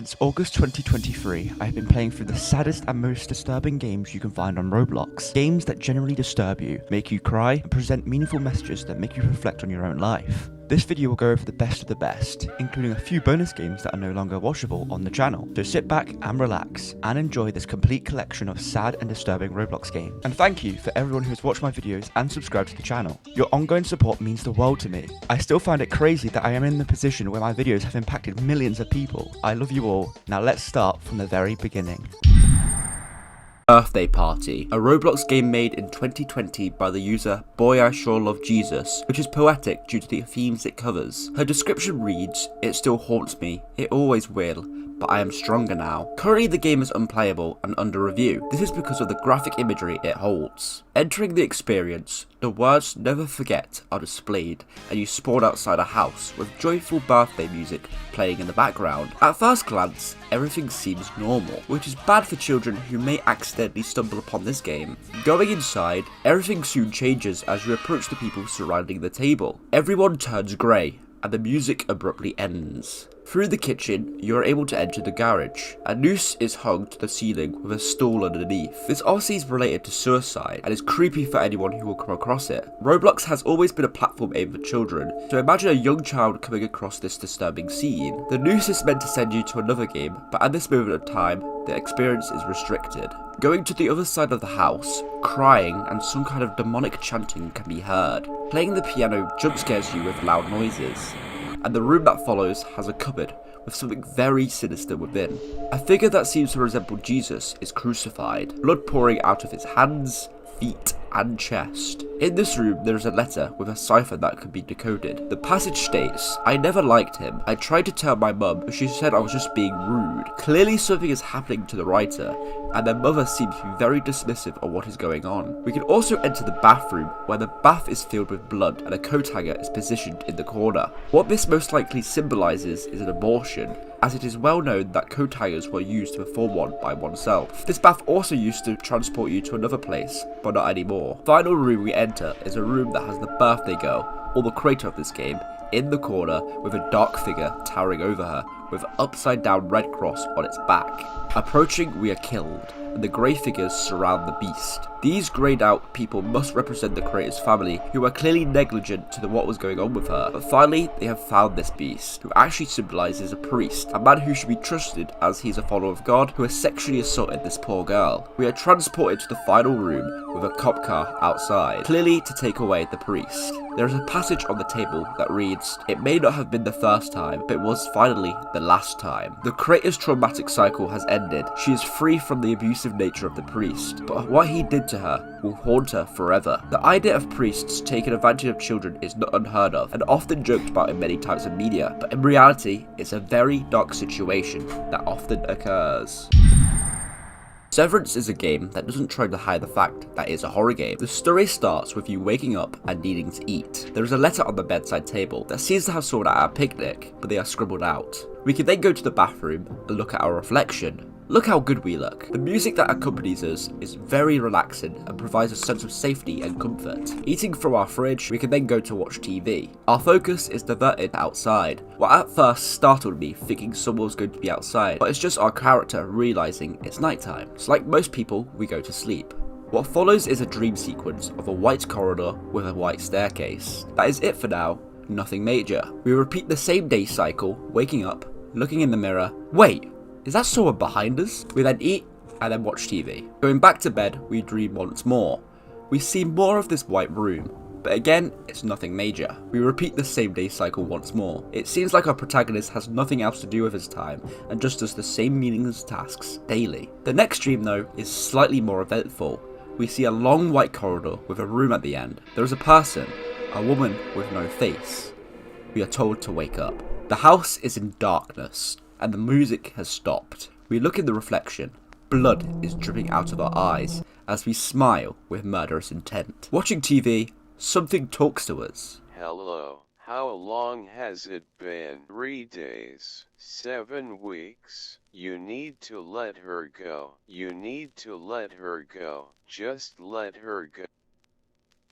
Since August 2023, I have been playing through the saddest and most disturbing games you can find on Roblox. Games that genuinely disturb you, make you cry, and present meaningful messages that make you reflect on your own life. This video will go over the best of the best, including a few bonus games that are no longer watchable on the channel. So sit back and relax, and enjoy this complete collection of sad and disturbing Roblox games. And thank you for everyone who has watched my videos and subscribed to the channel. Your ongoing support means the world to me. I still find it crazy that I am in the position where my videos have impacted millions of people. I love you all. Now let's start from the very beginning. Birthday Party, a Roblox game made in 2020 by the user Boy I Sure Love Jesus, which is poetic due to the themes it covers. Her description reads, "It still haunts me, it always will, but I am stronger now." Currently the game is unplayable and under review. This is because of the graphic imagery it holds. Entering the experience, the words "never forget" are displayed, and you spawn outside a house with joyful birthday music playing in the background. At first glance, everything seems normal, which is bad for children who may accidentally stumble upon this game. Going inside, everything soon changes as you approach the people surrounding the table. Everyone turns grey, and the music abruptly ends. Through the kitchen, you are able to enter the garage. A noose is hung to the ceiling with a stool underneath. This obviously is related to suicide and is creepy for anyone who will come across it. Roblox has always been a platform aimed for children, so imagine a young child coming across this disturbing scene. The noose is meant to send you to another game, but at this moment of time, the experience is restricted. Going to the other side of the house, crying and some kind of demonic chanting can be heard. Playing the piano jump scares you with loud noises. And the room that follows has a cupboard with something very sinister within. A figure that seems to resemble Jesus is crucified, blood pouring out of his hands, feet, and chest. In this room, there is a letter with a cipher that can be decoded. The passage states, "I never liked him. I tried to tell my mum, but she said I was just being rude." Clearly something is happening to the writer, and their mother seems to be very dismissive of what is going on. We can also enter the bathroom, where the bath is filled with blood and a coat hanger is positioned in the corner. What this most likely symbolizes is an abortion, as it is well known that coat hangers were used to perform one by oneself. This bath also used to transport you to another place, but not anymore. Final room we enter is a room that has the birthday girl, or the creator of this game, in the corner with a dark figure towering over her with an upside down red cross on its back. Approaching, we are killed, and the grey figures surround the beast. These greyed out people must represent the creator's family, who are clearly negligent to what was going on with her. But finally, they have found this beast, who actually symbolises a priest, a man who should be trusted as he's a follower of God, who has sexually assaulted this poor girl. We are transported to the final room with a cop car outside, clearly to take away the priest. There is a passage on the table that reads, "It may not have been the first time, but it was finally the last time." The creator's traumatic cycle has ended. She is free from the abusive nature of the priest, but what he did to her will haunt her forever. The idea of priests taking advantage of children is not unheard of and often joked about in many types of media, but in reality, it's a very dark situation that often occurs. Severance is a game that doesn't try to hide the fact that it's a horror game. The story starts with you waking up and needing to eat. There is a letter on the bedside table that seems to have someone at a picnic, but they are scribbled out. We can then go to the bathroom and look at our reflection. Look how good we look. The music that accompanies us is very relaxing and provides a sense of safety and comfort. Eating from our fridge, we can then go to watch TV. Our focus is diverted outside. What at first startled me thinking someone was going to be outside, but it's just our character realising it's nighttime. So like most people, we go to sleep. What follows is a dream sequence of a white corridor with a white staircase. That is it for now, nothing major. We repeat the same day cycle, waking up, looking in the mirror. Wait! Is that someone behind us? We then eat and then watch TV. Going back to bed, we dream once more. We see more of this white room, but again, it's nothing major. We repeat the same day cycle once more. It seems like our protagonist has nothing else to do with his time and just does the same meaningless tasks daily. The next dream though is slightly more eventful. We see a long white corridor with a room at the end. There is a person, a woman with no face. We are told to wake up. The house is in darkness, and the music has stopped. We look in the reflection. Blood is dripping out of our eyes as we smile with murderous intent. Watching TV, something talks to us. "Hello, how long has it been? 3 days, 7 weeks. You need to let her go. You need to let her go. Just let her go."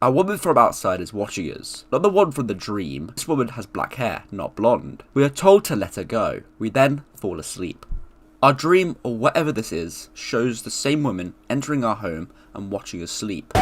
A woman from outside is watching us, not the one from the dream. This woman has black hair, not blonde. We are told to let her go. We then fall asleep. Our dream, or whatever this is, shows the same woman entering our home and watching us sleep.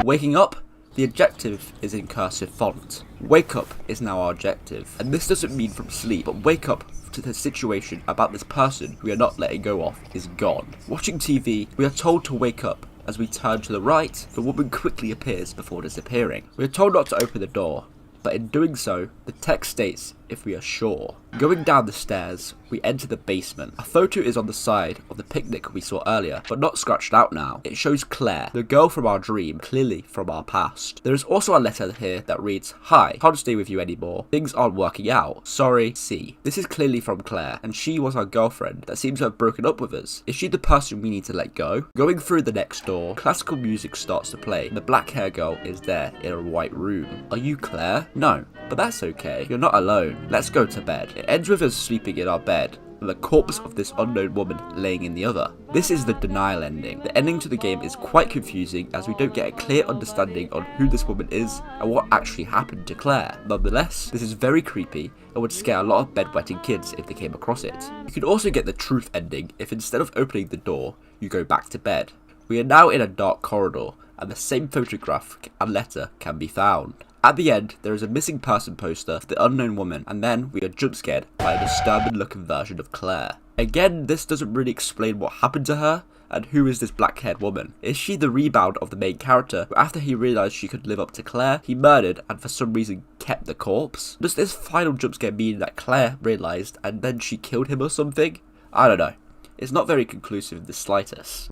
Waking up, the objective is in cursive font. Wake up is now our objective, and this doesn't mean from sleep, but wake up to the situation about this person we are not letting go of is gone. Watching TV, we are told to wake up. As we turn to the right, the woman quickly appears before disappearing. We are told not to open the door, but in doing so, the text states if we are sure. Going down the stairs, we enter the basement. A photo is on the side of the picnic we saw earlier, but not scratched out now. It shows Claire, the girl from our dream, clearly from our past. There is also a letter here that reads, "Hi, can't stay with you anymore. Things aren't working out. Sorry, C." This is clearly from Claire, and she was our girlfriend that seems to have broken up with us. Is she the person we need to let go? Going through the next door, classical music starts to play, and the black hair girl is there in a white room. Are you Claire? No, but that's okay. You're not alone. Let's go to bed. It ends with us sleeping in our bed, and the corpse of this unknown woman laying in the other. This is the denial ending. The ending to the game is quite confusing as we don't get a clear understanding on who this woman is and what actually happened to Claire. Nonetheless, this is very creepy and would scare a lot of bedwetting kids if they came across it. You can also get the truth ending if instead of opening the door, you go back to bed. We are now in a dark corridor, and the same photograph and letter can be found. At the end, there is a missing person poster for the unknown woman, and then we are jump scared by a disturbing looking version of Claire. Again, this doesn't really explain what happened to her, and who is this black haired woman. Is she the rebound of the main character, who after he realised she could live up to Claire, he murdered and for some reason kept the corpse? Does this final jump scare mean that Claire realised and then she killed him or something? I don't know. It's not very conclusive in the slightest.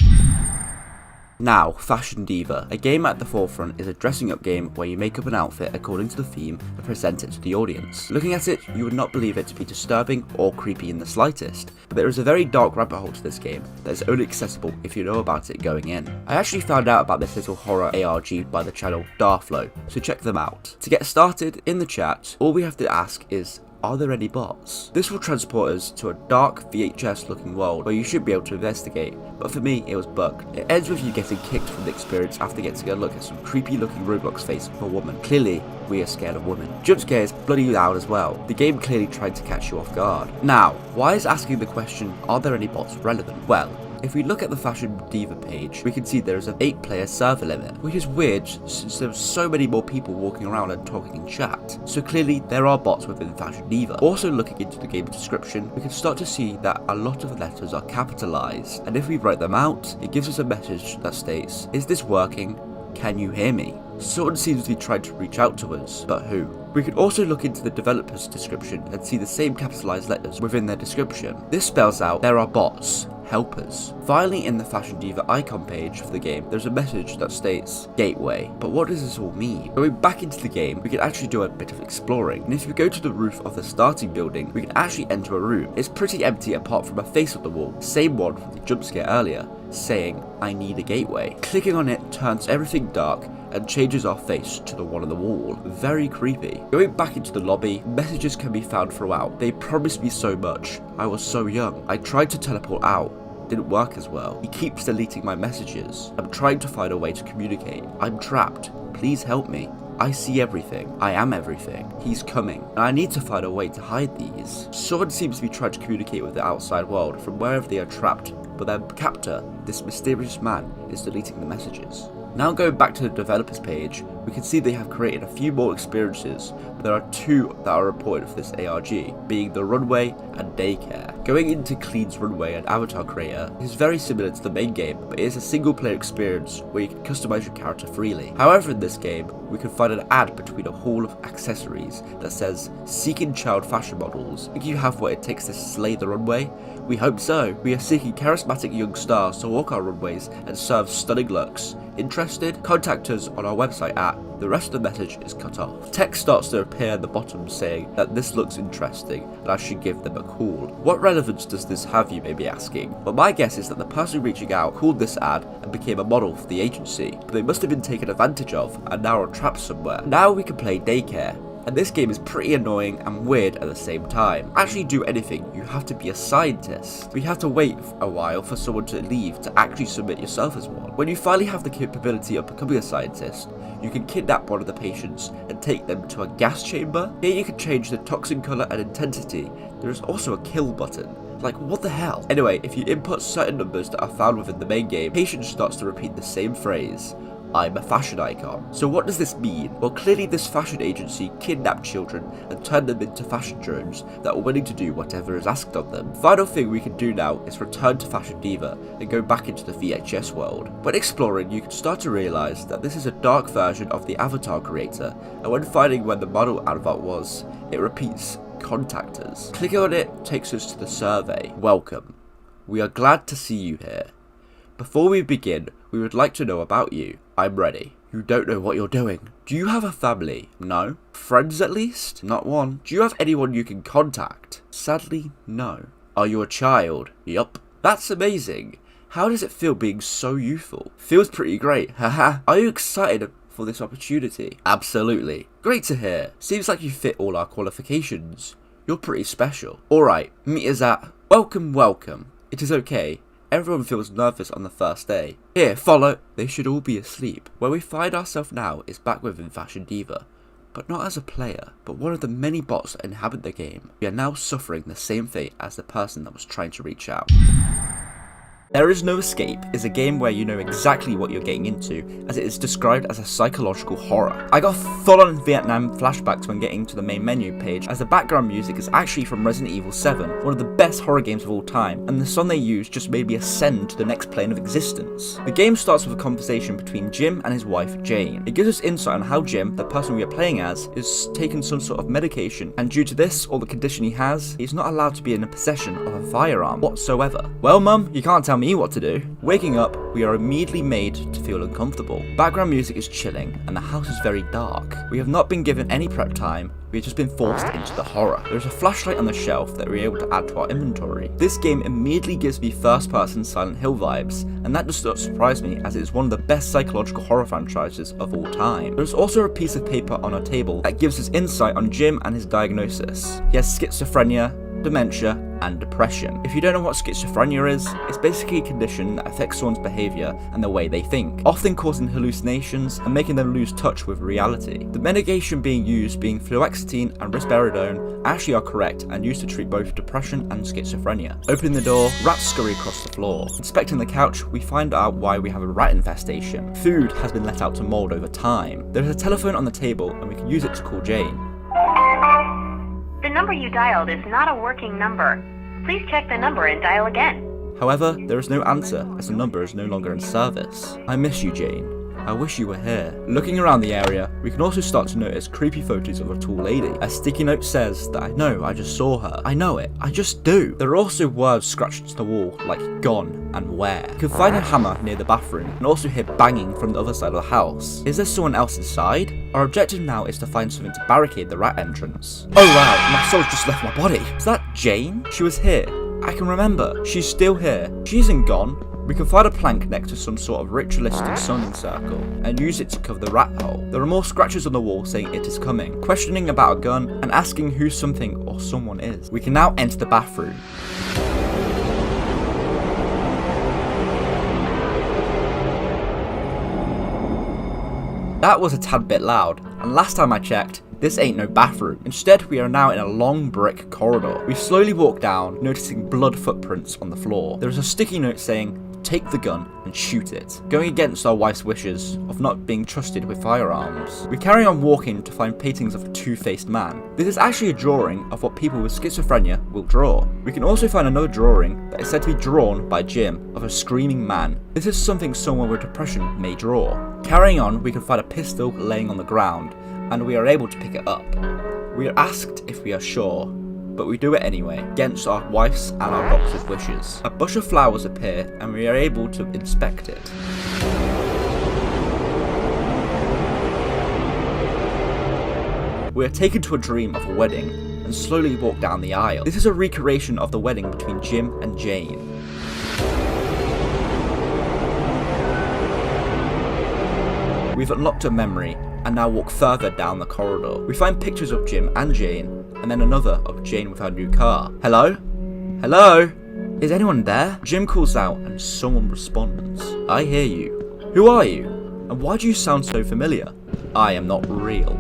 Now, Fashion Diva. A game at the forefront is a dressing up game where you make up an outfit according to the theme and present it to the audience. Looking at it, you would not believe it to be disturbing or creepy in the slightest, but there is a very dark rabbit hole to this game that is only accessible if you know about it going in. I actually found out about this little horror ARG by the channel Darflow, so check them out. To get started, in the chat, all we have to ask is, are there any bots? This will transport us to a dark VHS looking world where you should be able to investigate, but for me it was bugged. It ends with you getting kicked from the experience after getting a look at some creepy looking Roblox face of a woman. Clearly, we are scared of women. Jump scares bloody loud as well. The game clearly tried to catch you off guard. Now, why is asking the question, are there any bots, relevant? Well, if we look at the Fashion Diva page, we can see there is an 8-player server limit, which is weird since there are so many more people walking around and talking in chat. So clearly there are bots within Fashion Diva. Also looking into the game's description, we can start to see that a lot of the letters are capitalized, and if we write them out, it gives us a message that states, "Is this working? Can you hear me?" Someone seems to be trying to reach out to us, but who? We can also look into the developer's description and see the same capitalized letters within their description. This spells out there are bots. Help us. Finally, in the Fashion Diva icon page for the game, there's a message that states Gateway. But what does this all mean? Going back into the game, we can actually do a bit of exploring, and if we go to the roof of the starting building, we can actually enter a room. It's pretty empty apart from a face on the wall, same one from the jump scare earlier, saying I need a gateway. Clicking on it turns everything dark and changes our face to the one on the wall. Very creepy. Going back into the lobby, messages can be found throughout. They promised me so much. I was so young. I tried to teleport out. Didn't work as well. He keeps deleting my messages. I'm trying to find a way to communicate. I'm trapped. Please help me. I see everything. I am everything. He's coming. And I need to find a way to hide these. Someone seems to be trying to communicate with the outside world from wherever they are trapped, but their captor, this mysterious man, is deleting the messages. Now going back to the developers page, we can see they have created a few more experiences, but there are two that are reported for this ARG, being the runway and daycare. Going into Clean's runway and avatar creator is very similar to the main game, but it is a single player experience where you can customize your character freely. However, in this game, we can find an ad between a haul of accessories that says, seeking child fashion models. Think you have what it takes to slay the runway? We hope so. We are seeking charismatic young stars to walk our runways and serve stunning looks. Interested? Contact us on our website at... The rest of the message is cut off. Text starts to appear at the bottom saying that this looks interesting and I should give them a call. What relevance does this have, you may be asking? Well, my guess is that the person reaching out called this ad and became a model for the agency, but they must have been taken advantage of and now are trapped somewhere. Now we can play daycare. And this game is pretty annoying and weird at the same time. Actually do anything, you have to be a scientist. We have to wait a while for someone to leave to actually submit yourself as one. When you finally have the capability of becoming a scientist, you can kidnap one of the patients and take them to a gas chamber. Here you can change the toxin colour and intensity. There is also a kill button. Like, what the hell? Anyway, if you input certain numbers that are found within the main game, Patient starts to repeat the same phrase. I'm a fashion icon. So what does this mean? Well, clearly this fashion agency kidnapped children and turned them into fashion drones that are willing to do whatever is asked of them. Final thing we can do now is return to Fashion Diva and go back into the VHS world. When exploring, you can start to realise that this is a dark version of the avatar creator, and when finding where the model advert was, it repeats, contact us. Clicking on it takes us to the survey. Welcome. We are glad to see you here. Before we begin, we would like to know about you. I'm ready. You don't know what you're doing. Do you have a family? No. Friends at least? Not one. Do you have anyone you can contact? Sadly, no. Are you a child? Yup. That's amazing. How does it feel being so youthful? Feels pretty great, haha. Are you excited for this opportunity? Absolutely. Great to hear. Seems like you fit all our qualifications. You're pretty special. Alright, meet us at... Welcome. It is okay. Everyone feels nervous on the first day. Here, follow. They should all be asleep. Where we find ourselves now is back within Fashion Diva, but not as a player, but one of the many bots that inhabit the game. We are now suffering the same fate as the person that was trying to reach out. There Is No Escape is a game where you know exactly what you're getting into, as it is described as a psychological horror. I got full-on Vietnam flashbacks when getting to the main menu page, as the background music is actually from Resident Evil 7, one of the best horror games of all time, and the song they used just made me ascend to the next plane of existence. The game starts with a conversation between Jim and his wife Jane. It gives us insight on how Jim, the person we are playing as, is taking some sort of medication, and due to this or the condition he has, he's not allowed to be in a possession of a firearm whatsoever. Well, Mum, you can't tell me what to do. Waking up, we are immediately made to feel uncomfortable. Background music is chilling, and the house is very dark. We have not been given any prep time, we have just been forced into the horror. There is a flashlight on the shelf that we're able to add to our inventory. This game immediately gives me first-person Silent Hill vibes, and that does not surprise me as it is one of the best psychological horror franchises of all time. There is also a piece of paper on our table that gives us insight on Jim and his diagnosis. He has schizophrenia, dementia, and depression. If you don't know what schizophrenia is, it's basically a condition that affects someone's behaviour and the way they think, often causing hallucinations and making them lose touch with reality. The medication being used, being fluoxetine and risperidone, actually are correct and used to treat both depression and schizophrenia. Opening the door, rats scurry across the floor. Inspecting the couch, we find out why we have a rat infestation. Food has been let out to mould over time. There is a telephone on the table and we can use it to call Jane. The number you dialed is not a working number. Please check the number and dial again. However, there is no answer as the number is no longer in service. I miss you, Jane. I wish you were here. Looking around the area, we can also start to notice creepy photos of a tall lady. A sticky note says that I know I just saw her. I know it. I just do. There are also words scratched into the wall like gone and where. You can find a hammer near the bathroom and also hear banging from the other side of the house. Is there someone else inside? Our objective now is to find something to barricade the rat entrance. Oh wow, my soul just left my body. Is that Jane? She was here. I can remember. She's still here. She isn't gone. We can find a plank next to some sort of ritualistic summoning circle and use it to cover the rat hole. There are more scratches on the wall saying it is coming, questioning about a gun and asking who something or someone is. We can now enter the bathroom. That was a tad bit loud, and last time I checked, this ain't no bathroom. Instead, we are now in a long brick corridor. We slowly walk down, noticing blood footprints on the floor. There is a sticky note saying, take the gun and shoot it, going against our wife's wishes of not being trusted with firearms. We carry on walking to find paintings of a two-faced man. This is actually a drawing of what people with schizophrenia will draw. We can also find another drawing that is said to be drawn by Jim of a screaming man. This is something someone with depression may draw. Carrying on, we can find a pistol laying on the ground, and we are able to pick it up. We are asked if we are sure, but we do it anyway, against our wife's and our box's wishes. A bush of flowers appear, and we are able to inspect it. We are taken to a dream of a wedding, and slowly walk down the aisle. This is a recreation of the wedding between Jim and Jane. We've unlocked a memory, and now walk further down the corridor. We find pictures of Jim and Jane, and then another of Jane with her new car. Hello? Hello? Is anyone there? Jim calls out and someone responds. I hear you. Who are you? And why do you sound so familiar? I am not real.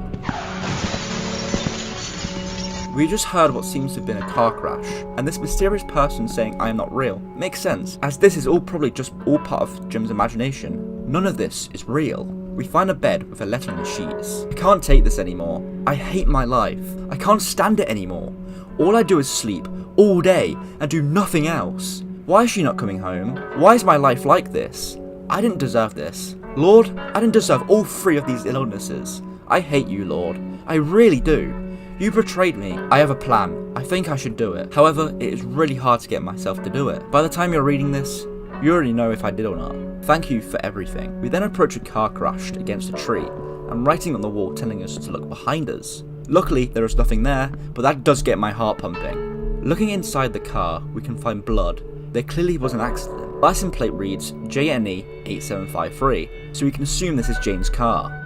We just heard what seems to have been a car crash, and this mysterious person saying I am not real makes sense, as this is all probably just all part of Jim's imagination. None of this is real. We find a bed with a letter on the sheets. I can't take this anymore. I hate my life. I can't stand it anymore. All I do is sleep all day and do nothing else. Why is she not coming home? Why is my life like this? I didn't deserve this. Lord, I didn't deserve all 3 of these illnesses. I hate you, Lord. I really do. You betrayed me. I have a plan. I think I should do it. However, it is really hard to get myself to do it. By the time you're reading this, you already know if I did or not. Thank you for everything. We then approach a car crashed against a tree, and writing on the wall telling us to look behind us. Luckily, there is nothing there, but that does get my heart pumping. Looking inside the car, we can find blood. There clearly was an accident. License plate reads JNE 8753, so we can assume this is Jane's car.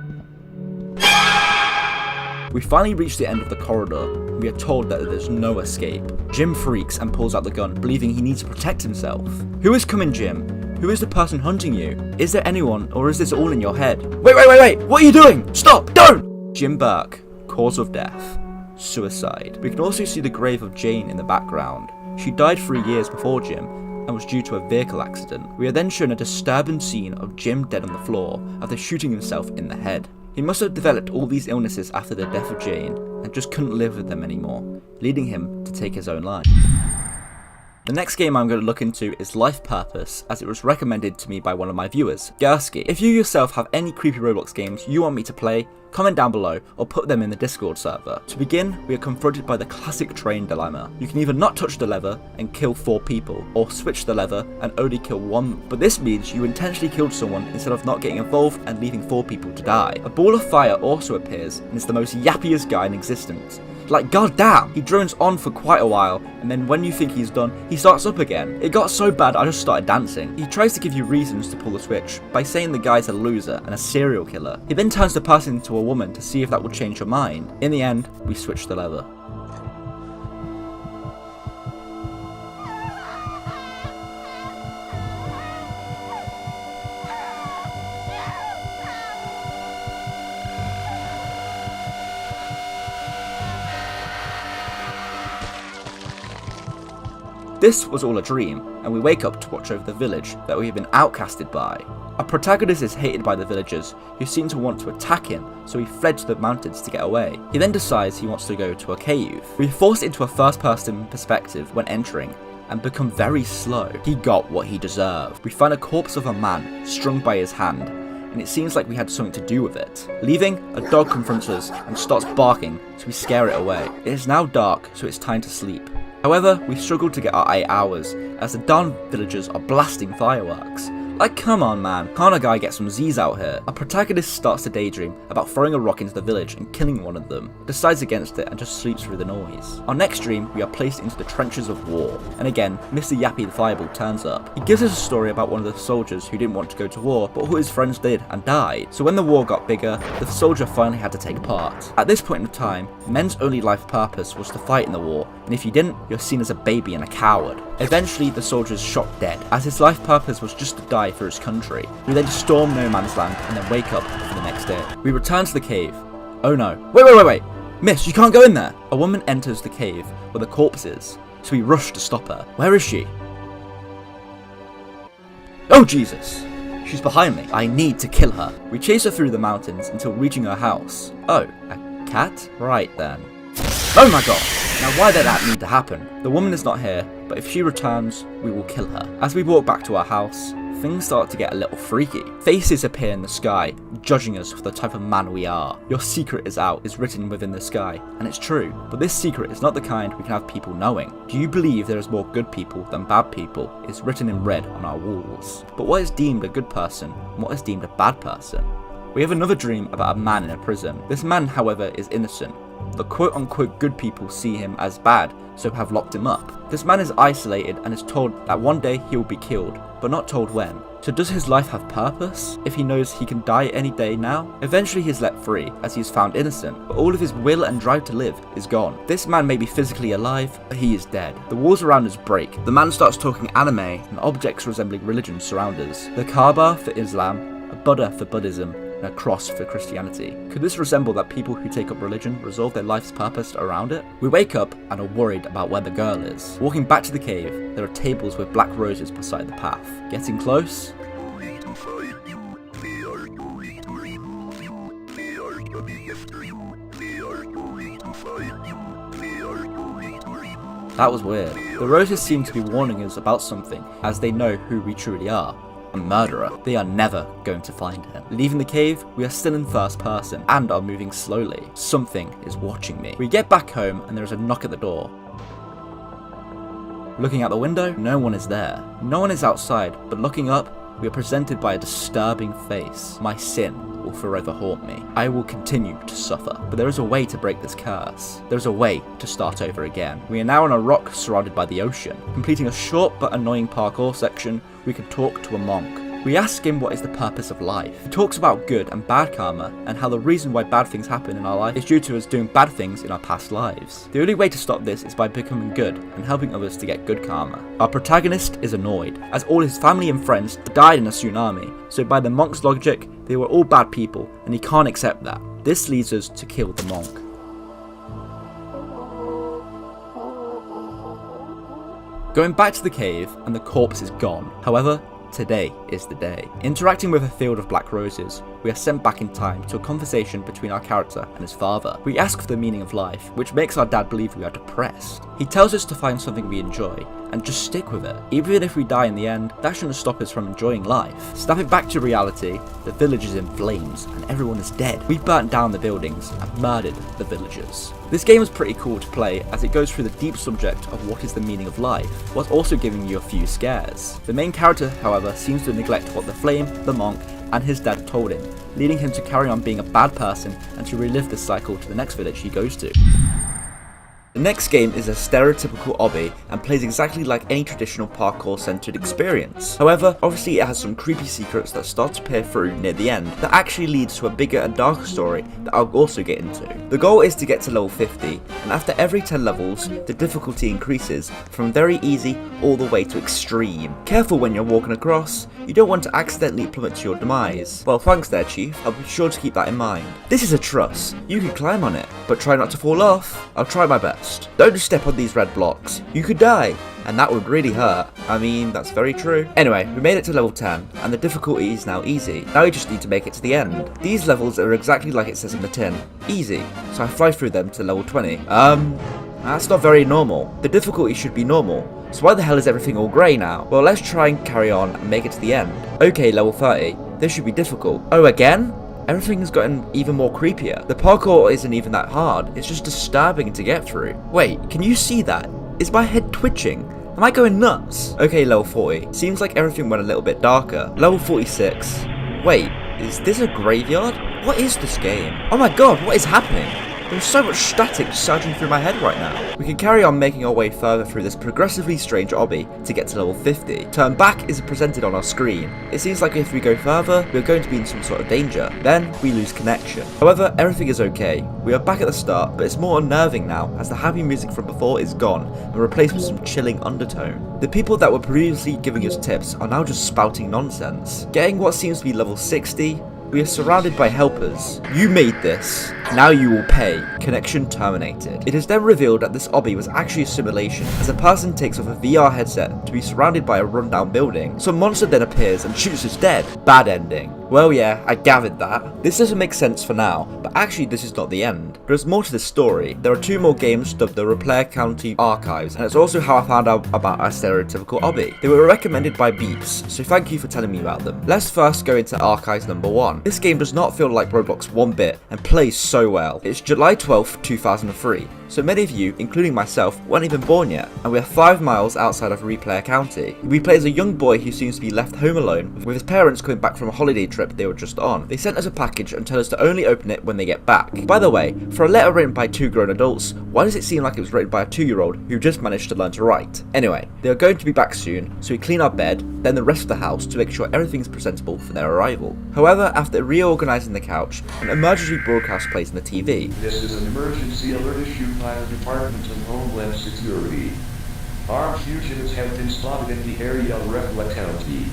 We finally reach the end of the corridor, and we are told that there's no escape. Jim freaks and pulls out the gun, believing he needs to protect himself. Who is coming, Jim? Who is the person hunting you? Is there anyone, or is this all in your head? Wait! What are you doing? Stop! Don't! Jim Burke, cause of death, suicide. We can also see the grave of Jane in the background. She died 3 years before Jim, and was due to a vehicle accident. We are then shown a disturbing scene of Jim dead on the floor after shooting himself in the head. He must have developed all these illnesses after the death of Jane and just couldn't live with them anymore, leading him to take his own life. The next game I'm going to look into is Life Purpose, as it was recommended to me by one of my viewers, Gursky. If you yourself have any creepy Roblox games you want me to play, comment down below or put them in the Discord server. To begin, we are confronted by the classic train dilemma. You can either not touch the lever and kill 4 people, or switch the lever and only kill 1, but this means you intentionally killed someone instead of not getting involved and leaving 4 people to die. A ball of fire also appears and is the most yappiest guy in existence. Like, goddamn! He drones on for quite a while, and then when you think he's done, he starts up again. It got so bad I just started dancing. He tries to give you reasons to pull the switch by saying the guy's a loser and a serial killer. He then turns the person into a woman to see if that will change your mind. In the end, we switch the lever. This was all a dream, and we wake up to watch over the village that we have been outcasted by. Our protagonist is hated by the villagers, who seem to want to attack him, so he fled to the mountains to get away. He then decides he wants to go to a cave. We are forced into a first-person perspective when entering, and become very slow. He got what he deserved. We find a corpse of a man, strung by his hand, and it seems like we had something to do with it. Leaving, a dog confronts us and starts barking, so we scare it away. It is now dark, so it's time to sleep. However, we struggle to get our 8 hours, as the darn villagers are blasting fireworks. Like, come on man, can't a guy get some Z's out here? Our protagonist starts to daydream about throwing a rock into the village and killing one of them, decides against it and just sleeps through the noise. Our next dream, we are placed into the trenches of war, and again, Mr. Yappy the Fireball turns up. He gives us a story about one of the soldiers who didn't want to go to war, but who his friends did and died. So when the war got bigger, the soldier finally had to take part. At this point in time, men's only life purpose was to fight in the war, and if you didn't, you're seen as a baby and a coward. Eventually, the soldier is shot dead, as his life purpose was just to die for his country. We then storm no man's land and then wake up for the next day. We return to the cave. Oh no. Wait. Miss, you can't go in there. A woman enters the cave where the corpse is, so we rush to stop her. Where is she? Oh Jesus. She's behind me. I need to kill her. We chase her through the mountains until reaching her house. Oh, a cat? Right then. Oh my god. Now why did that need to happen? The woman is not here, but if she returns, we will kill her. As we walk back to our house, things start to get a little freaky. Faces appear in the sky, judging us for the type of man we are. Your secret is out is written within the sky, and it's true. But this secret is not the kind we can have people knowing. Do you believe there is more good people than bad people? It's written in red on our walls. But what is deemed a good person, and what is deemed a bad person? We have another dream about a man in a prison. This man, however, is innocent. The quote-unquote good people see him as bad, so have locked him up. This man is isolated and is told that one day he will be killed, but not told when. So does his life have purpose, if he knows he can die any day now? Eventually he is let free, as he is found innocent, but all of his will and drive to live is gone. This man may be physically alive, but he is dead. The walls around us break. The man starts talking anime, and objects resembling religions surround us. The Kaaba for Islam, a Buddha for Buddhism, and a cross for Christianity. Could this resemble that people who take up religion resolve their life's purpose around it? We wake up and are worried about where the girl is. Walking back to the cave, there are tables with black roses beside the path. Getting close. That was weird. The roses seem to be warning us about something, as they know who we truly are. A murderer. They are never going to find him. Leaving the cave, we are still in first person, and are moving slowly. Something is watching me. We get back home, and there is a knock at the door. Looking out the window, no one is there. No one is outside, but looking up, we are presented by a disturbing face. My sin will forever haunt me. I will continue to suffer. But there is a way to break this curse. There is a way to start over again. We are now on a rock surrounded by the ocean. Completing a short but annoying parkour section, we can talk to a monk. We ask him what is the purpose of life. He talks about good and bad karma, and how the reason why bad things happen in our life is due to us doing bad things in our past lives. The only way to stop this is by becoming good and helping others to get good karma. Our protagonist is annoyed, as all his family and friends died in a tsunami, so by the monk's logic, they were all bad people, and he can't accept that. This leads us to kill the monk. Going back to the cave, and the corpse is gone. However, today is the day. Interacting with a field of black roses, we are sent back in time to a conversation between our character and his father. We ask for the meaning of life, which makes our dad believe we are depressed. He tells us to find something we enjoy, and just stick with it. Even if we die in the end, that shouldn't stop us from enjoying life. Snapping back to reality, the village is in flames, and everyone is dead. We burnt down the buildings, and murdered the villagers. This game is pretty cool to play, as it goes through the deep subject of what is the meaning of life, whilst also giving you a few scares. The main character, however, seems to neglect what the flame, the monk, and his dad told him, leading him to carry on being a bad person and to relive this cycle to the next village he goes to. The next game is a stereotypical obby and plays exactly like any traditional parkour centered experience. However, obviously it has some creepy secrets that start to peer through near the end that actually leads to a bigger and darker story that I'll also get into. The goal is to get to level 50, and after every 10 levels, the difficulty increases from very easy all the way to extreme. Careful when you're walking across, you don't want to accidentally plummet to your demise. Well, thanks there, Chief, I'll be sure to keep that in mind. This is a truss, you can climb on it, but try not to fall off. I'll try my best. Don't just step on these red blocks, you could die, and that would really hurt. I mean, that's very true. Anyway, we made it to level 10, and the difficulty is now easy. Now we just need to make it to the end. These levels are exactly like it says in the tin, easy, so I fly through them to level 20. That's not very normal. The difficulty should be normal. So why the hell is everything all grey now? Well, let's try and carry on and make it to the end. Okay, level 30. This should be difficult. Oh, again? Everything has gotten even more creepier. The parkour isn't even that hard, it's just disturbing to get through. Wait, can you see that? Is my head twitching? Am I going nuts? Okay, level 40. Seems like everything went a little bit darker. Level 46. Wait, is this a graveyard? What is this game? Oh my god, what is happening? There's so much static surging through my head right now. We can carry on making our way further through this progressively strange obby to get to level 50. Turn back is presented on our screen. It seems like if we go further, we're going to be in some sort of danger. Then we lose connection. However, everything is okay. We are back at the start, but it's more unnerving now as the happy music from before is gone and replaced with some chilling undertone. The people that were previously giving us tips are now just spouting nonsense. Getting what seems to be level 60, we are surrounded by helpers. You made this. Now you will pay. Connection terminated. It is then revealed that this obby was actually a simulation, as a person takes off a VR headset to be surrounded by a rundown building. Some monster then appears and shoots us dead. Bad ending. Well, yeah, I gathered that. This doesn't make sense for now, but actually this is not the end. There's more to this story. There are 2 more games dubbed the REPLEH County Archives, and it's also how I found out about our stereotypical obby. They were recommended by Beats, so thank you for telling me about them. Let's first go into Archives number 1. This game does not feel like Roblox one bit, and plays so well. It's July 12th, 2003. So many of you, including myself, weren't even born yet, and we are 5 miles outside of REPLEH County. We play as a young boy who seems to be left home alone, with his parents coming back from a holiday trip they were just on. They sent us a package and tell us to only open it when they get back. By the way, for a letter written by 2 grown adults, why does it seem like it was written by a 2-year-old who just managed to learn to write? Anyway, they are going to be back soon, so we clean our bed, then the rest of the house to make sure everything's presentable for their arrival. However, after reorganizing the couch, an emergency broadcast plays on the TV. This is an emergency alert issued by the Department of Homeland Security. Armed fugitives have been spotted in the area of REPLEH County.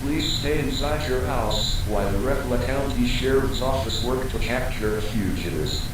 Please stay inside your house while the REPLEH County Sheriff's Office work to capture fugitives.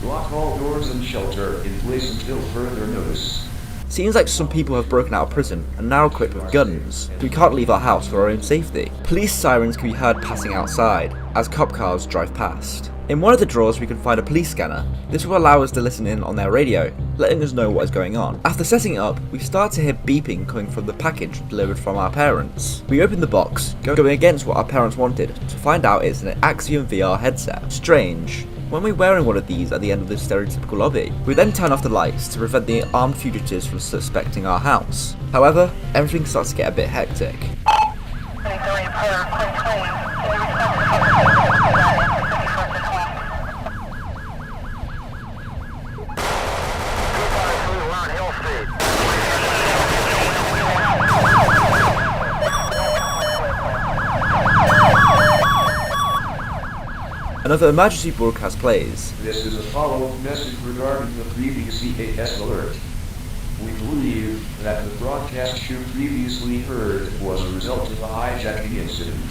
Lock all doors and shelter in place until further notice. Seems like some people have broken out of prison and now equipped with guns. We can't leave our house for our own safety. Police sirens can be heard passing outside as cop cars drive past. In one of the drawers we can find a police scanner. This will allow us to listen in on their radio, letting us know what is going on. After setting it up, we start to hear beeping coming from the package delivered from our parents. We open the box, going against what our parents wanted, to find out it's an Axiom VR headset. Strange. When we're wearing one of these at the end of the stereotypical lobby, we then turn off the lights to prevent the armed fugitives from suspecting our house. However, everything starts to get a bit hectic. Another emergency broadcast plays. This is a follow-up message regarding the previous EAS alert. We believe that the broadcast you previously heard was a result of a hijacking incident.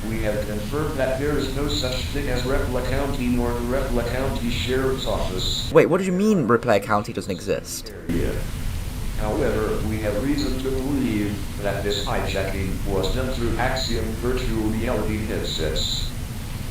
We have confirmed that there is no such thing as REPLEH County nor the REPLEH County Sheriff's Office. Wait, what do you mean REPLEH County doesn't exist? However, we have reason to believe that this hijacking was done through Axiom virtual reality headsets.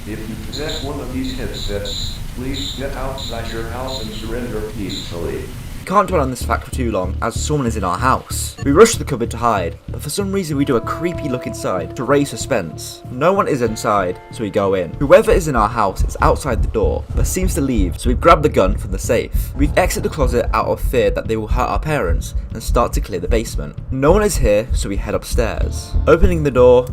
If you possess one of these headsets, please step outside your house and surrender peacefully. We can't dwell on this fact for too long, as someone is in our house. We rush to the cupboard to hide, but for some reason we do a creepy look inside to raise suspense. No one is inside, so we go in. Whoever is in our house is outside the door, but seems to leave, so we grab the gun from the safe. We exit the closet out of fear that they will hurt our parents, and start to clear the basement. No one is here, so we head upstairs. Opening the door,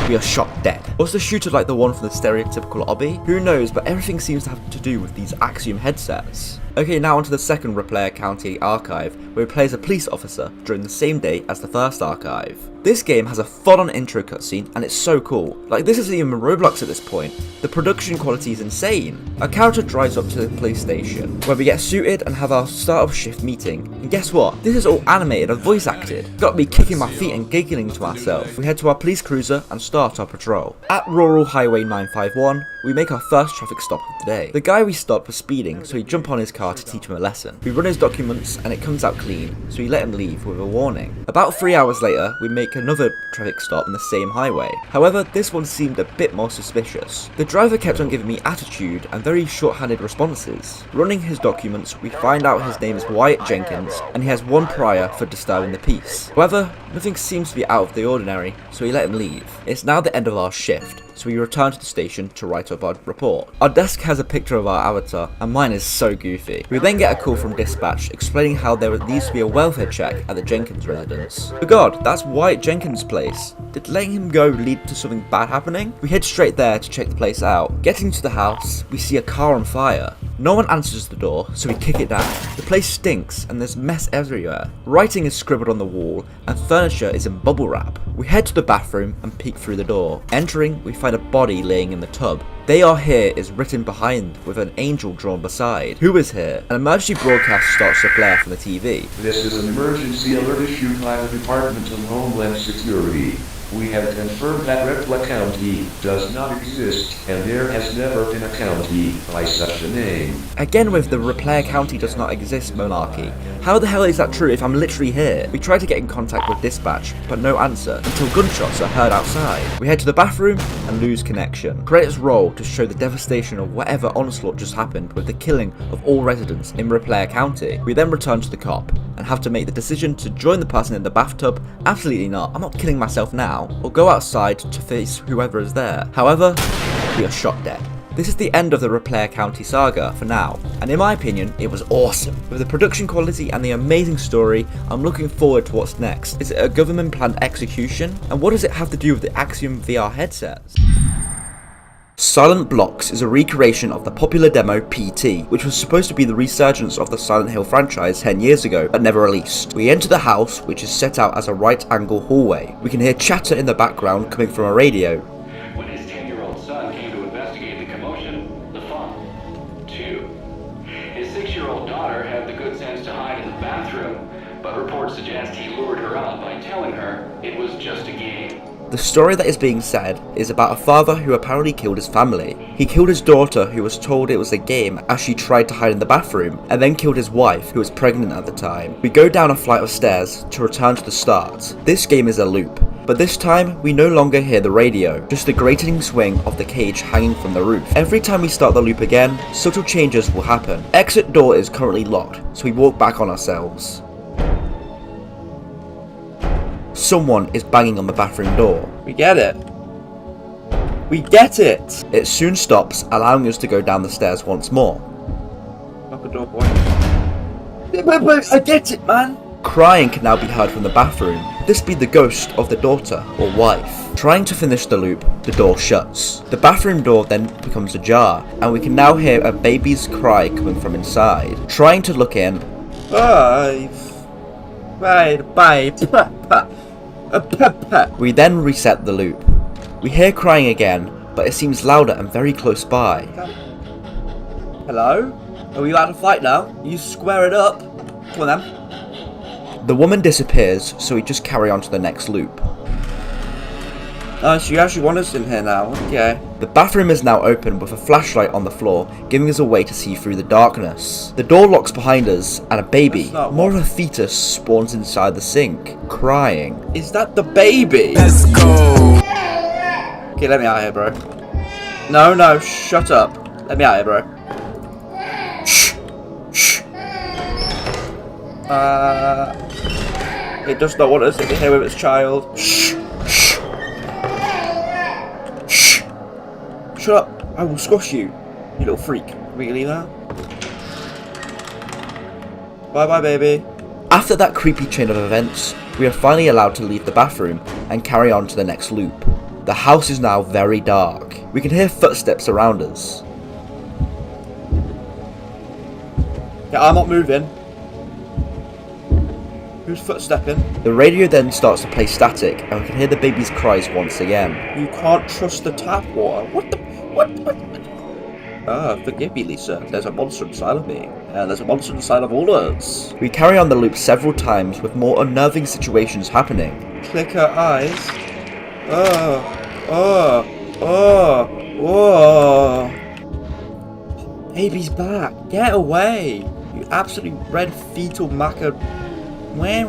we are shot dead. Was the shooter like the one from the stereotypical OBBY? Who knows, but everything seems to have to do with these Axiom headsets. Okay, now onto the second REPLEH County archive, where he plays a police officer during the same day as the first archive. This game has a full-on intro cutscene, and it's so cool. Like, this isn't even Roblox at this point. The production quality is insane. Our character drives up to the police station, where we get suited and have our start of shift meeting. And guess what? This is all animated and voice acted. Got me kicking my feet and giggling to myself. We head to our police cruiser and start our patrol. At Rural Highway 951, we make our first traffic stop of the day. The guy we stopped was speeding, so we jump on his car to teach him a lesson. We run his documents and it comes out clean, so we let him leave with a warning. About 3 hours later, we make another traffic stop on the same highway. However, this one seemed a bit more suspicious. The driver kept on giving me attitude and very short-handed responses. Running his documents, we find out his name is Wyatt Jenkins, and he has one prior for disturbing the peace. However, nothing seems to be out of the ordinary, so we let him leave. It's now the end of our shift, so we return to the station to write up our report. Our desk has a picture of our avatar, and mine is so goofy. We then get a call from dispatch explaining how there needs to be a welfare check at the Jenkins residence. Oh god, that's Wyatt Jenkins' place. Did letting him go lead to something bad happening? We head straight there to check the place out. Getting to the house, we see a car on fire. No one answers the door, so we kick it down. The place stinks, and there's mess everywhere. Writing is scribbled on the wall, and furniture is in bubble wrap. We head to the bathroom and peek through the door. Entering, we find a body laying in the tub. "They are here" is written behind with an angel drawn beside. Who is here? An emergency broadcast starts to blare from the TV. This is an emergency alert issued by the Department of Homeland Security. We have confirmed that REPLEH County does not exist, and there has never been a county by such a name. Again with the REPLEH County does not exist monarchy. How the hell is that true if I'm literally here? We try to get in contact with dispatch, but no answer, until gunshots are heard outside. We head to the bathroom and lose connection. Credits roll to show the devastation of whatever onslaught just happened with the killing of all residents in REPLEH County. We then return to the cop, and have to make the decision to join the person in the bathtub. Absolutely not, I'm not killing myself now. Or go outside to face whoever is there. However, we are shot dead. This is the end of the REPLEH County saga for now, and in my opinion, it was awesome. With the production quality and the amazing story, I'm looking forward to what's next. Is it a government planned execution? And what does it have to do with the Axiom VR headsets? Silent BLOX is a recreation of the popular demo PT, which was supposed to be the resurgence of the Silent Hill franchise 10 years ago, but never released. We enter the house, which is set out as a right-angle hallway. We can hear chatter in the background coming from a radio. When his 10-year-old son came to investigate the commotion, the fun. 2. His 6-year-old daughter had the good sense to hide in the bathroom, but reports suggest he lured her her on by telling her it was just a game. The story that is being said is about a father who apparently killed his family. He killed his daughter, who was told it was a game, as she tried to hide in the bathroom, and then killed his wife, who was pregnant at the time. We go down a flight of stairs to return to the start. This game is a loop, but this time we no longer hear the radio, just the grating swing of the cage hanging from the roof. Every time we start the loop again, subtle changes will happen. Exit door is currently locked, so we walk back on ourselves. Someone is banging on the bathroom door. We get it. We get it! It soon stops, allowing us to go down the stairs once more. Lock the door, boy. I get it, man! Crying can now be heard from the bathroom. This be the ghost of the daughter or wife. Trying to finish the loop, the door shuts. The bathroom door then becomes ajar, and we can now hear a baby's cry coming from inside. Trying to look in. We then reset the loop. We hear crying again, but it seems louder and very close by. Hello? Are we allowed to fight now? You square it up. Come on then. The woman disappears, so we just carry on to the next loop. Oh, so you actually want us in here now? Okay. The bathroom is now open with a flashlight on the floor, giving us a way to see through the darkness. The door locks behind us, and a baby, more of a fetus, spawns inside the sink, crying. Is that the baby? Let's go. Okay, let me out of here, bro. No, shut up. Let me out of here, bro. Shh! Shh! It does not want us in here with its child. Shh! Shh! Shh! Shut up. I will squash you, you little freak. We can leave now? Bye-bye, baby. After that creepy chain of events, we are finally allowed to leave the bathroom and carry on to the next loop. The house is now very dark. We can hear footsteps around us. Yeah, I'm not moving. Who's footstepping? The radio then starts to play static, and we can hear the baby's cries once again. You can't trust the tap water. What the? What? Forgive me, Lisa. There's a monster inside of me. And there's a monster inside of all of us. We carry on the loop several times with more unnerving situations happening. Click her eyes. Oh. Baby's back. Get away. You absolutely red fetal maca. Where?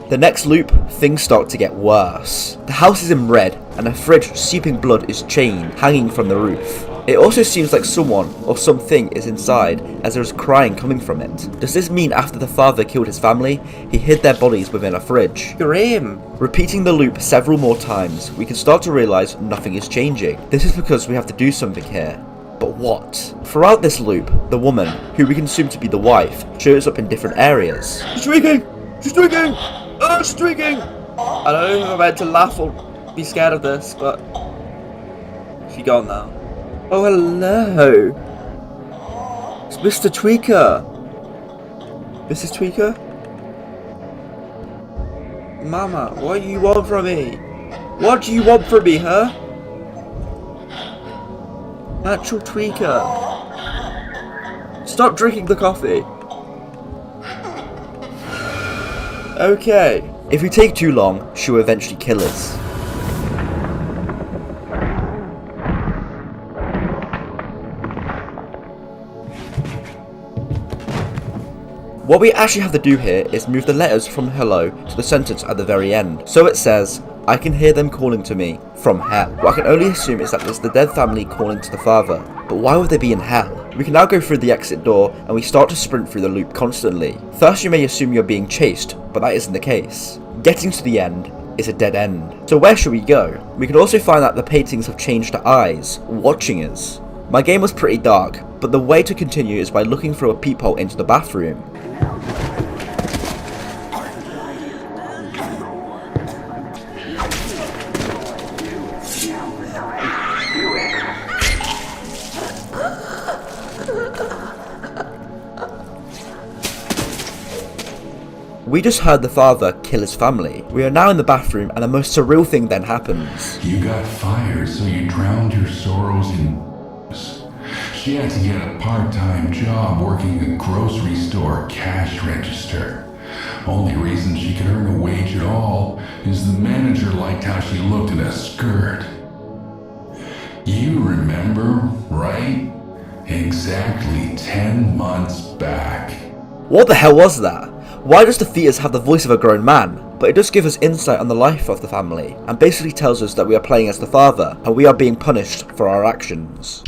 The next loop, things start to get worse. The house is in red, and a fridge seeping blood is chained, hanging from the roof. It also seems like someone or something is inside, as there is crying coming from it. Does this mean after the father killed his family, he hid their bodies within a fridge? Grim. Repeating the loop several more times, we can start to realise nothing is changing. This is because we have to do something here. But what? Throughout this loop, the woman, who we can assume to be the wife, shows up in different areas. She's streaking! She's streaking! Oh, streaking! I don't know if I'm meant to laugh or be scared of this, but she's gone now. Oh, hello! It's Mr. Tweaker! Mrs. Tweaker? Mama, what do you want from me? What do you want from me, huh? Natural Tweaker. Stop drinking the coffee. Okay. If we take too long, she will eventually kill us. What we actually have to do here is move the letters from hello to the sentence at the very end. So it says, I can hear them calling to me from hell. What I can only assume is that it's the dead family calling to the father. But why would they be in hell? We can now go through the exit door and we start to sprint through the loop constantly. First you may assume you're being chased, but that isn't the case. Getting to the end is a dead end. So where should we go? We can also find that the paintings have changed to eyes, watching us. My game was pretty dark, but the way to continue is by looking through a peephole into the bathroom. We just heard the father kill his family. We are now in the bathroom and a most surreal thing then happens. You got fired, so you drowned your sorrows in she had to get a part-time job working a grocery store cash register. Only reason she could earn a wage at all is the manager liked how she looked in a skirt. You remember, right? Exactly 10 months back. What the hell was that? Why does the fetus have the voice of a grown man? But it does give us insight on the life of the family, and basically tells us that we are playing as the father, and we are being punished for our actions.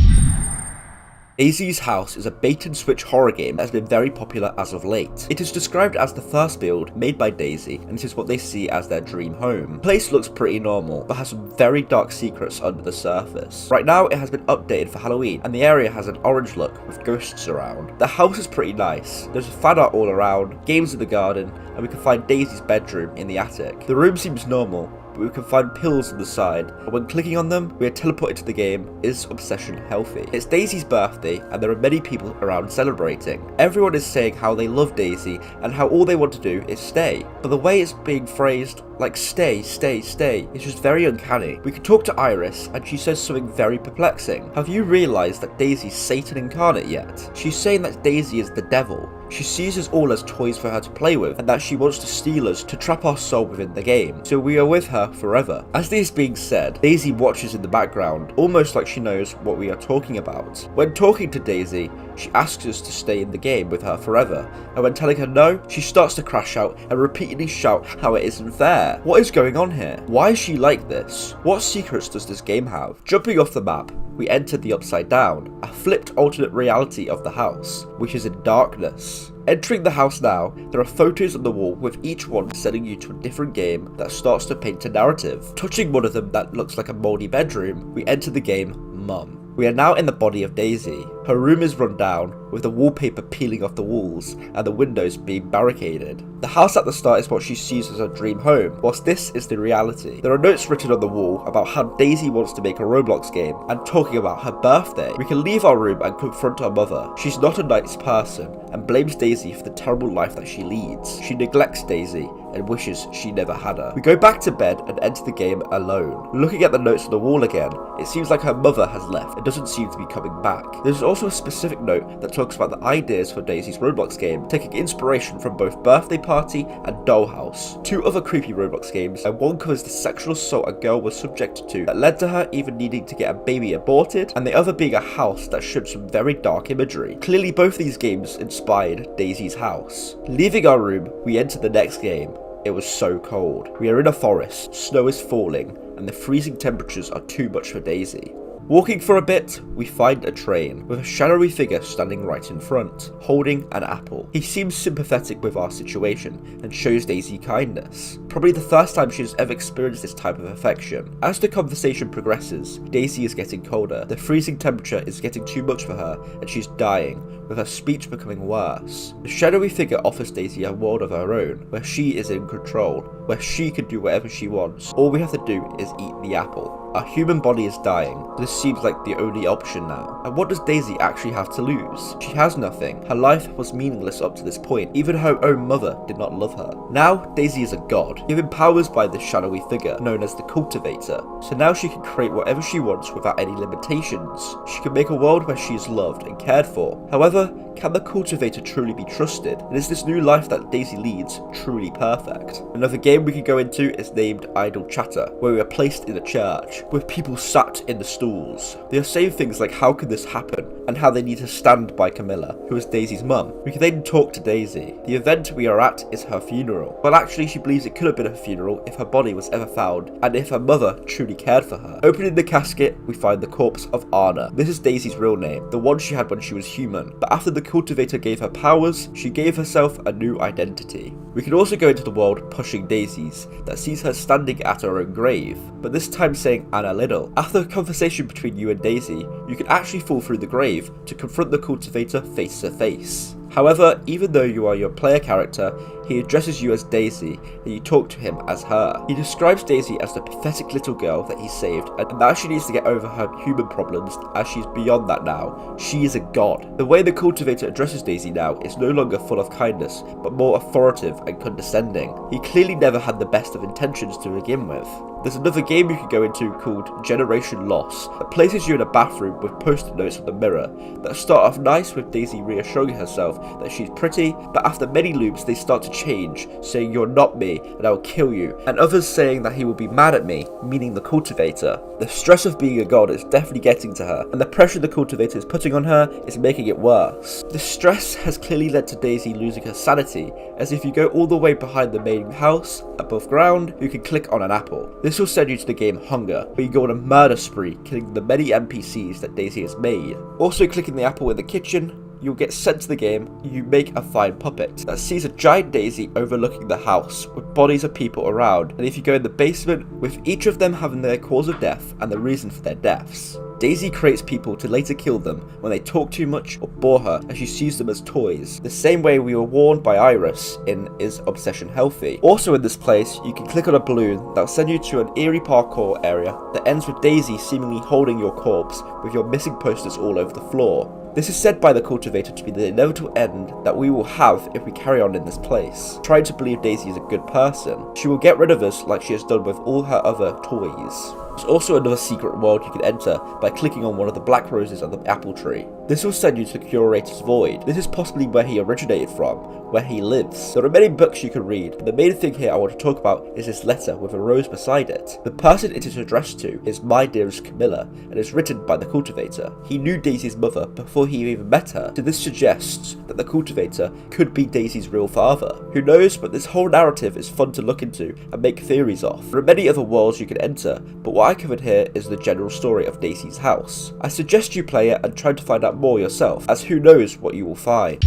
DayZ's House is a bait-and-switch horror game that has been very popular as of late. It is described as the first build made by DayZ, and it is what they see as their dream home. The place looks pretty normal, but has some very dark secrets under the surface. Right now, it has been updated for Halloween, and the area has an orange look with ghosts around. The house is pretty nice. There's fan art all around, games in the garden, and we can find DayZ's bedroom in the attic. The room seems normal, but we can find pills on the side, and when clicking on them, we are teleported to the game. Is obsession healthy? It's DayZ's birthday, and there are many people around celebrating. Everyone is saying how they love DayZ, and how all they want to do is stay. But the way it's being phrased, like stay, stay, stay, is just very uncanny. We can talk to Iris, and she says something very perplexing. Have you realised that DayZ's Satan incarnate yet? She's saying that DayZ is the devil. She sees us all as toys for her to play with, and that she wants to steal us to trap our soul within the game, so we are with her forever. As this is being said, DayZ watches in the background, almost like she knows what we are talking about. When talking to DayZ, she asks us to stay in the game with her forever, and when telling her no, she starts to crash out and repeatedly shout how it isn't fair. What is going on here? Why is she like this? What secrets does this game have? Jumping off the map, we enter the Upside Down, a flipped alternate reality of the house, which is in darkness. Entering the house now, there are photos on the wall with each one sending you to a different game that starts to paint a narrative. Touching one of them that looks like a mouldy bedroom, we enter the game Mum. We are now in the body of DayZ. Her room is run down, with the wallpaper peeling off the walls and the windows being barricaded. The house at the start is what she sees as her dream home, whilst this is the reality. There are notes written on the wall about how DayZ wants to make a Roblox game, and talking about her birthday. We can leave our room and confront our mother. She's not a nice person, and blames DayZ for the terrible life that she leads. She neglects DayZ, and wishes she never had her. We go back to bed and enter the game alone. Looking at the notes on the wall again, it seems like her mother has left and doesn't seem to be coming back. There's also a specific note that talks about the ideas for DayZ's Roblox game, taking inspiration from both Birthday Party and Dollhouse, two other creepy Roblox games, and one covers the sexual assault a girl was subjected to that led to her even needing to get a baby aborted, and the other being a house that showed some very dark imagery. Clearly both these games inspired DayZ's house. Leaving our room, we enter the next game. It was so cold. We are in a forest, snow is falling, and the freezing temperatures are too much for DayZ. Walking for a bit, we find a train, with a shadowy figure standing right in front, holding an apple. He seems sympathetic with our situation, and shows DayZ kindness. Probably the first time she has ever experienced this type of affection. As the conversation progresses, DayZ is getting colder, the freezing temperature is getting too much for her, and she's dying, with her speech becoming worse. The shadowy figure offers DayZ a world of her own, where she is in control, where she can do whatever she wants. All we have to do is eat the apple. Our human body is dying. This seems like the only option now. And what does DayZ actually have to lose? She has nothing. Her life was meaningless up to this point. Even her own mother did not love her. Now, DayZ is a god, given powers by this shadowy figure, known as the Cultivator. So now she can create whatever she wants without any limitations. She can make a world where she is loved and cared for. However, can the Cultivator truly be trusted? And is this new life that DayZ leads truly perfect? Another game we can go into is named Idle Chatter, where we are placed in a church, with people sat in the stools. They are saying things like how could this happen, and how they need to stand by Camilla, who is DayZ's mum. We can then talk to DayZ. The event we are at is her funeral. Well, actually she believes it could have been her funeral if her body was ever found, and if her mother truly cared for her. Opening the casket, we find the corpse of Anna. This is DayZ's real name, the one she had when she was human, but after the Cultivator gave her powers, she gave herself a new identity. We can also go into the world Pushing Daisies, that sees her standing at her own grave, but this time saying Anna Little. After a conversation between you and DayZ, you can actually fall through the grave to confront the Cultivator face to face. However, even though you are your player character, he addresses you as Daisy, and you talk to him as her. He describes Daisy as the pathetic little girl that he saved, and now she needs to get over her human problems, as she's beyond that now. She is a god. The way the cultivator addresses Daisy now is no longer full of kindness, but more authoritative and condescending. He clearly never had the best of intentions to begin with. There's another game you can go into called Generation Loss that places you in a bathroom with post-it notes on the mirror that start off nice with Daisy reassuring herself that she's pretty, but after many loops they start to change, saying you're not me and I'll kill you, and others saying that he will be mad at me, meaning the cultivator. The stress of being a god is definitely getting to her, and the pressure the cultivator is putting on her is making it worse. The stress has clearly led to Daisy losing her sanity, as if you go all the way behind the main house, above ground, you can click on an apple. This will send you to the game Hunger, where you go on a murder spree, killing the many NPCs that Daisy has made. Also clicking the apple in the kitchen, you'll get sent to the game. You make a fine puppet that sees a giant Daisy overlooking the house with bodies of people around, and if you go in the basement, with each of them having their cause of death and the reason for their deaths. Daisy creates people to later kill them when they talk too much or bore her, as she sees them as toys, the same way we were warned by Iris in Is Obsession Healthy? Also in this place, you can click on a balloon that will send you to an eerie parkour area that ends with Daisy seemingly holding your corpse with your missing posters all over the floor. This is said by the cultivator to be the inevitable end that we will have if we carry on in this place. Trying to believe Daisy is a good person. She will get rid of us like she has done with all her other toys. There's also another secret world you can enter by clicking on one of the black roses on the apple tree. This will send you to the curator's void. This is possibly where he originated from, where he lives. There are many books you can read, but the main thing here I want to talk about is this letter with a rose beside it. The person it is addressed to is My Dearest Camilla, and is written by the cultivator. He knew Daisy's mother before he even met her, so this suggests that the cultivator could be Daisy's real father. Who knows, but this whole narrative is fun to look into and make theories off. There are many other worlds you can enter, but what I covered here is the general story of Daisy's house. I suggest you play it and try to find out more yourself, as who knows what you will find.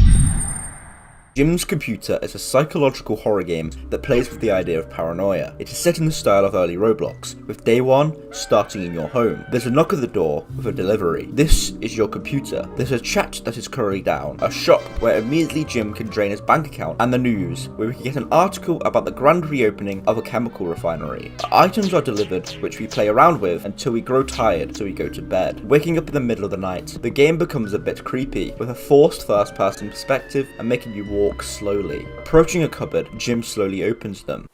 Jim's Computer is a psychological horror game that plays with the idea of paranoia. It is set in the style of early Roblox, with day one starting in your home. There's a knock at the door with a delivery. This is your computer. There's a chat that is currently down, a shop where immediately Jim can drain his bank account, and the news, where we can get an article about the grand reopening of a chemical refinery. Items are delivered, which we play around with until we grow tired, so we go to bed. Waking up in the middle of the night, the game becomes a bit creepy, with a forced first-person perspective and making you walk slowly. Approaching a cupboard, Jim slowly opens them.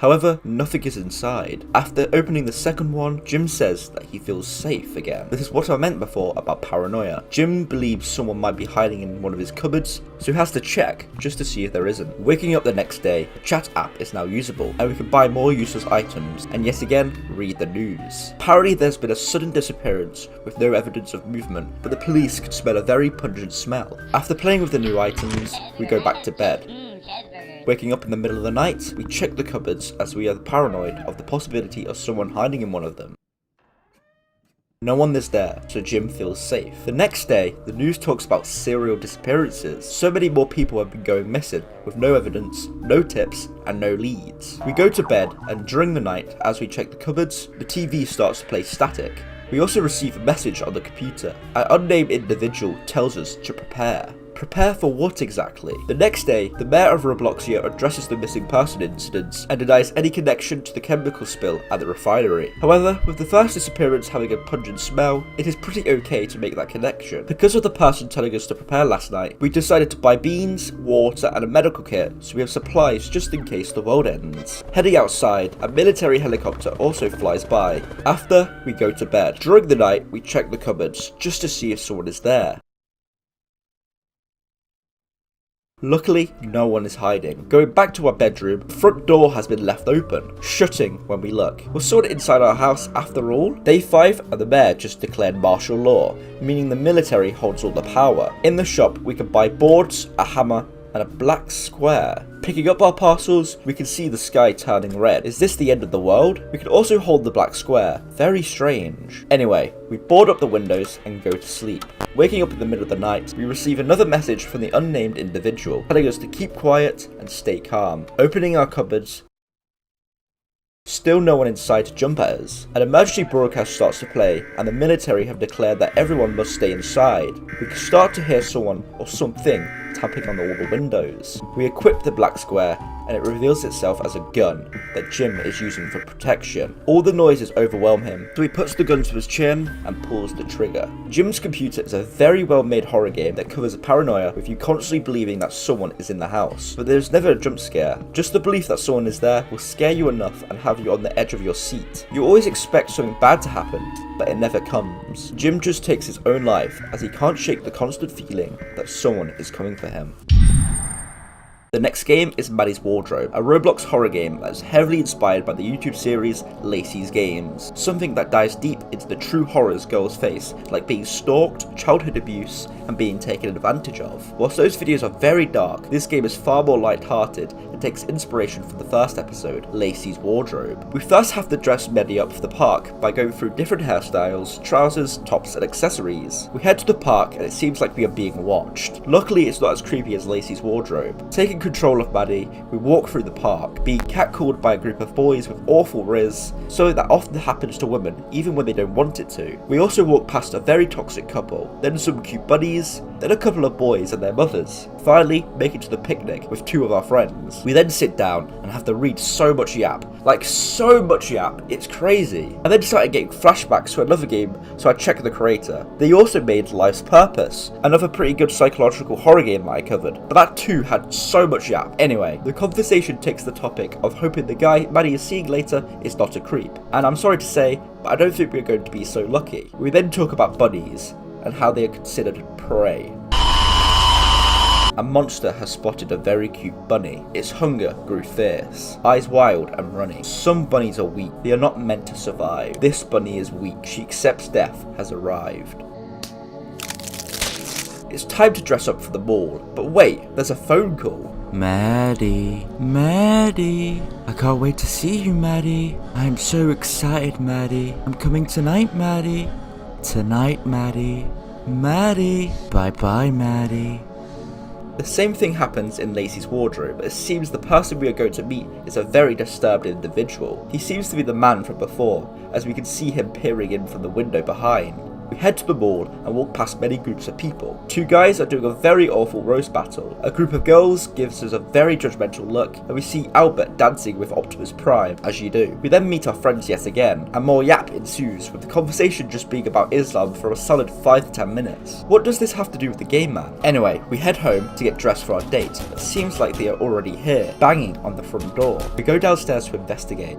However, nothing is inside. After opening the second one, Jim says that he feels safe again. This is what I meant before about paranoia. Jim believes someone might be hiding in one of his cupboards, so he has to check just to see if there isn't. Waking up the next day, the chat app is now usable, and we can buy more useless items, and yet again, read the news. Apparently there's been a sudden disappearance with no evidence of movement, but the police could smell a very pungent smell. After playing with the new items, we go back to bed. Waking up in the middle of the night, we check the cupboards as we are paranoid of the possibility of someone hiding in one of them. No one is there, so Jim feels safe. The next day, the news talks about serial disappearances. So many more people have been going missing, with no evidence, no tips, and no leads. We go to bed, and during the night, as we check the cupboards, the TV starts to play static. We also receive a message on the computer. An unnamed individual tells us to prepare. Prepare for what exactly? The next day, the mayor of Robloxia addresses the missing person incidents and denies any connection to the chemical spill at the refinery. However, with the first disappearance having a pungent smell, it is pretty okay to make that connection. Because of the person telling us to prepare last night, we decided to buy beans, water, and a medical kit, so we have supplies just in case the world ends. Heading outside, a military helicopter also flies by. After, we go to bed. During the night, we check the cupboards just to see if someone is there. Luckily, no one is hiding. Going back to our bedroom, the front door has been left open, shutting when we look. We're sort of inside our house after all. Day 5 and the mayor just declared martial law, meaning the military holds all the power. In the shop, we can buy boards, a hammer, and a black square. Picking up our parcels, we can see the sky turning red. Is this the end of the world? We can also hold the black square. Very strange. Anyway, we board up the windows and go to sleep. Waking up in the middle of the night, we receive another message from the unnamed individual, telling us to keep quiet and stay calm. Opening our cupboards, still no one inside to jump at us. An emergency broadcast starts to play, and the military have declared that everyone must stay inside. We can start to hear someone or something tapping on all the windows. We equip the black square and it reveals itself as a gun that Jim is using for protection. All the noises overwhelm him, so he puts the gun to his chin and pulls the trigger. Jim's Computer is a very well made horror game that covers paranoia with you constantly believing that someone is in the house. But there's never a jump scare, just the belief that someone is there will scare you enough and have you on the edge of your seat. You always expect something bad to happen, but it never comes. Jim just takes his own life as he can't shake the constant feeling that someone is coming for him. The next game is Maddie's Wardrobe, a Roblox horror game that is heavily inspired by the YouTube series Lacey's Games, something that dives deep into the true horrors girls face, like being stalked, childhood abuse, and being taken advantage of. Whilst those videos are very dark, this game is far more light-hearted and takes inspiration from the first episode, Lacey's Wardrobe. We first have to dress Maddie up for the park by going through different hairstyles, trousers, tops, and accessories. We head to the park and it seems like we are being watched. Luckily, it's not as creepy as Lacey's Wardrobe. Taking control of Maddie, we walk through the park, being catcalled by a group of boys with awful riz, something that often happens to women even when they don't want it to. We also walk past a very toxic couple, then some cute bunnies, then a couple of boys and their mothers. Finally, make it to the picnic with two of our friends. We then sit down and have to read so much yap. Like so much yap, it's crazy. I then started getting flashbacks to another game, so I checked the creator. They also made Life's Purpose, another pretty good psychological horror game that I covered, but that too had so much yap. Anyway, the conversation takes the topic of hoping the guy Maddie is seeing later is not a creep. And I'm sorry to say, but I don't think we're going to be so lucky. We then talk about bunnies and how they are considered prey. A monster has spotted a very cute bunny. Its hunger grew fierce, eyes wild and running. Some bunnies are weak, they are not meant to survive. This bunny is weak, she accepts death has arrived. It's time to dress up for the ball, but wait, there's a phone call. Maddie, Maddie, I can't wait to see you, Maddie. I'm so excited, Maddie. I'm coming tonight, Maddie. Tonight, Maddie. Maddie. Bye-bye, Maddie. The same thing happens in Lacey's Wardrobe, but it seems the person we are going to meet is a very disturbed individual. He seems to be the man from before, as we can see him peering in from the window behind. We head to the mall and walk past many groups of people. Two guys are doing a very awful roast battle. A group of girls gives us a very judgmental look, and we see Albert dancing with Optimus Prime, as you do. We then meet our friends yet again, and more yap ensues, with the conversation just being about Islam for a solid 5 to 10 minutes. What does this have to do with the game, man? Anyway, we head home to get dressed for our date, but it seems like they are already here, banging on the front door. We go downstairs to investigate.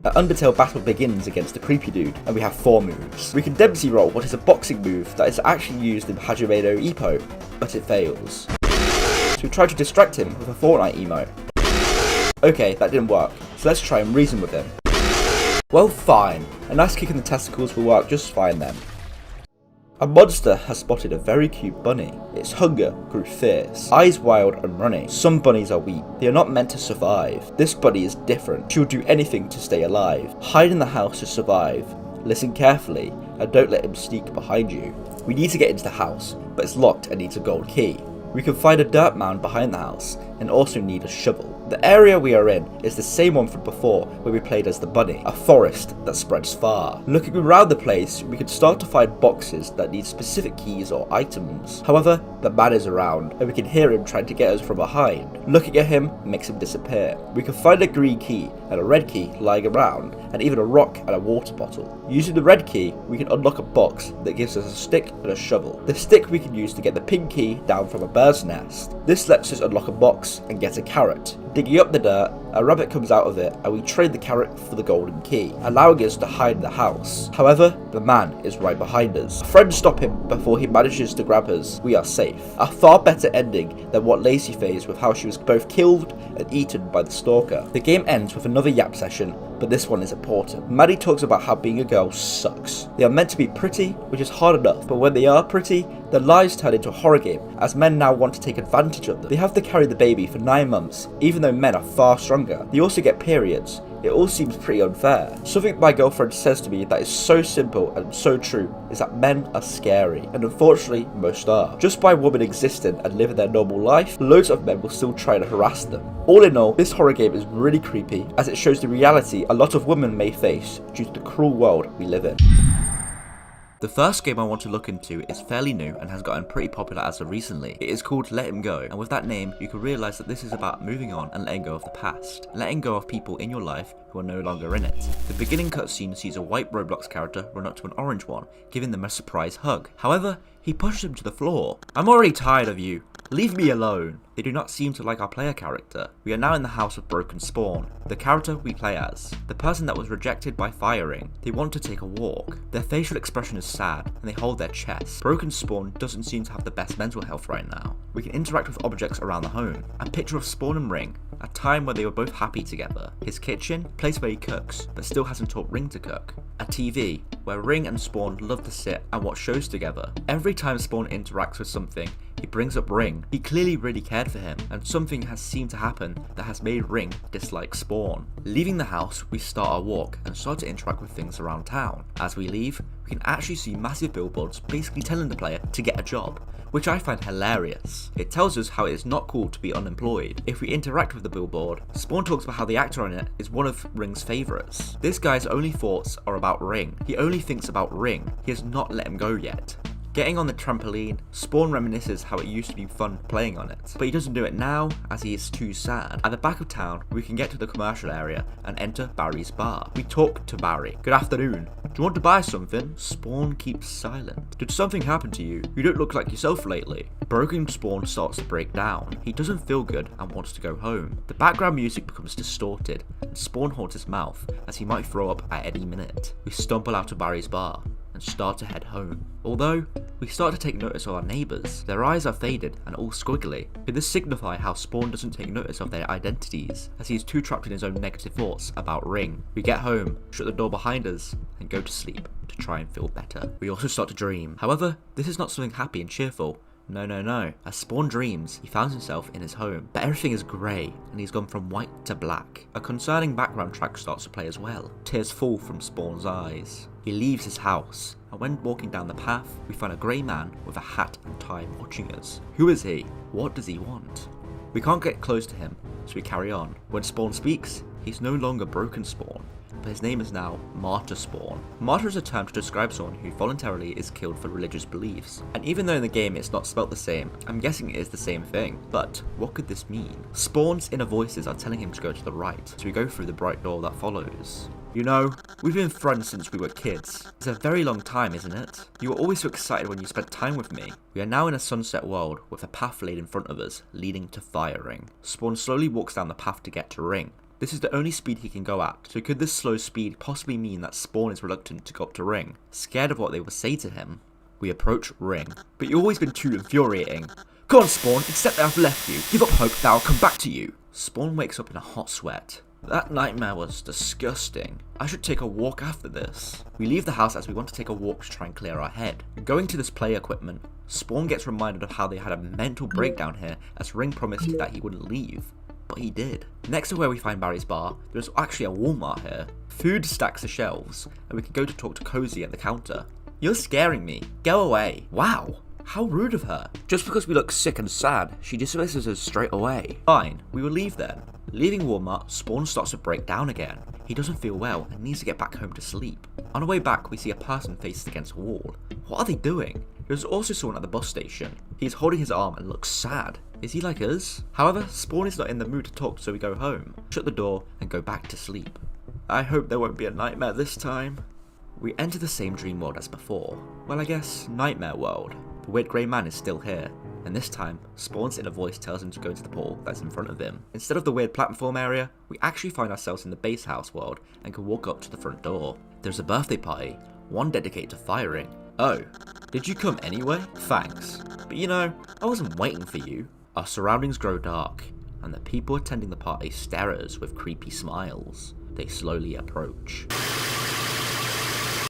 An Undertale battle begins against the creepy dude, and we have 4 moves. We can Dempsey roll what is a boxing move that is actually used in Hajime no Ippo, but it fails. So we try to distract him with a Fortnite emote. Okay, that didn't work, so let's try and reason with him. Well, fine. A nice kick in the testicles will work just fine then. A monster has spotted a very cute bunny. Its hunger grew fierce, eyes wild and running. Some bunnies are weak, they are not meant to survive. This bunny is different, she will do anything to stay alive. Hide in the house to survive. Listen carefully, and don't let him sneak behind you. We need to get into the house, but it's locked and needs a gold key. We can find a dirt mound behind the house, and also need a shovel. The area we are in is the same one from before where we played as the bunny, a forest that spreads far. Looking around the place, we can start to find boxes that need specific keys or items. However, the man is around, and we can hear him trying to get us from behind. Looking at him makes him disappear. We can find a green key and a red key lying around, and even a rock and a water bottle. Using the red key, we can unlock a box that gives us a stick and a shovel. The stick we can use to get the pink key down from a bird's nest. This lets us unlock a box and get a carrot. Digging up the dirt, a rabbit comes out of it, and we trade the carrot for the golden key, allowing us to hide in the house. However, the man is right behind us. Our friends stop him before he manages to grab us. We are safe. A far better ending than what Lacey faced with how she was both killed and eaten by the stalker. The game ends with another yap session, but this one is important. Maddie talks about how being a girl sucks. They are meant to be pretty, which is hard enough, but when they are pretty, their lives turn into a horror game, as men now want to take advantage of them. They have to carry the baby for 9 months, even though men are far stronger. They also get periods. It all seems pretty unfair. Something my girlfriend says to me that is so simple and so true is that men are scary, and unfortunately most are. Just by women existing and living their normal life, loads of men will still try to harass them. All in all, this horror game is really creepy, as it shows the reality a lot of women may face due to the cruel world we live in. The first game I want to look into is fairly new and has gotten pretty popular as of recently. It is called Let Him Go, and with that name, you can realise that this is about moving on and letting go of the past. Letting go of people in your life who are no longer in it. The beginning cutscene sees a white Roblox character run up to an orange one, giving them a surprise hug. However, he pushes him to the floor. I'm already tired of you. Leave me alone. They do not seem to like our player character. We are now in the house of Broken Spawn, the character we play as. The person that was rejected by firing. They want to take a walk. Their facial expression is sad, and they hold their chest. Broken Spawn doesn't seem to have the best mental health right now. We can interact with objects around the home. A picture of Spawn and Ring, a time where they were both happy together. His kitchen, a place where he cooks, but still hasn't taught Ring to cook. A TV, where Ring and Spawn love to sit and watch shows together. Every time Spawn interacts with something, he brings up Ring. He clearly really cared for him, and something has seemed to happen that has made Ring dislike Spawn. Leaving the house, we start our walk and start to interact with things around town. As we leave, we can actually see massive billboards basically telling the player to get a job, which I find hilarious. It tells us how it is not cool to be unemployed. If we interact with the billboard, Spawn talks about how the actor on it is one of Ring's favourites. This guy's only thoughts are about Ring. He only thinks about Ring. He has not let him go yet. Getting on the trampoline, Spawn reminisces how it used to be fun playing on it, but he doesn't do it now as he is too sad. At the back of town, we can get to the commercial area and enter Barry's bar. We talk to Barry. Good afternoon. Do you want to buy something? Spawn keeps silent. Did something happen to you? You don't look like yourself lately. Broken Spawn starts to break down. He doesn't feel good and wants to go home. The background music becomes distorted, and Spawn holds his mouth as he might throw up at any minute. We stumble out of Barry's bar and start to head home. Although, we start to take notice of our neighbours. Their eyes are faded and all squiggly. Could this signify how Spawn doesn't take notice of their identities, as he is too trapped in his own negative thoughts about Ring? We get home, shut the door behind us, and go to sleep to try and feel better. We also start to dream. However, this is not something happy and cheerful. No. As Spawn dreams, he finds himself in his home, but everything is grey, and he's gone from white to black. A concerning background track starts to play as well. Tears fall from Spawn's eyes. He leaves his house, and when walking down the path, we find a grey man with a hat and tie watching us. Who is he? What does he want? We can't get close to him, so we carry on. When Spawn speaks, he's no longer Broken Spawn, but his name is now Martyr Spawn. Martyr is a term to describe someone who voluntarily is killed for religious beliefs. And even though in the game it's not spelt the same, I'm guessing it is the same thing. But what could this mean? Spawn's inner voices are telling him to go to the right, so we go through the bright door that follows. You know, we've been friends since we were kids. It's a very long time, isn't it? You were always so excited when you spent time with me. We are now in a sunset world with a path laid in front of us, leading to firing. Spawn slowly walks down the path to get to Ring. This is the only speed he can go at, so could this slow speed possibly mean that Spawn is reluctant to go up to Ring, scared of what they will say to him? We approach Ring. But you've always been too infuriating. Come on, Spawn, accept that I've left you. Give up hope that I'll come back to you. Spawn wakes up in a hot sweat. That nightmare was disgusting. I should take a walk after this. We leave the house as we want to take a walk to try and clear our head. Going to this play equipment, Spawn gets reminded of how they had a mental breakdown here as Ring promised that he wouldn't leave. But he did. Next to where we find Barry's bar, there's actually a Walmart here. Food stacks the shelves, and we can go to talk to Cozy at the counter. You're scaring me. Go away. Wow. How rude of her. Just because we look sick and sad, she dismisses us straight away. Fine, we will leave then. Leaving Walmart, Spawn starts to break down again. He doesn't feel well and needs to get back home to sleep. On the way back, we see a person faced against a wall. What are they doing? There's also someone at the bus station. He is holding his arm and looks sad. Is he like us? However, Spawn is not in the mood to talk, so we go home, shut the door, and go back to sleep. I hope there won't be a nightmare this time. We enter the same dream world as before. Well, I guess nightmare world. The weird grey man is still here, and this time, Spawn's inner voice tells him to go into the portal that's in front of him. Instead of the weird platform area, we actually find ourselves in the base house world and can walk up to the front door. There's a birthday party, one dedicated to firing. Oh, did you come anyway? Thanks. But you know, I wasn't waiting for you. Our surroundings grow dark, and the people attending the party stare at us with creepy smiles. They slowly approach.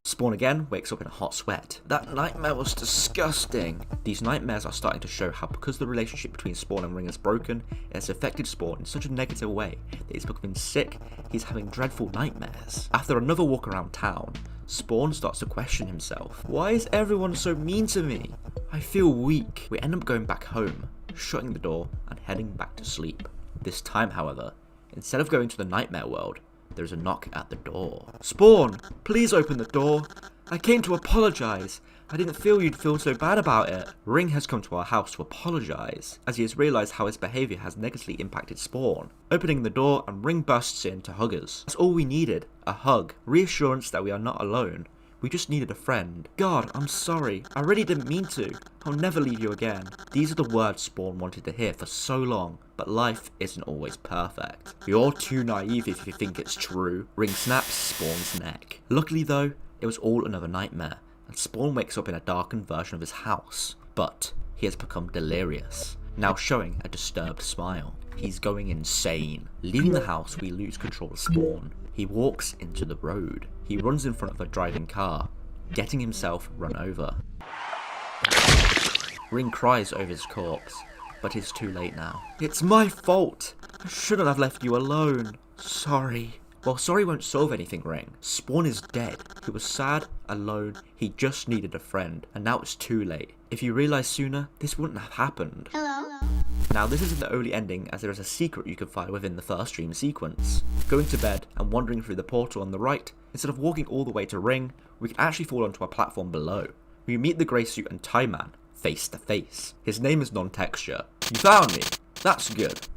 Spawn again wakes up in a hot sweat. That nightmare was disgusting. These nightmares are starting to show how because the relationship between Spawn and Ring is broken, it has affected Spawn in such a negative way that he's becoming sick, he's having dreadful nightmares. After another walk around town, Spawn starts to question himself. Why is everyone so mean to me? I feel weak. We end up going back home, shutting the door and heading back to sleep. This time, however, instead of going to the nightmare world, there's a knock at the door. Spawn, please open the door. I came to apologise. I didn't feel you'd feel so bad about it. Ring has come to our house to apologise, as he has realised how his behaviour has negatively impacted Spawn. Opening the door, and Ring bursts in to hug us. That's all we needed, a hug. Reassurance that we are not alone. We just needed a friend. God, I'm sorry. I really didn't mean to. I'll never leave you again. These are the words Spawn wanted to hear for so long, but life isn't always perfect. You're too naive if you think it's true. Ring snaps Spawn's neck. Luckily though, it was all another nightmare, and Spawn wakes up in a darkened version of his house. But he has become delirious, now showing a disturbed smile. He's going insane. Leaving the house, we lose control of Spawn. He walks into the road. He runs in front of a driving car, getting himself run over. Ring cries over his corpse, but it's too late now. It's my fault! I shouldn't have left you alone. Sorry. Well, sorry won't solve anything, Ring. Spawn is dead. He was sad, alone, he just needed a friend, and now it's too late. If you realised sooner, this wouldn't have happened. Hello? Now, this isn't the only ending, as there is a secret you can find within the first dream sequence. Going to bed and wandering through the portal on the right, instead of walking all the way to Ring, we can actually fall onto a platform below. We meet the grey suit and tie man, face to face. His name is Non-Texture. You found me. That's good.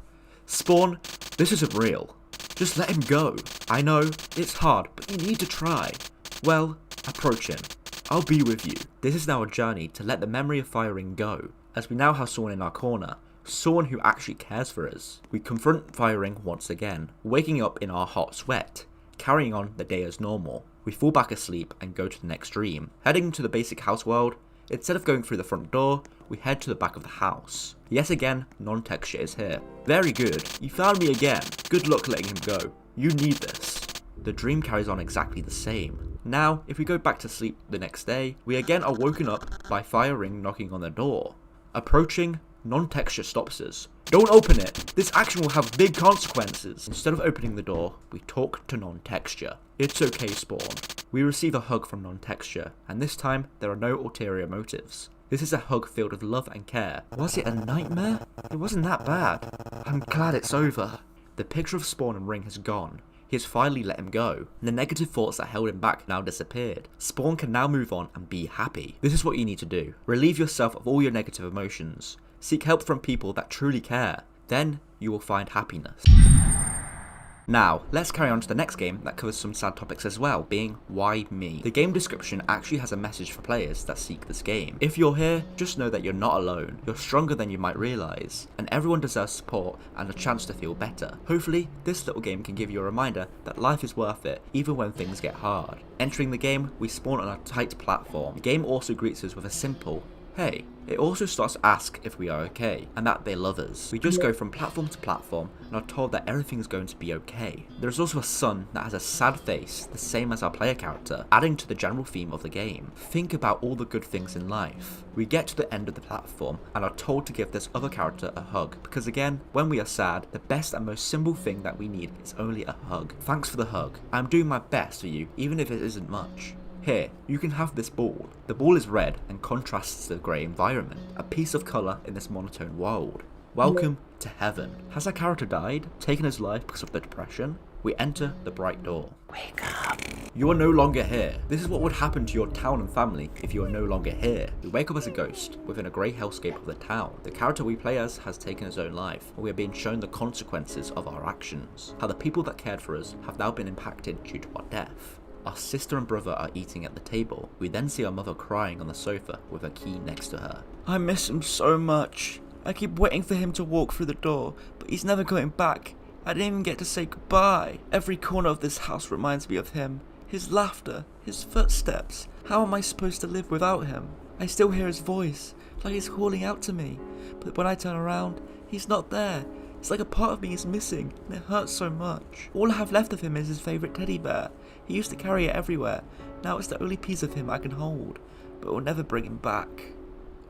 Spawn, this isn't real. Just let him go. I know, it's hard, but you need to try. Well, approach him. I'll be with you. This is now a journey to let the memory of firing go, as we now have someone in our corner, someone who actually cares for us. We confront firing once again, waking up in our hot sweat, carrying on the day as normal. We fall back asleep and go to the next dream. Heading to the basic house world, instead of going through the front door, we head to the back of the house. Yet again, Non-Texture is here. Very good. You found me again. Good luck letting him go. You need this. The dream carries on exactly the same. Now, if we go back to sleep the next day, we again are woken up by firing knocking on the door. Approaching, Non-Texture stops us. Don't open it! This action will have big consequences! Instead of opening the door, we talk to Non-Texture. It's okay, Spawn. We receive a hug from Non-Texture, and this time, there are no ulterior motives. This is a hug filled with love and care. Was it a nightmare? It wasn't that bad. I'm glad it's over. The picture of Spawn and Ring has gone. He has finally let him go, and the negative thoughts that held him back now disappeared. Spawn can now move on and be happy. This is what you need to do. Relieve yourself of all your negative emotions. Seek help from people that truly care. Then you will find happiness. Now, let's carry on to the next game that covers some sad topics as well, being Why Me? The game description actually has a message for players that seek this game. If you're here, just know that you're not alone. You're stronger than you might realise, and everyone deserves support and a chance to feel better. Hopefully, this little game can give you a reminder that life is worth it, even when things get hard. Entering the game, we spawn on a tight platform. The game also greets us with a simple, hey. It also starts to ask if we are okay, and that they love us. We just go from platform to platform, and are told that everything is going to be okay. There is also a sun that has a sad face, the same as our player character, adding to the general theme of the game. Think about all the good things in life. We get to the end of the platform, and are told to give this other character a hug, because again, when we are sad, the best and most simple thing that we need is only a hug. Thanks for the hug. I'm doing my best for you, even if it isn't much. Here, you can have this ball. The ball is red and contrasts the grey environment, a piece of colour in this monotone world. Welcome to heaven. Has our character died, taken his life because of the depression? We enter the bright door. Wake up. You are no longer here. This is what would happen to your town and family if you are no longer here. We wake up as a ghost within a grey hellscape of the town. The character we play as has taken his own life, and we are being shown the consequences of our actions. How the people that cared for us have now been impacted due to our death. Our sister and brother are eating at the table. We then see our mother crying on the sofa with a key next to her. I miss him so much. I keep waiting for him to walk through the door, but he's never going back. I didn't even get to say goodbye. Every corner of this house reminds me of him. His laughter, his footsteps. How am I supposed to live without him? I still hear his voice, like he's calling out to me. But when I turn around, he's not there. It's like a part of me is missing, and it hurts so much. All I have left of him is his favourite teddy bear. He used to carry it everywhere. Now it's the only piece of him I can hold, but will never bring him back.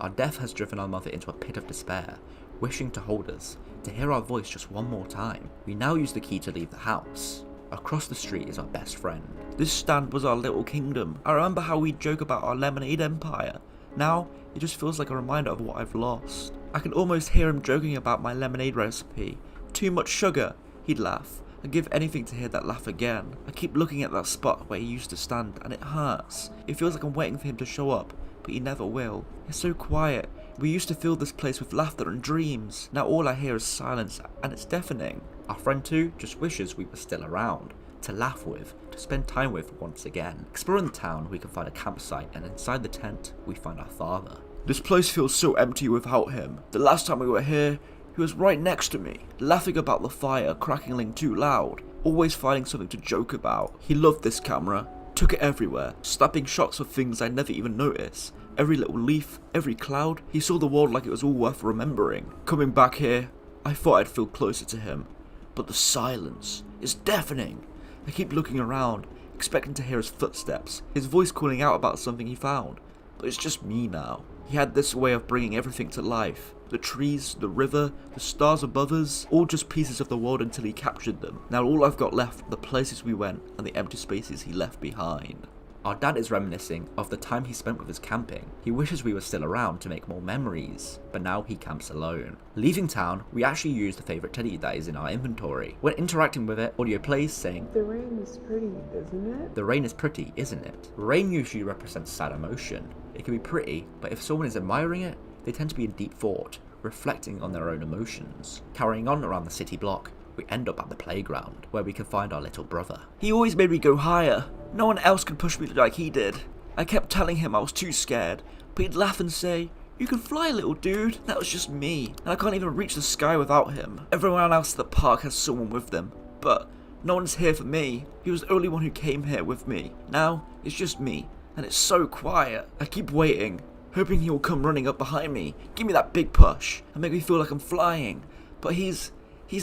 Our death has driven our mother into a pit of despair, wishing to hold us, to hear our voice just one more time. We now use the key to leave the house. Across the street is our best friend. This stand was our little kingdom. I remember how we'd joke about our lemonade empire. Now, it just feels like a reminder of what I've lost. I can almost hear him joking about my lemonade recipe. Too much sugar, he'd laugh. I'd give anything to hear that laugh again. I keep looking at that spot where he used to stand and it hurts. It feels like I'm waiting for him to show up, but he never will. It's so quiet. We used to fill this place with laughter and dreams. Now all I hear is silence and it's deafening. Our friend too just wishes we were still around, to laugh with, to spend time with once again. Exploring the town, we can find a campsite, and inside the tent, we find our father. This place feels so empty without him. The last time we were here, he was right next to me, laughing about the fire crackling too loud, always finding something to joke about. He loved this camera, took it everywhere, snapping shots of things I never even noticed. Every little leaf, every cloud, he saw the world like it was all worth remembering. Coming back here, I thought I'd feel closer to him, but the silence is deafening. I keep looking around, expecting to hear his footsteps, his voice calling out about something he found, but it's just me now. He had this way of bringing everything to life. The trees, the river, the stars above us, all just pieces of the world until he captured them. Now all I've got left are the places we went and the empty spaces he left behind. Our dad is reminiscing of the time he spent with us camping. He wishes we were still around to make more memories, but now he camps alone. Leaving town, we actually use the favourite teddy that is in our inventory. When interacting with it, audio plays saying, "The rain is pretty, isn't it?" "The rain is pretty, isn't it?" Rain usually represents sad emotion. It can be pretty, but if someone is admiring it, they tend to be in deep thought, reflecting on their own emotions. Carrying on around the city block, we end up at the playground, where we can find our little brother. He always made me go higher. No one else could push me like he did. I kept telling him I was too scared, but he'd laugh and say, "You can fly, little dude." That was just me, and I can't even reach the sky without him. Everyone else at the park has someone with them, but no one's here for me. He was the only one who came here with me. Now, it's just me, and it's so quiet. I keep waiting, hoping he will come running up behind me, give me that big push, and make me feel like I'm flying. But he's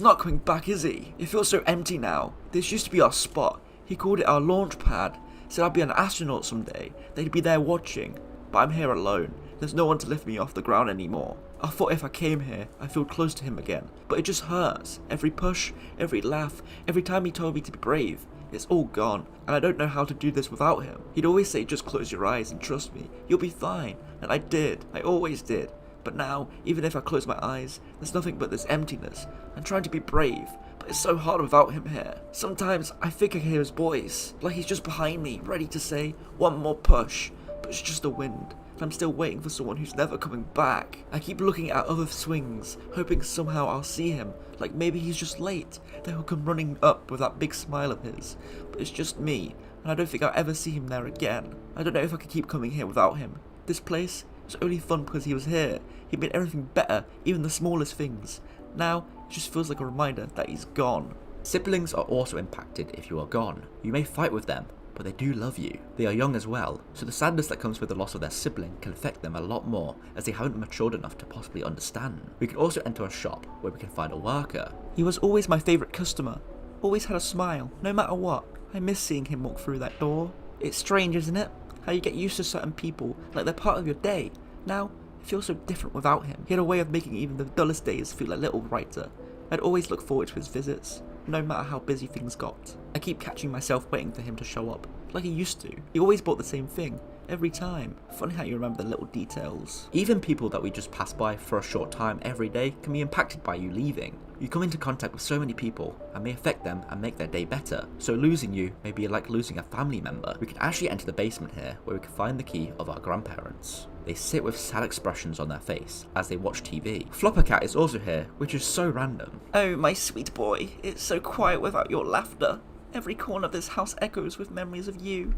not coming back, is he? It feels so empty now. This used to be our spot. He called it our launch pad. Said I'd be an astronaut someday. They'd be there watching. But I'm here alone. There's no one to lift me off the ground anymore. I thought if I came here, I'd feel close to him again. But it just hurts. Every push, every laugh, every time he told me to be brave. It's all gone, and I don't know how to do this without him. He'd always say, "Just close your eyes and trust me. You'll be fine." And I did. I always did. But now, even if I close my eyes, there's nothing but this emptiness. I'm trying to be brave, but it's so hard without him here. Sometimes I think I hear his voice, like he's just behind me, ready to say, "One more push," but it's just the wind, and I'm still waiting for someone who's never coming back. I keep looking at other swings, hoping somehow I'll see him, like maybe he's just late, then he'll come running up with that big smile of his, but it's just me, and I don't think I'll ever see him there again. I don't know if I can keep coming here without him. This place was only fun because he was here. He made everything better, even the smallest things. Now, it just feels like a reminder that he's gone. Siblings are also impacted if you are gone. You may fight with them, but they do love you. They are young as well, so the sadness that comes with the loss of their sibling can affect them a lot more, as they haven't matured enough to possibly understand. We can also enter a shop where we can find a worker. He was always my favourite customer. Always had a smile, no matter what. I miss seeing him walk through that door. It's strange, isn't it? How you get used to certain people, like they're part of your day. Now, it feels so different without him. He had a way of making even the dullest days feel a little brighter. I'd always look forward to his visits, no matter how busy things got. I keep catching myself waiting for him to show up, like he used to. He always bought the same thing, every time. Funny how you remember the little details. Even people that we just pass by for a short time every day can be impacted by you leaving. You come into contact with so many people and may affect them and make their day better. So losing you may be like losing a family member. We can actually enter the basement here where we can find the key of our grandparents. They sit with sad expressions on their face as they watch TV. Floppercat is also here, which is so random. "Oh, my sweet boy, it's so quiet without your laughter. Every corner of this house echoes with memories of you.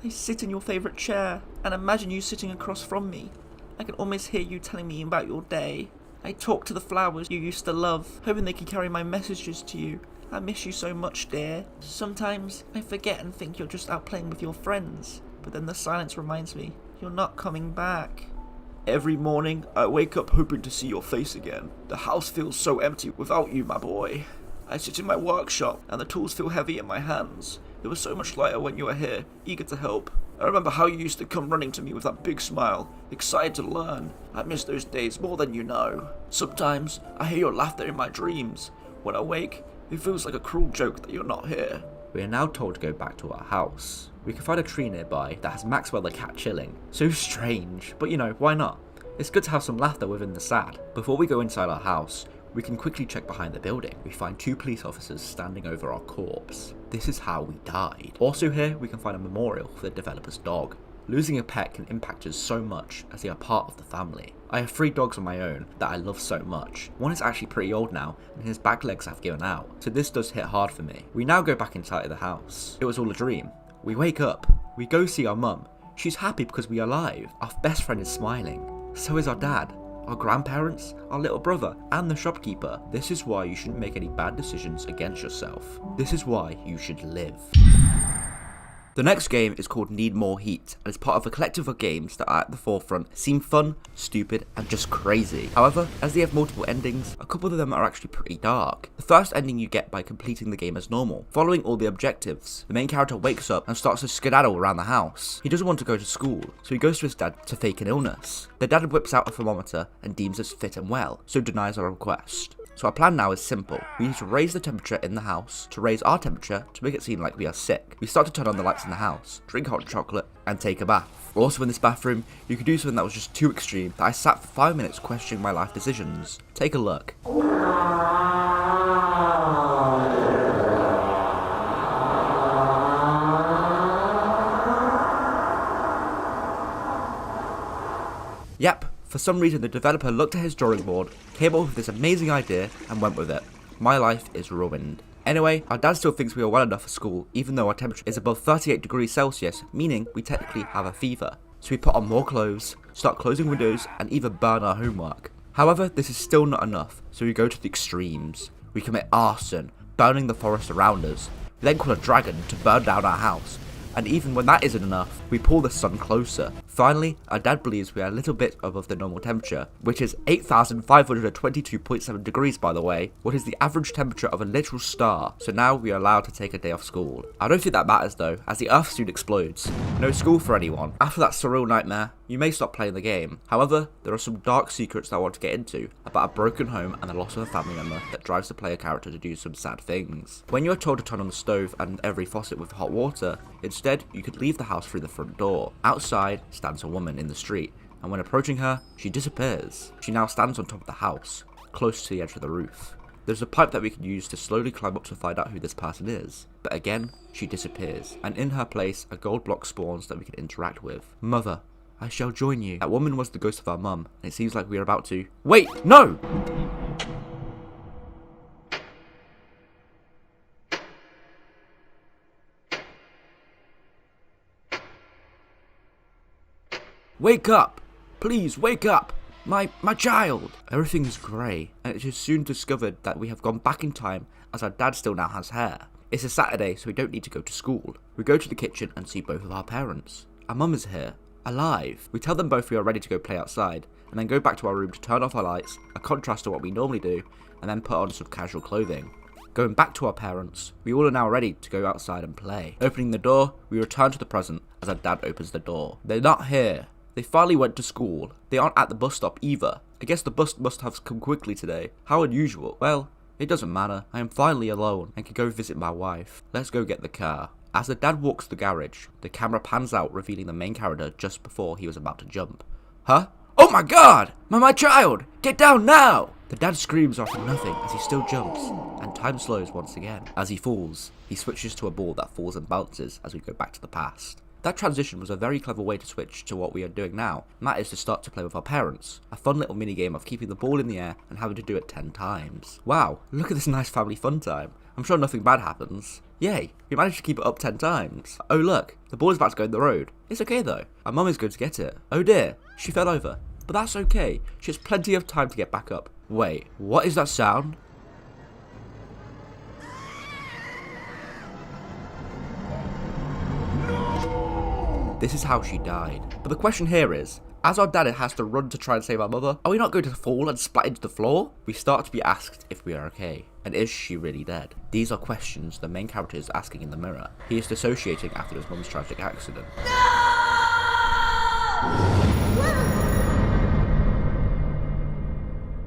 I sit in your favourite chair and imagine you sitting across from me. I can almost hear you telling me about your day. I talk to the flowers you used to love, hoping they can carry my messages to you. I miss you so much, dear. Sometimes I forget and think you're just out playing with your friends, but then the silence reminds me you're not coming back. Every morning, I wake up hoping to see your face again. The house feels so empty without you, my boy. I sit in my workshop, and the tools feel heavy in my hands. It was so much lighter when you were here, eager to help. I remember how you used to come running to me with that big smile, excited to learn. I miss those days more than you know. Sometimes, I hear your laughter in my dreams. When I wake, it feels like a cruel joke that you're not here." We are now told to go back to our house. We can find a tree nearby that has Maxwell the cat chilling. So strange, but you know, why not? It's good to have some laughter within the sad. Before we go inside our house, We can quickly check behind the building. We find 2 police officers standing over our corpse. This is how we died. Also here, we can find a memorial for the developer's dog. Losing a pet can impact us so much as they are part of the family. I have 3 dogs of my own that I love so much. One is actually pretty old now and his back legs have given out, so this does hit hard for me. We now go back inside of the house. It was all a dream. We wake up. We go see our mum. She's happy because we are alive. Our best friend is smiling. So is our dad, our grandparents, our little brother, and the shopkeeper. This is why you shouldn't make any bad decisions against yourself. This is why you should live. The next game is called Need More Heat, and is part of a collective of games that are at the forefront, seem fun, stupid, and just crazy. However, as they have multiple endings, a couple of them are actually pretty dark. The first ending you get by completing the game as normal, following all the objectives. The main character wakes up and starts to skedaddle around the house. He doesn't want to go to school, so he goes to his dad to fake an illness. The dad whips out a thermometer and deems us fit and well, so denies our request. So our plan now is simple. We need to raise the temperature in the house to raise our temperature to make it seem like we are sick. We start to turn on the lights in the house, drink hot chocolate, and take a bath. Also in this bathroom, you could do something that was just too extreme that I sat for 5 minutes questioning my life decisions. Take a look. Yep. For some reason, the developer looked at his drawing board, came up with this amazing idea, and went with it. My life is ruined. Anyway, our dad still thinks we are well enough for school, even though our temperature is above 38 degrees Celsius, meaning we technically have a fever. So we put on more clothes, start closing windows, and even burn our homework. However, this is still not enough, so we go to the extremes. We commit arson, burning the forest around us. We then call a dragon to burn down our house. And even when that isn't enough, we pull the sun closer. Finally, our dad believes we are a little bit above the normal temperature, which is 8,522.7 degrees by the way, what is the average temperature of a literal star, so now we are allowed to take a day off school. I don't think that matters though, as the earth soon explodes. No school for anyone. After that surreal nightmare, you may stop playing the game. However, there are some dark secrets that I want to get into, about a broken home and the loss of a family member that drives the player character to do some sad things. When you are told to turn on the stove and every faucet with hot water, instead you could leave the house through the front door. Outside stands a woman in the street, and when approaching her, she disappears. She now stands on top of the house, close to the edge of the roof. There's a pipe that we can use to slowly climb up to find out who this person is, but again, she disappears, and in her place, a gold block spawns that we can interact with. Mother, I shall join you. That woman was the ghost of our mum, and it seems like we are about to— Wait, no! Wake up! Please, wake up! My child! Everything is grey, and it is soon discovered that we have gone back in time as our dad still now has hair. It's a Saturday, so we don't need to go to school. We go to the kitchen and see both of our parents. Our mum is here, alive. We tell them both we are ready to go play outside, and then go back to our room to turn off our lights, a contrast to what we normally do, and then put on some casual clothing. Going back to our parents, we all are now ready to go outside and play. Opening the door, we return to the present as our dad opens the door. They're not here. They finally went to school. They aren't at the bus stop either. I guess the bus must have come quickly today. How unusual. Well, it doesn't matter. I am finally alone and can go visit my wife. Let's go get the car. As the dad walks to the garage, the camera pans out revealing the main character just before he was about to jump. Huh? Oh my god! My child! Get down now! The dad screams after nothing as he still jumps, and time slows once again. As he falls, he switches to a ball that falls and bounces as we go back to the past. That transition was a very clever way to switch to what we are doing now, and that is to start to play with our parents. A fun little mini game of keeping the ball in the air and having to do it 10 times. Wow, look at this nice family fun time. I'm sure nothing bad happens. Yay, we managed to keep it up 10 times. Oh look, the ball is about to go in the road. It's okay though, our mum is going to get it. Oh dear, she fell over. But that's okay, she has plenty of time to get back up. Wait, what is that sound? This is how she died. But the question here is, as our dad has to run to try and save our mother, are we not going to fall and splat into the floor? We start to be asked if we are okay, and is she really dead? These are questions the main character is asking in the mirror. He is dissociating after his mum's tragic accident.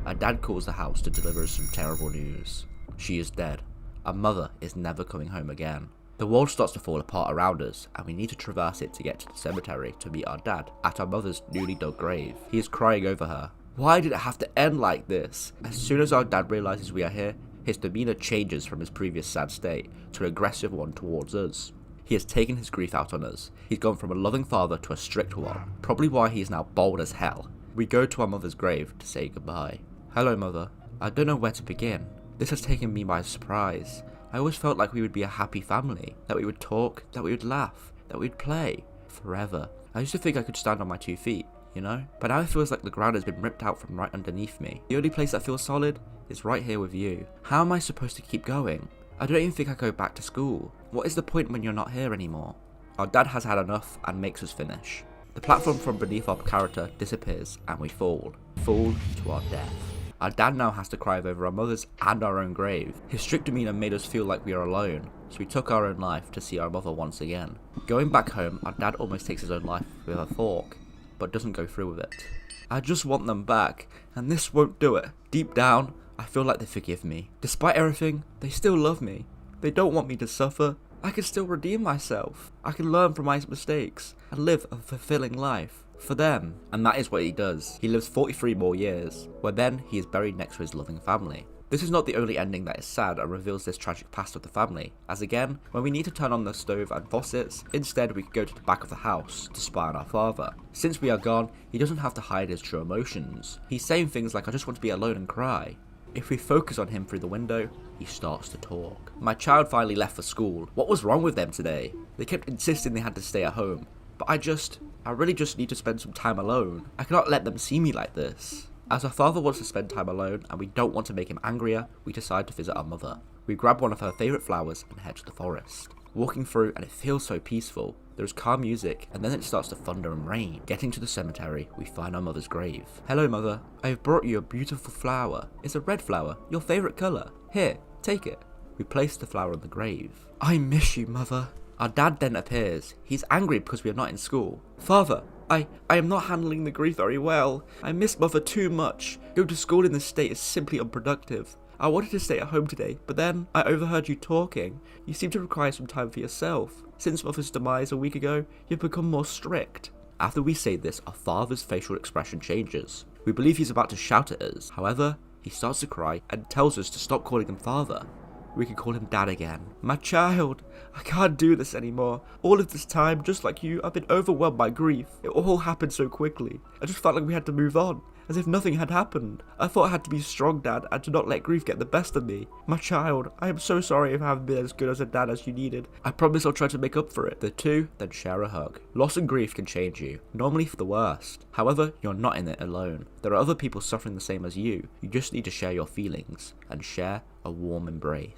Our dad calls the house to deliver us some terrible news. She is dead. Our mother is never coming home again. The world starts to fall apart around us, and we need to traverse it to get to the cemetery to meet our dad at our mother's newly dug grave. He is crying over her. Why did it have to end like this? As soon as our dad realizes we are here, his demeanor changes from his previous sad state to an aggressive one towards us. He has taken his grief out on us. He's gone from a loving father to a strict one, probably why he is now bold as hell. We go to our mother's grave to say goodbye. Hello, Mother. I don't know where to begin. This has taken me by surprise. I always felt like we would be a happy family, that we would talk, that we would laugh, that we would play, forever. I used to think I could stand on my 2 feet, you know? But now it feels like the ground has been ripped out from right underneath me. The only place that feels solid is right here with you. How am I supposed to keep going? I don't even think I go back to school. What is the point when you're not here anymore? Our dad has had enough and makes us finish. The platform from beneath our character disappears and we fall to our death. Our dad now has to cry over our mother's and our own grave. His strict demeanor made us feel like we are alone, so we took our own life to see our mother once again. Going back home, our dad almost takes his own life with a fork, but doesn't go through with it. I just want them back, and this won't do it. Deep down, I feel like they forgive me. Despite everything, they still love me. They don't want me to suffer. I can still redeem myself. I can learn from my mistakes and live a fulfilling life for them. And that is what he does. He lives 43 more years, where then he is buried next to his loving family. This is not the only ending that is sad and reveals this tragic past of the family, as again, when we need to turn on the stove and faucets, instead we could go to the back of the house to spy on our father. Since we are gone, he doesn't have to hide his true emotions. He's saying things like, I just want to be alone and cry. If we focus on him through the window, he starts to talk. My child finally left for school. What was wrong with them today? They kept insisting they had to stay at home, but I really just need to spend some time alone. I cannot let them see me like this. As our father wants to spend time alone and we don't want to make him angrier, we decide to visit our mother. We grab one of her favourite flowers and head to the forest. Walking through and it feels so peaceful. There is calm music and then it starts to thunder and rain. Getting to the cemetery, we find our mother's grave. Hello Mother, I have brought you a beautiful flower. It's a red flower, your favourite colour. Here, take it. We place the flower on the grave. I miss you, Mother. Our dad then appears. He's angry because we are not in school. Father, I am not handling the grief very well. I miss Mother too much. Going to school in this state is simply unproductive. I wanted to stay at home today, but then I overheard you talking. You seem to require some time for yourself. Since Mother's demise a week ago, you've become more strict. After we say this, our father's facial expression changes. We believe he's about to shout at us. However, he starts to cry and tells us to stop calling him father. We can call him Dad again. My child, I can't do this anymore. All of this time, just like you, I've been overwhelmed by grief. It all happened so quickly. I just felt like we had to move on, as if nothing had happened. I thought I had to be strong, Dad, and to not let grief get the best of me. My child, I am so sorry if I haven't been as good as a dad as you needed. I promise I'll try to make up for it. The two then share a hug. Loss and grief can change you, normally for the worst. However, you're not in it alone. There are other people suffering the same as you. You just need to share your feelings and share a warm embrace.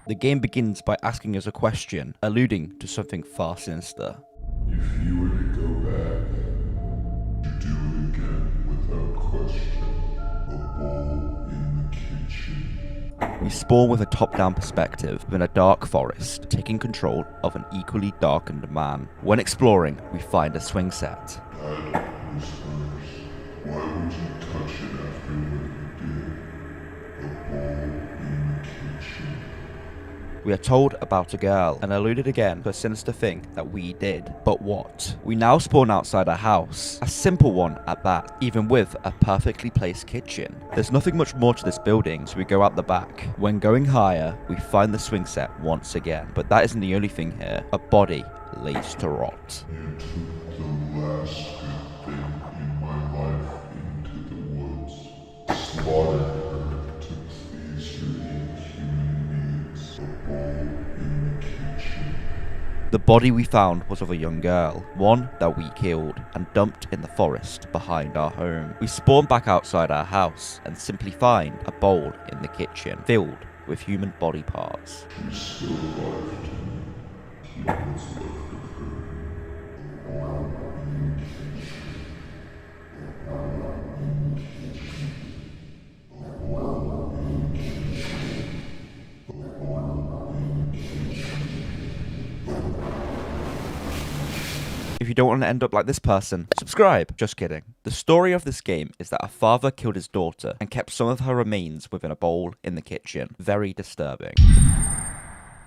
The game begins by asking us a question, alluding to something far sinister. If you were to go back, you do it again without question. A bowl in the kitchen. We spawn with a top-down perspective in a dark forest, taking control of an equally darkened man. When exploring, we find a swing set. Dad whispers, why would you touch it after what you did? A bowl in the kitchen. We are told about a girl and alluded again to a sinister thing that we did. But what? We now spawn outside our house. A simple one at that, even with a perfectly placed kitchen. There's nothing much more to this building, so we go out the back. When going higher, we find the swing set once again. But that isn't the only thing here. A body lays to rot. You took the last good thing in my life into the woods. Slaughtered her to please your inhuman needs. A bowl in the kitchen. The body we found was of a young girl, one that we killed and dumped in the forest behind our home. We spawn back outside our house and simply find a bowl in the kitchen filled with human body parts. She's still alive to me. Keep what's left of her. A bowl in the kitchen. A bowl in the kitchen. A bowl in the kitchen. A bowl in the kitchen. If you don't want to end up like this person, subscribe. Just kidding. The story of this game is that a father killed his daughter and kept some of her remains within a bowl in the kitchen. Very disturbing.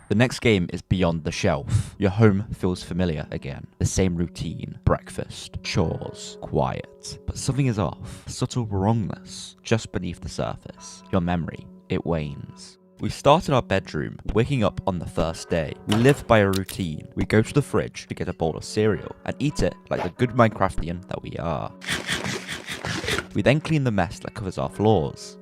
The next game is Beyond the Shelf. Your home feels familiar again. The same routine. Breakfast, chores, quiet. But something is off. Subtle wrongness just beneath the surface. Your memory, it wanes. We start in our bedroom, waking up on the first day. We live by a routine. We go to the fridge to get a bowl of cereal and eat it like the good Minecraftian that we are. We then clean the mess that covers our floors.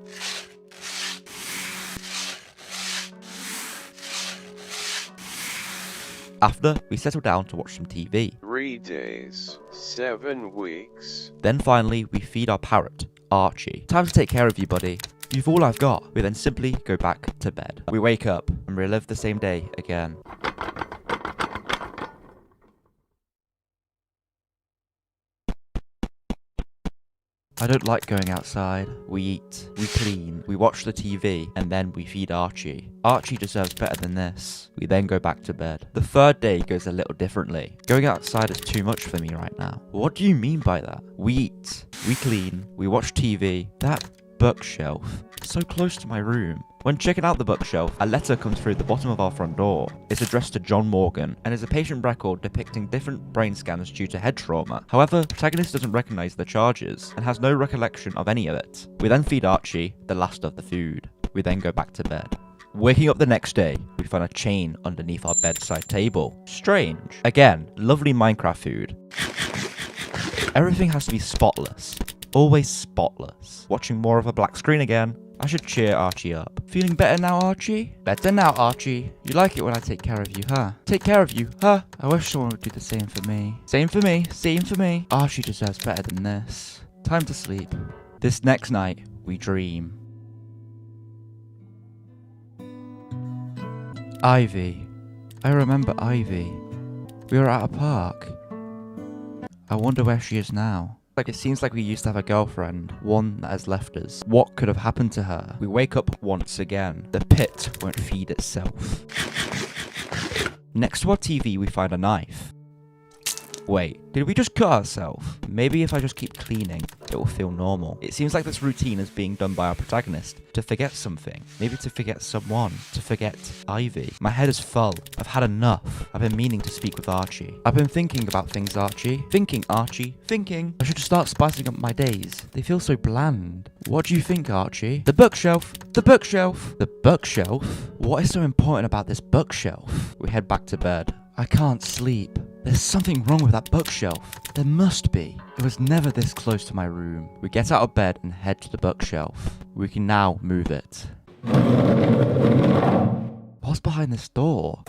After, we settle down to watch some TV. 3 days, 7 weeks. Then finally, we feed our parrot, Archie. Time to take care of you, buddy. You've all I've got. We then simply go back to bed. We wake up and relive the same day again. I don't like going outside. We eat, we clean, we watch the TV, and then we feed Archie. Archie deserves better than this. We then go back to bed. The third day goes a little differently. Going outside is too much for me right now. What do you mean by that? We eat, we clean, we watch TV. That bookshelf, so close to my room. When checking out the bookshelf, a letter comes through the bottom of our front door. It's addressed to John Morgan and is a patient record depicting different brain scans due to head trauma. However, the protagonist doesn't recognize the charges and has no recollection of any of it. We then feed Archie the last of the food. We then go back to bed. Waking up the next day, we find a chain underneath our bedside table. Strange. Again, lovely Minecraft food. Everything has to be spotless. Always spotless. Watching more of a black screen again. I should cheer Archie up. Feeling better now, Archie? Better now, Archie. You like it when I take care of you, huh? Take care of you, huh? I wish someone would do the same for me. Same for me, same for me. Archie deserves better than this. Time to sleep. This next night, we dream. Ivy. I remember Ivy. We were at a park. I wonder where she is now. Like, it seems like we used to have a girlfriend, one that has left us. What could have happened to her? We wake up once again. The pit won't feed itself. Next to our TV, we find a knife. Wait, did we just cut ourselves? Maybe if I just keep cleaning, it will feel normal. It seems like this routine is being done by our protagonist to forget something. Maybe to forget someone. To forget Ivy. My head is full. I've had enough. I've been meaning to speak with Archie. I've been thinking about things, Archie. Thinking, Archie. Thinking. I should start spicing up my days. They feel so bland. What do you think, Archie? The bookshelf. The bookshelf. The bookshelf? What is so important about this bookshelf? We head back to bed. I can't sleep. There's something wrong with that bookshelf. There must be. It was never this close to my room. We get out of bed and head to the bookshelf. We can now move it. What's behind this door?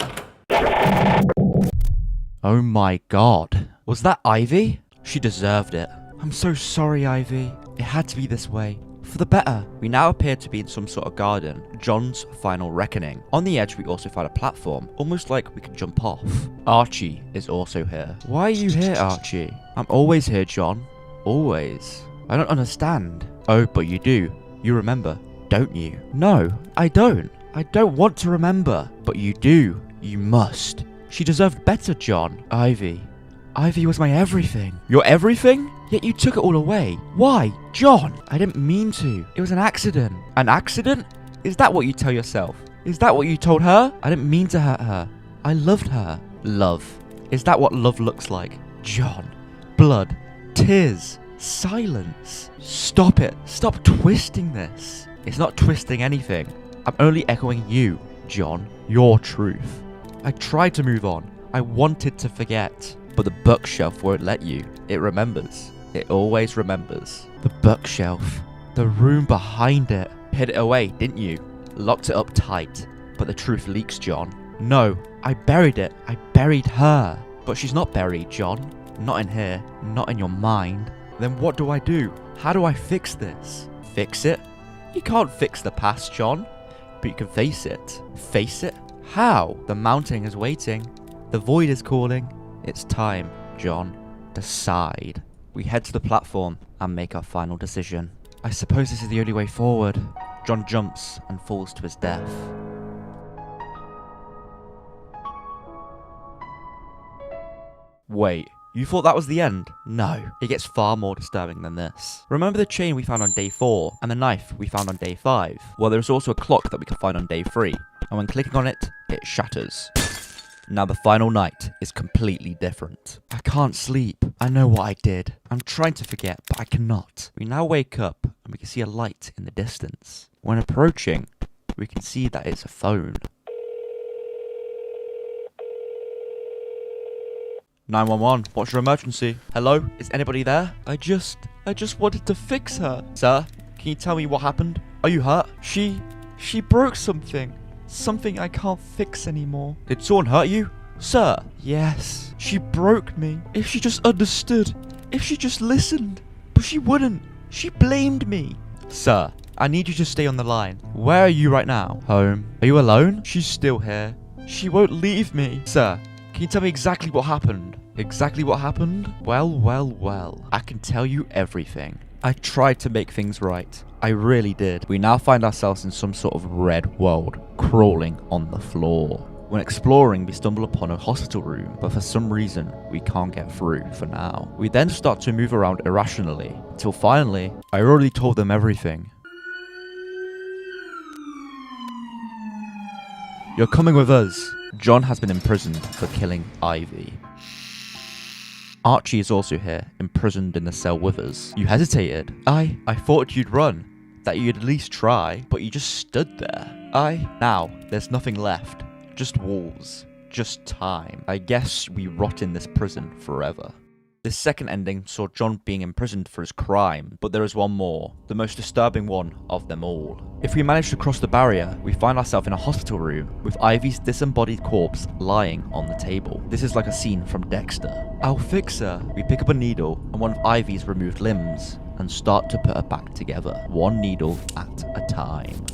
Oh my god. Was that Ivy? She deserved it. I'm so sorry, Ivy. It had to be this way. For the better. We now appear to be in some sort of garden. John's final reckoning. On the edge, we also find a platform, almost like we could jump off. Archie is also here. Why are you here, Archie? I'm always here, John. Always. I don't understand. Oh, but you do. You remember, don't you? No, I don't. I don't want to remember. But you do. You must. She deserved better, John. Ivy. Ivy was my everything. Your everything? Yet you took it all away. Why? John! I didn't mean to. It was an accident. An accident? Is that what you tell yourself? Is that what you told her? I didn't mean to hurt her. I loved her. Love. Is that what love looks like? John. Blood. Tears. Silence. Stop it. Stop twisting this. It's not twisting anything. I'm only echoing you, John. Your truth. I tried to move on. I wanted to forget. But the bookshelf won't let you. It remembers. It always remembers. The bookshelf. The room behind it. Hid it away, didn't you? Locked it up tight. But the truth leaks, John. No, I buried it. I buried her. But she's not buried, John. Not in here. Not in your mind. Then what do I do? How do I fix this? Fix it? You can't fix the past, John. But you can face it. Face it? How? The mountain is waiting. The void is calling. It's time, John. Decide. We head to the platform and make our final decision. I suppose this is the only way forward. John jumps and falls to his death. Wait, you thought that was the end? No, it gets far more disturbing than this. Remember the chain we found on day 4 and the knife we found on day 5? Well, there's also a clock that we can find on day 3. and when clicking on it, it shatters. Now the final night is completely different. I can't sleep. I know what I did. I'm trying to forget, but I cannot. We now wake up and we can see a light in the distance. When approaching, we can see that it's a phone. 911, what's your emergency? Hello? Is anybody there? I just wanted to fix her. Sir, can you tell me what happened? Are you hurt? She broke something. Something I can't fix anymore. Did someone hurt you? Sir? Yes. She broke me. If she just understood. If she just listened. But she wouldn't. She blamed me. Sir, I need you to stay on the line. Where are you right now? Home. Are you alone? She's still here. She won't leave me. Sir, can you tell me exactly what happened? Exactly what happened? Well. I can tell you everything. I tried to make things right. I really did. We now find ourselves in some sort of red world, crawling on the floor. When exploring, we stumble upon a hospital room, but for some reason, we can't get through for now. We then start to move around irrationally, till finally, I already told them everything. You're coming with us. John has been imprisoned for killing Ivy. Archie is also here, imprisoned in the cell with us. You hesitated. I thought you'd run, that you'd at least try, but you just stood there. Now, there's nothing left. Just walls. Just time. I guess we rot in this prison forever. This second ending saw John being imprisoned for his crime, but there is one more, the most disturbing one of them all. If we manage to cross the barrier, we find ourselves in a hospital room with Ivy's disembodied corpse lying on the table. This is like a scene from Dexter. I'll fix her. We pick up a needle and one of Ivy's removed limbs and start to put her back together, one needle at a time.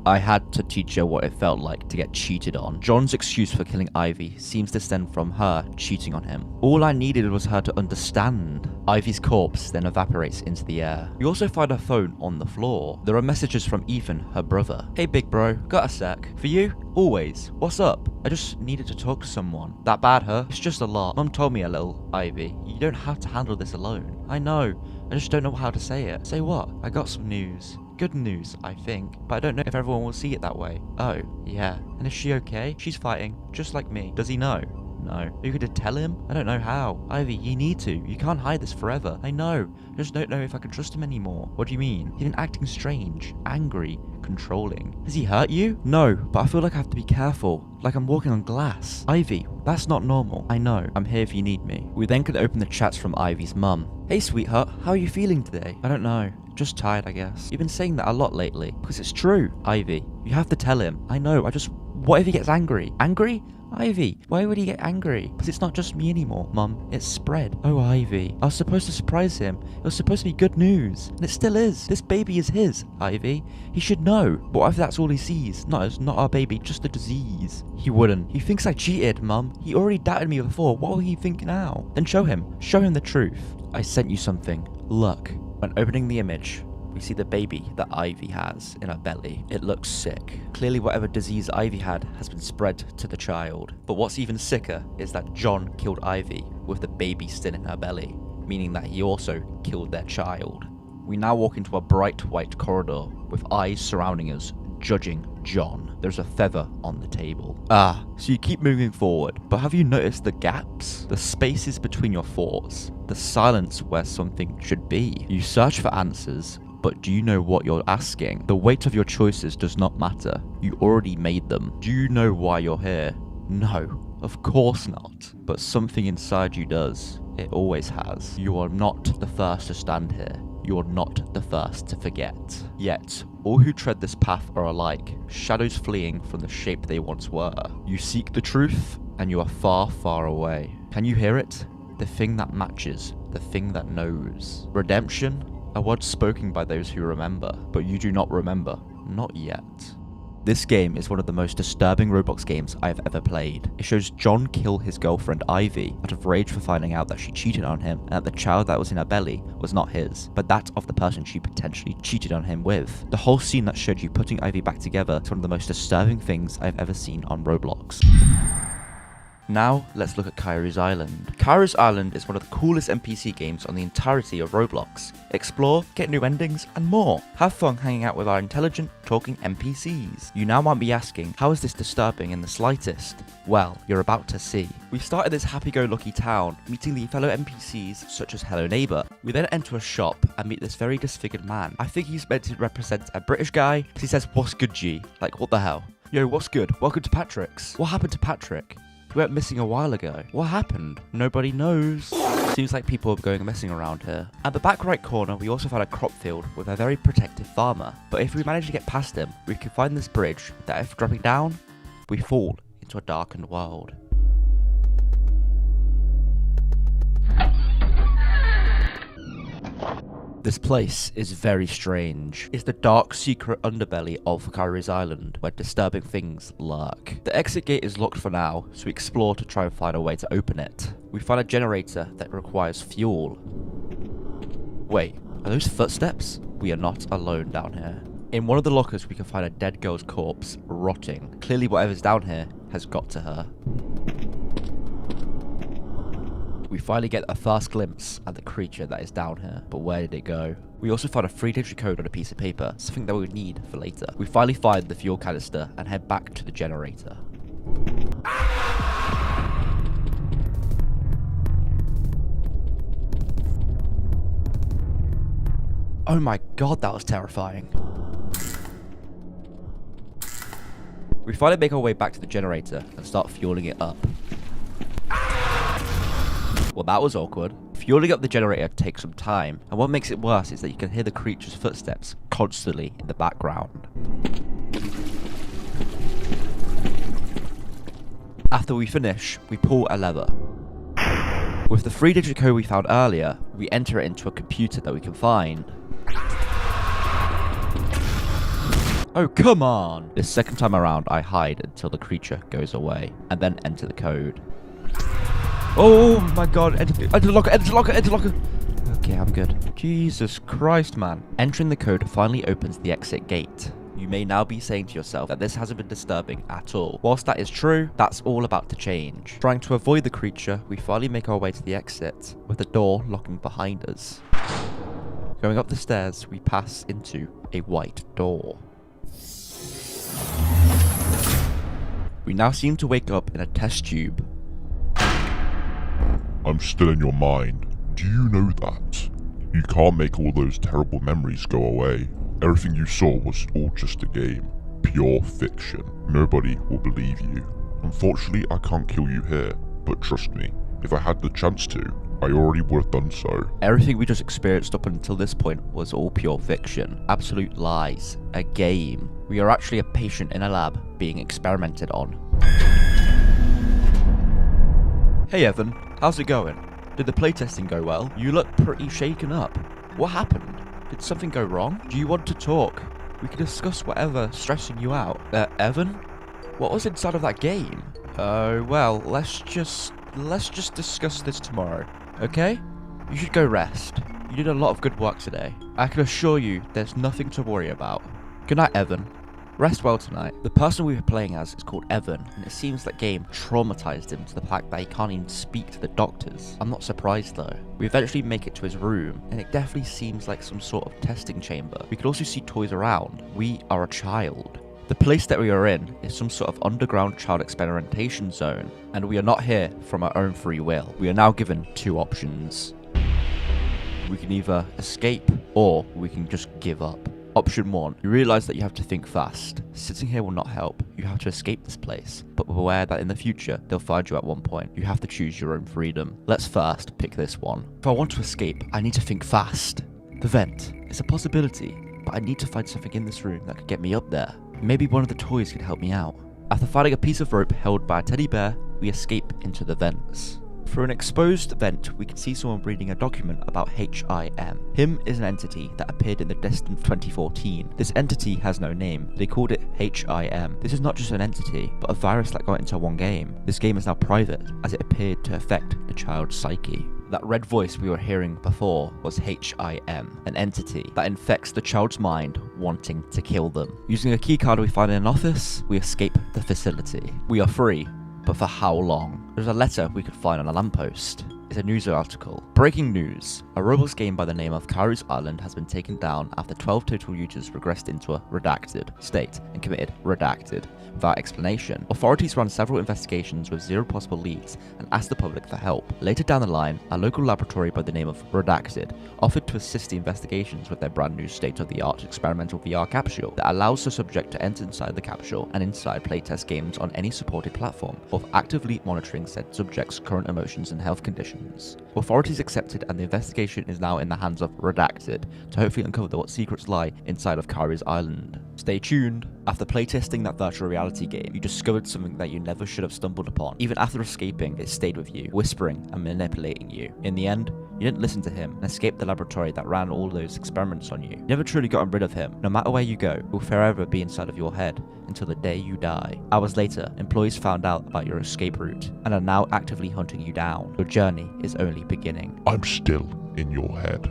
I had to teach her what it felt like to get cheated on. John's excuse for killing Ivy seems to stem from her cheating on him. All I needed was her to understand. Ivy's corpse then evaporates into the air. We also find her phone on the floor. There are messages from Ethan, her brother. Hey big bro, got a sec? For you? Always. What's up? I just needed to talk to someone. That bad, huh? It's just a lot. Mum told me a little, Ivy. You don't have to handle this alone. I know. I just don't know how to say it. Say what? I got some news. Good news, I think, but I don't know if everyone will see it that way. Oh, yeah. And is she okay? She's fighting, just like me. Does he know? No. Are you going to tell him? I don't know how. Ivy, you need to. You can't hide this forever. I know. I just don't know if I can trust him anymore. What do you mean? He's been acting strange, angry, controlling. Has he hurt you? No, but I feel like I have to be careful. Like I'm walking on glass. Ivy, that's not normal. I know. I'm here if you need me. We then could open the chats from Ivy's mum. Hey sweetheart, how are you feeling today? I don't know. Just tired, I guess. You've been saying that a lot lately. Because it's true. Ivy, you have to tell him. I know, what if he gets angry? Angry? Ivy, why would he get angry? Because it's not just me anymore, Mum. It's spread. Oh, Ivy. I was supposed to surprise him. It was supposed to be good news. And it still is. This baby is his, Ivy. He should know. But what if that's all he sees? Not our baby, just a disease. He wouldn't. He thinks I cheated, Mum. He already doubted me before. What will he think now? Then show him. Show him the truth. I sent you something. Look. When opening the image, we see the baby that Ivy has in her belly. It looks sick. Clearly whatever disease Ivy had has been spread to the child. But what's even sicker is that John killed Ivy with the baby still in her belly, meaning that he also killed their child. We now walk into a bright white corridor with eyes surrounding us, judging John. There's a feather on the table. So you keep moving forward, but have you noticed the gaps? The spaces between your thoughts? The silence where something should be? You search for answers, but do you know what you're asking? The weight of your choices does not matter. You already made them. Do you know why you're here? No, of course not. But something inside you does. It always has. You are not the first to stand here. You're not the first to forget. Yet, all who tread this path are alike, shadows fleeing from the shape they once were. You seek the truth, and you are far, far away. Can you hear it? The thing that matches, the thing that knows. Redemption? A word spoken by those who remember, but you do not remember. Not yet. This game is one of the most disturbing Roblox games I have ever played. It shows John kill his girlfriend Ivy out of rage for finding out that she cheated on him and that the child that was in her belly was not his, but that of the person she potentially cheated on him with. The whole scene that showed you putting Ivy back together is one of the most disturbing things I've ever seen on Roblox. Now, let's look at KYRU'S Island. KYRU'S Island is one of the coolest NPC games on the entirety of Roblox. Explore, get new endings, and more. Have fun hanging out with our intelligent, talking NPCs. You now might be asking, how is this disturbing in the slightest? Well, you're about to see. We start in this happy-go-lucky town, meeting the fellow NPCs such as Hello Neighbor. We then enter a shop and meet this very disfigured man. I think he's meant to represent a British guy, because he says, "What's good, G?" Like, what the hell? Yo, what's good? Welcome to Patrick's. What happened to Patrick? We went missing a while ago. What happened? Nobody knows. Seems like people are going missing around here. At the back right corner, we also found a crop field with a very protective farmer. But if we manage to get past him, we can find this bridge that if dropping down, we fall into a darkened world. This place is very strange. It's the dark, secret underbelly of KYRU'S Island, where disturbing things lurk. The exit gate is locked for now, so we explore to try and find a way to open it. We find a generator that requires fuel. Wait, are those footsteps? We are not alone down here. In one of the lockers, we can find a dead girl's corpse, rotting. Clearly whatever's down here has got to her. We finally get a first glimpse at the creature that is down here, but where did it go? We also find a 3-digit code on a piece of paper, something that we would need for later. We finally find the fuel canister and head back to the generator. Oh my god, that was terrifying. We finally make our way back to the generator and start fueling it up. Well, that was awkward. Fueling up the generator takes some time, and what makes it worse is that you can hear the creature's footsteps constantly in the background. After we finish, we pull a lever. With the 3-digit code we found earlier, we enter it into a computer that we can find. Oh, come on! This second time around, I hide until the creature goes away, and then enter the code. Oh my god, enter the locker, enter the locker, enter the locker! Okay, I'm good. Jesus Christ, man. Entering the code finally opens the exit gate. You may now be saying to yourself that this hasn't been disturbing at all. Whilst that is true, that's all about to change. Trying to avoid the creature, we finally make our way to the exit, with the door locking behind us. Going up the stairs, we pass into a white door. We now seem to wake up in a test tube. I'm still in your mind. Do you know that? You can't make all those terrible memories go away. Everything you saw was all just a game. Pure fiction. Nobody will believe you. Unfortunately, I can't kill you here, but trust me, if I had the chance to, I already would have done so. Everything we just experienced up until this point was all pure fiction. Absolute lies. A game. We are actually a patient in a lab being experimented on. Hey Evan, how's it going? Did the playtesting go well? You look pretty shaken up. What happened? Did something go wrong? Do you want to talk? We can discuss whatever's stressing you out. Evan? What was inside of that game? Well, let's just discuss this tomorrow, okay? You should go rest. You did a lot of good work today. I can assure you there's nothing to worry about. Good night, Evan. Rest well tonight. The person we were playing as is called Evan, and it seems that game traumatized him to the fact that he can't even speak to the doctors. I'm not surprised though. We eventually make it to his room, and it definitely seems like some sort of testing chamber. We could also see toys around. We are a child. The place that we are in is some sort of underground child experimentation zone, and we are not here from our own free will. We are now given two options. We can either escape, or we can just give up. Option 1, you realise that you have to think fast. Sitting here will not help. You have to escape this place, but beware that in the future, they'll find you at one point. You have to choose your own freedom. Let's first pick this one. If I want to escape, I need to think fast. The vent is a possibility, but I need to find something in this room that could get me up there. Maybe one of the toys could help me out. After finding a piece of rope held by a teddy bear, we escape into the vents. Through an exposed vent, we can see someone reading a document about HIM. HIM is an entity that appeared in the distant 2014. This entity has no name. They called it HIM. This is not just an entity, but a virus that got into one game. This game is now private, as it appeared to affect the child's psyche. That red voice we were hearing before was HIM, an entity that infects the child's mind, wanting to kill them. Using a keycard we find in an office, we escape the facility. We are free. But for how long? There's a letter we could find on a lamppost. It's a news article. Breaking news. A Roblox game by the name of KYRU'S Island has been taken down after 12 total users regressed into a redacted state and committed redacted without explanation. Authorities ran several investigations with zero possible leads and asked the public for help. Later down the line, a local laboratory by the name of Redacted offered to assist the investigations with their brand new state-of-the-art experimental VR capsule that allows the subject to enter inside the capsule and inside playtest games on any supported platform, while actively monitoring said subject's current emotions and health conditions. Authorities accepted, and the investigation is now in the hands of Redacted to hopefully uncover what secrets lie inside of KYRU'S Island. Stay tuned. After playtesting that virtual reality game, you discovered something that you never should have stumbled upon. Even after escaping, it stayed with you, whispering and manipulating you. In the end, you didn't listen to him and escaped the laboratory that ran all those experiments on you. You never truly gotten rid of him. No matter where you go, he will forever be inside of your head until the day you die. Hours later, employees found out about your escape route and are now actively hunting you down. Your journey is only beginning. I'm still in your head.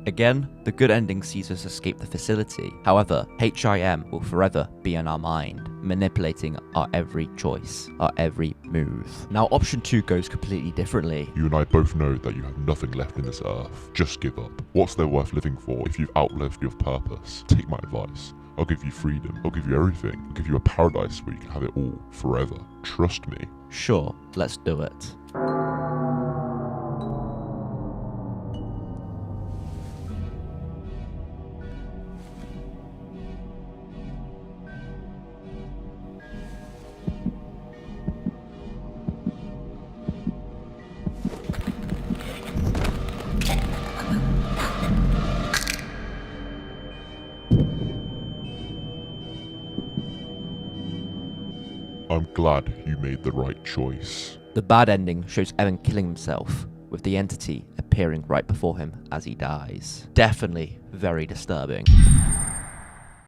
Again, the good ending sees us escape the facility. However, HIM will forever be in our mind, manipulating our every choice, our every move. Now, option 2 goes completely differently. You and I both know that you have nothing left in this earth. Just give up. What's there worth living for if you've outlived your purpose? Take my advice. I'll give you freedom. I'll give you everything. I'll give you a paradise where you can have it all forever. Trust me. Sure, let's do it. I'm glad you made the right choice. The bad ending shows Evan killing himself, with the entity appearing right before him as he dies. Definitely very disturbing.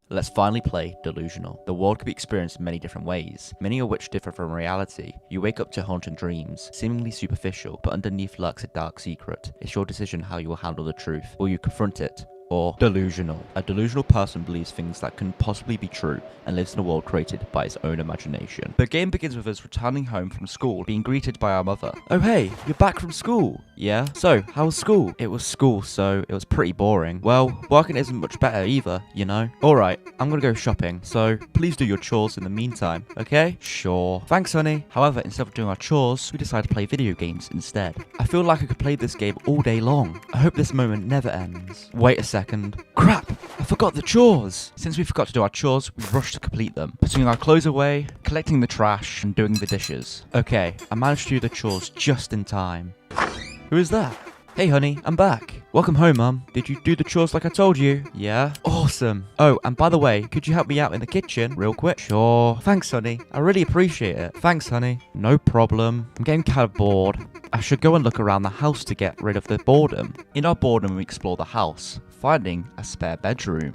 Let's finally play Delusional. The world can be experienced in many different ways, many of which differ from reality. You wake up to haunting dreams, seemingly superficial, but underneath lurks a dark secret. It's your decision how you will handle the truth. Will you confront it? Or delusional. A delusional person believes things that couldn't possibly be true and lives in a world created by his own imagination. The game begins with us returning home from school, being greeted by our mother. Oh hey, you're back from school. Yeah? So, how was school? It was school, so it was pretty boring. Well, working isn't much better either, you know? Alright, I'm gonna go shopping, so please do your chores in the meantime, okay? Sure. Thanks, honey. However, instead of doing our chores, we decided to play video games instead. I feel like I could play this game all day long. I hope this moment never ends. Wait a second. Crap! I forgot the chores! Since we forgot to do our chores, we rushed to complete them. Putting our clothes away, collecting the trash, and doing the dishes. Okay, I managed to do the chores just in time. Who is that? Hey honey, I'm back. Welcome home, Mum. Did you do the chores like I told you? Yeah? Awesome. Oh, and by the way, could you help me out in the kitchen real quick? Sure. Thanks, honey. I really appreciate it. Thanks, honey. No problem. I'm getting kind of bored. I should go and look around the house to get rid of the boredom. In our boredom, we explore the house, finding a spare bedroom.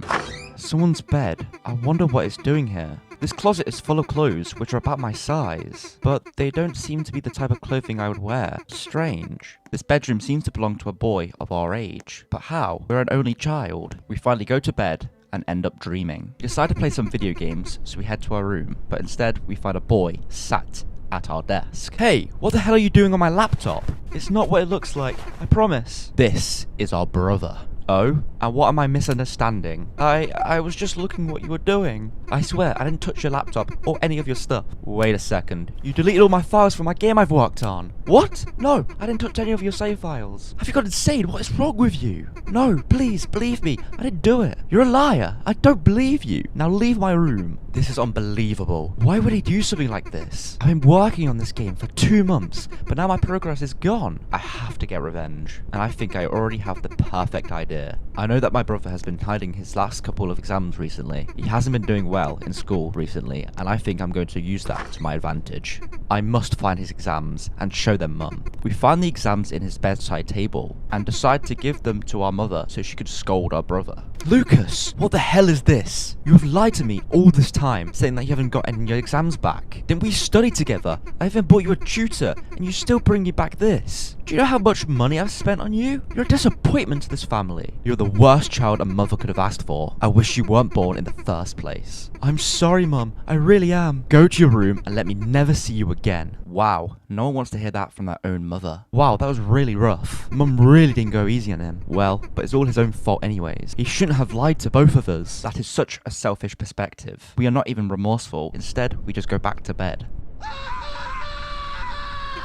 Someone's bed. I wonder what it's doing here. This closet is full of clothes which are about my size, but they don't seem to be the type of clothing I would wear. Strange. This bedroom seems to belong to a boy of our age. But how? We're an only child. We finally go to bed and end up dreaming. We decide to play some video games, so we head to our room, but instead we find a boy sat at our desk. Hey, what the hell are you doing on my laptop? It's not what it looks like, I promise. This is our brother. Oh? And what am I misunderstanding? I was just looking what you were doing. I swear, I didn't touch your laptop or any of your stuff. Wait a second. You deleted all my files from my game I've worked on. What? No, I didn't touch any of your save files. Have you got insane? What is wrong with you? No, please, believe me. I didn't do it. You're a liar. I don't believe you. Now leave my room. This is unbelievable. Why would he do something like this? I've been working on this game for 2 months, but now my progress is gone. I have to get revenge. And I think I already have the perfect idea. I know that my brother has been hiding his last couple of exams recently. He hasn't been doing well in school recently, and I think I'm going to use that to my advantage. I must find his exams and show them Mum. We find the exams in his bedside table and decide to give them to our mother so she could scold our brother. Lucas, what the hell is this? You have lied to me all this time, saying that you haven't got any of your exams back. Didn't we study together? I even bought you a tutor, and you still bring me back this. Do you know how much money I've spent on you? You're a disappointment to this family. You're the worst child a mother could have asked for. I wish you weren't born in the first place. I'm sorry, Mum. I really am. Go to your room and let me never see you again. Wow, no one wants to hear that from their own mother. Wow, that was really rough. Mum really didn't go easy on him. Well, but it's all his own fault anyways. He shouldn't have lied to both of us. That is such a selfish perspective. We are not even remorseful. Instead, we just go back to bed.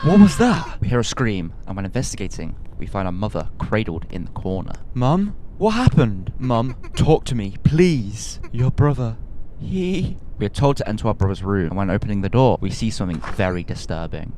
What was that? We hear a scream, and when investigating, we find our mother cradled in the corner. Mum? What happened? Mum, talk to me, please. Your brother, We are told to enter our brother's room, and when opening the door, we see something very disturbing.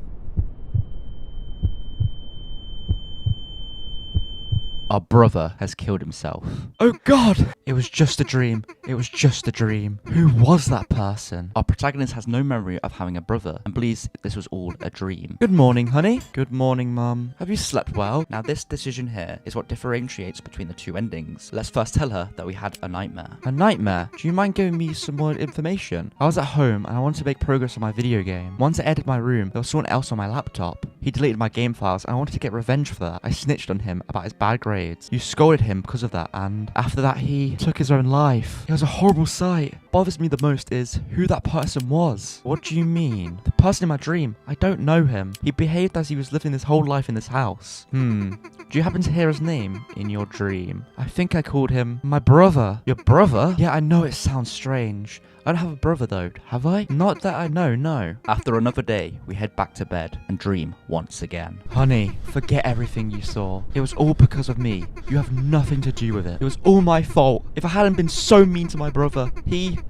Our brother has killed himself. Oh god! It was just a dream. It was just a dream. Who was that person? Our protagonist has no memory of having a brother and believes this was all a dream. Good morning, honey. Good morning, Mum. Have you slept well? Now this decision here is what differentiates between the two endings. Let's first tell her that we had a nightmare. A nightmare? Do you mind giving me some more information? I was at home and I wanted to make progress on my video game. Once I edited my room, there was someone else on my laptop. He deleted my game files and I wanted to get revenge for that. I snitched on him about his bad grades. You scolded him because of that, and after that he took his own life. It was a horrible sight. What bothers me the most is who that person was. What do you mean? The person in my dream, I don't know him. He behaved as he was living his whole life in this house. Do you happen to hear his name in your dream? I think I called him my brother. Your brother? Yeah, I know it sounds strange. I don't have a brother though, have I? Not that I know, no. After another day, we head back to bed and dream once again. Honey, forget everything you saw. It was all because of me. You have nothing to do with it. It was all my fault. If I hadn't been so mean to my brother,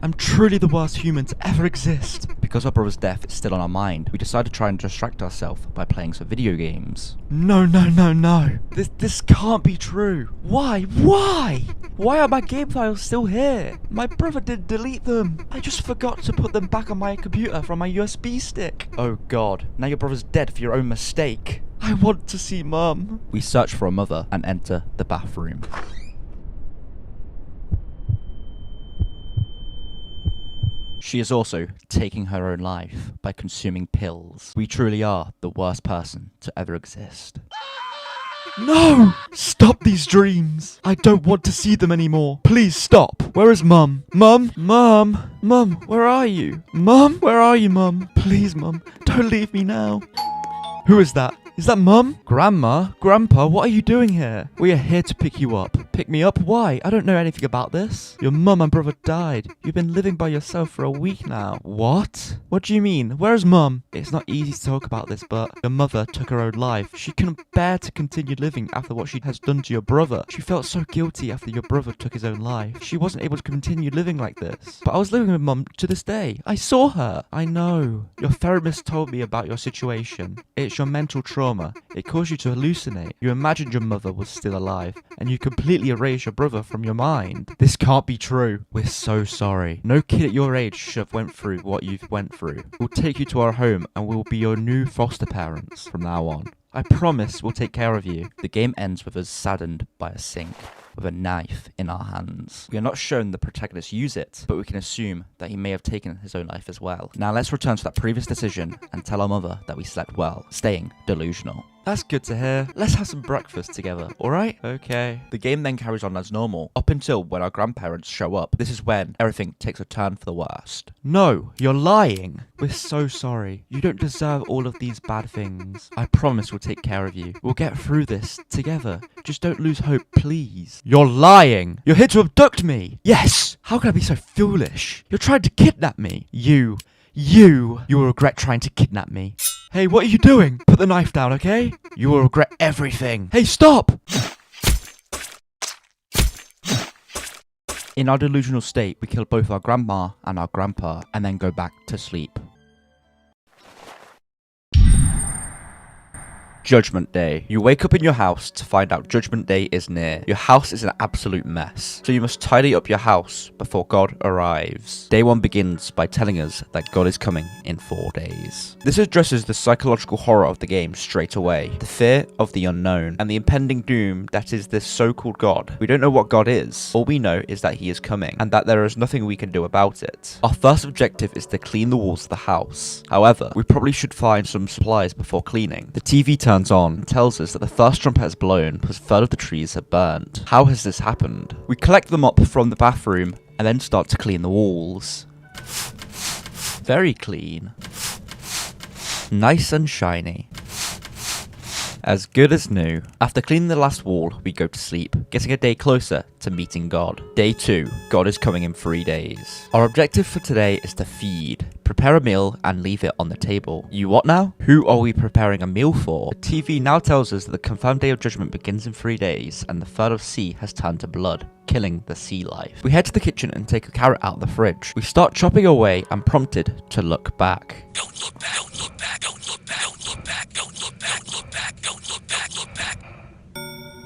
I'm truly the worst human to ever exist. Because our brother's death is still on our mind, we decide to try and distract ourselves by playing some video games. No. This can't be true. Why? Why are my game files still here? My brother did delete them. I just forgot to put them back on my computer from my USB stick. Oh god, now your brother's dead for your own mistake. I want to see Mum. We search for a mother and enter the bathroom. She is also taking her own life by consuming pills. We truly are the worst person to ever exist. No! Stop these dreams! I don't want to see them anymore. Please stop. Where is Mum? Mum? Mum, where are you? Mum? Where are you, Mum? Please, Mum, don't leave me now. Who is that? Is that Mum? Grandma? Grandpa, what are you doing here? We are here to pick you up. Pick me up? Why? I don't know anything about this. Your mum and brother died. You've been living by yourself for a week now. What? What do you mean? Where's Mum? It's not easy to talk about this, but your mother took her own life. She couldn't bear to continue living after what she has done to your brother. She felt so guilty after your brother took his own life. She wasn't able to continue living like this. But I was living with Mum to this day. I saw her. I know. Your therapist told me about your situation. It's your mental trauma. It caused you to hallucinate. You imagined your mother was still alive, and you completely erased your brother from your mind. This can't be true. We're so sorry. No kid at your age should have went through what you've went through. We'll take you to our home, and we'll be your new foster parents from now on. I promise we'll take care of you. The game ends with us saddened by a sink, with a knife in our hands. We are not shown the protagonist use it, but we can assume that he may have taken his own life as well. Now let's return to that previous decision and tell our mother that we slept well, staying delusional. That's good to hear. Let's have some breakfast together, alright? Okay. The game then carries on as normal, up until when our grandparents show up. This is when everything takes a turn for the worst. No, you're lying. We're so sorry. You don't deserve all of these bad things. I promise we'll take care of you. We'll get through this together. Just don't lose hope, please. You're lying. You're here to abduct me. Yes. How can I be so foolish? You're trying to kidnap me. You will regret trying to kidnap me. Hey, what are you doing? Put the knife down, okay? You will regret everything. Hey, stop! In our delusional state, we kill both our grandma and our grandpa, and then go back to sleep. Judgment Day. You wake up in your house to find out Judgment Day is near. Your house is an absolute mess, so you must tidy up your house before God arrives. Day 1 begins by telling us that God is coming in 4 days. This addresses the psychological horror of the game straight away, the fear of the unknown, and the impending doom that is this so-called God. We don't know what God is. All we know is that he is coming, and that there is nothing we can do about it. Our first objective is to clean the walls of the house. However, we probably should find some supplies before cleaning. The TV turns on and tells us that the first trumpet has blown because a third of the trees have burned. How has this happened? We collect them up from the bathroom and then start to clean the walls. Very clean. Looks nice and shiny. As good as new. After cleaning the last wall, we go to sleep, getting a day closer to meeting God. Day 2. God is coming in 3 days. Our objective for today is to feed. Prepare a meal and leave it on the table. You what now? Who are we preparing a meal for? The TV now tells us that the confirmed day of judgment begins in 3 days and the third of sea has turned to blood, killing the sea life. We head to the kitchen and take a carrot out of the fridge. We start chopping away and prompted to look back. Don't look back, don't look back, don't look back, don't look back, don't look back, look back, don't look back, look back.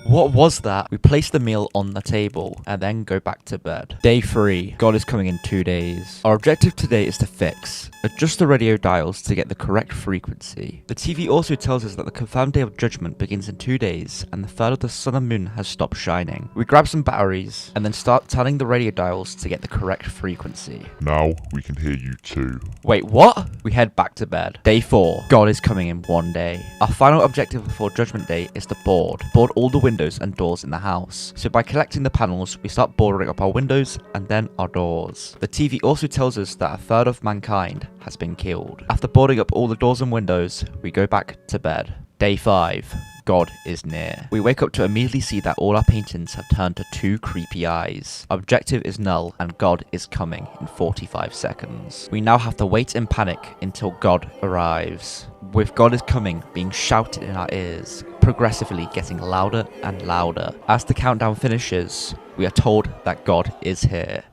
What was that? We place the meal on the table and then go back to bed. Day 3. God is coming in 2 days. Our objective today is to fix. Adjust the radio dials to get the correct frequency. The TV also tells us that the confirmed day of judgment begins in 2 days and the third of the sun and moon has stopped shining. We grab some batteries and then start turning the radio dials to get the correct frequency. Now we can hear you too. Wait, what? We head back to bed. Day 4. God is coming in 1 day. Our final objective before judgment day is to board all the windows and doors in the house. So by collecting the panels, we start boarding up our windows and then our doors. The TV also tells us that a third of mankind has been killed. After boarding up all the doors and windows, we go back to bed. Day 5. God is near. We wake up to immediately see that all our paintings have turned to 2 creepy eyes. Objective is null and God is coming in 45 seconds. We now have to wait in panic until God arrives. With God is coming being shouted in our ears, progressively getting louder and louder. As the countdown finishes, we are told that God is here.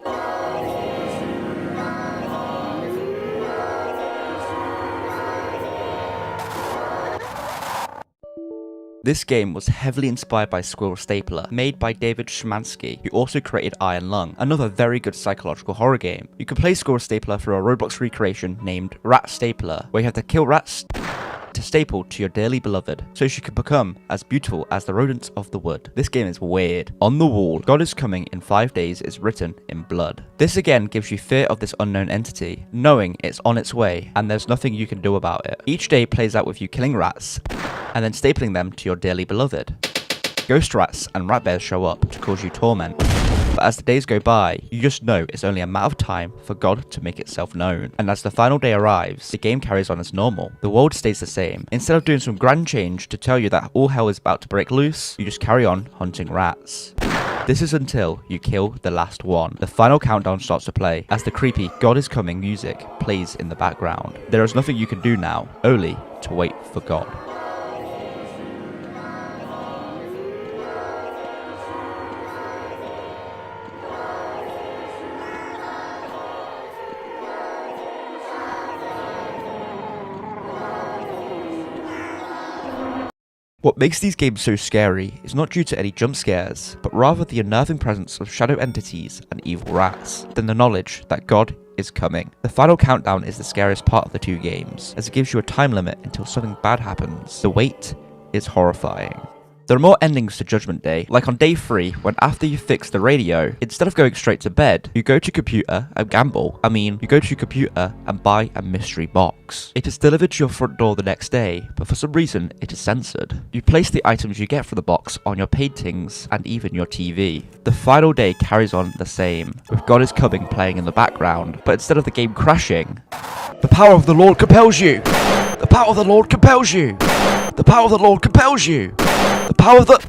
This game was heavily inspired by Squirrel Stapler, made by David Szymanski, who also created Iron Lung, another very good psychological horror game. You can play Squirrel Stapler through a Roblox recreation named Rat Stapler, where you have to kill rats to staple to your dearly beloved, so she can become as beautiful as the rodents of the wood. This game is weird. On the wall, God is coming in 5 days is written in blood. This again gives you fear of this unknown entity, knowing it's on its way and there's nothing you can do about it. Each day plays out with you killing rats and then stapling them to your dearly beloved. Ghost rats and rat bears show up to cause you torment. But as the days go by, you just know it's only a matter of time for God to make itself known. And as the final day arrives, the game carries on as normal. The world stays the same. Instead of doing some grand change to tell you that all hell is about to break loose, you just carry on hunting rats. This is until you kill the last one. The final countdown starts to play as the creepy God is coming music plays in the background. There is nothing you can do now, only to wait for God. What makes these games so scary is not due to any jump scares, but rather the unnerving presence of shadow entities and evil rats, than the knowledge that God is coming. The final countdown is the scariest part of the 2 games, as it gives you a time limit until something bad happens. The wait is horrifying. There are more endings to Judgment Day, like on day 3, when after you fix the radio, instead of going straight to bed, you go to computer and gamble. You go to computer and buy a mystery box. It is delivered to your front door the next day, but for some reason, it is censored. You place the items you get from the box on your paintings and even your TV. The final day carries on the same, with God is Coming playing in the background, but instead of the game crashing, the power of the Lord compels you! The power of the Lord compels you! The power of the Lord compels you! The power of the...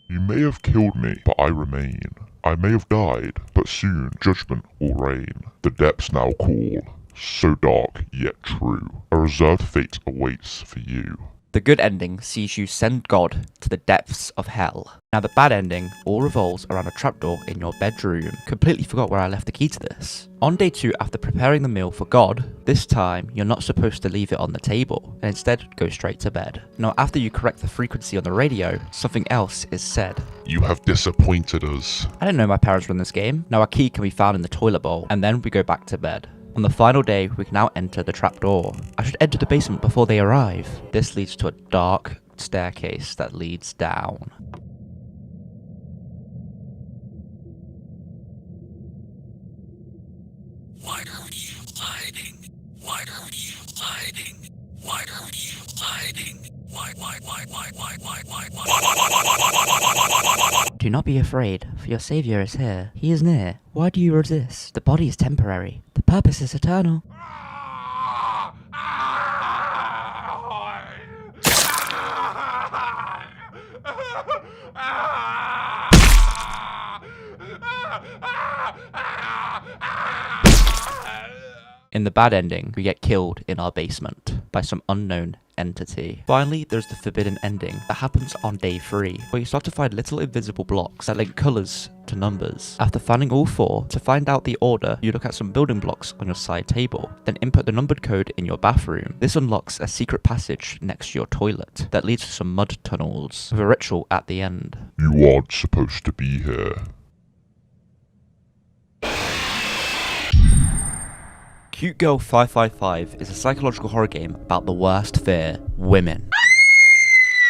You may have killed me, but I remain. I may have died, but soon judgment will reign. The depths now call, so dark yet true. A reserved fate awaits for you. The good ending sees you send God to the depths of hell. Now the bad ending all revolves around a trapdoor in your bedroom. Completely forgot where I left the key to this. On day 2, after preparing the meal for God, this time you're not supposed to leave it on the table and instead go straight to bed. Now after you correct the frequency on the radio, something else is said. You have disappointed us. I didn't know my parents run this game. Now our key can be found in the toilet bowl and then we go back to bed. On the final day, we can now enter the trapdoor. I should enter the basement before they arrive. This leads to a dark staircase that leads down. Why are you hiding? Why are you hiding? Why are you hiding? Why? Do not be afraid, for your Savior is here. He is near. Why do you resist? The body is temporary. The purpose is eternal. In the bad ending, we get killed in our basement by some unknown entity. Finally, there's the forbidden ending that happens on day 3, where you start to find little invisible blocks that link colours to numbers. After finding all 4, to find out the order, you look at some building blocks on your side table, then input the numbered code in your bathroom. This unlocks a secret passage next to your toilet that leads to some mud tunnels, with a ritual at the end. You aren't supposed to be here. Cute Girl 555 is a psychological horror game about the worst fear, women.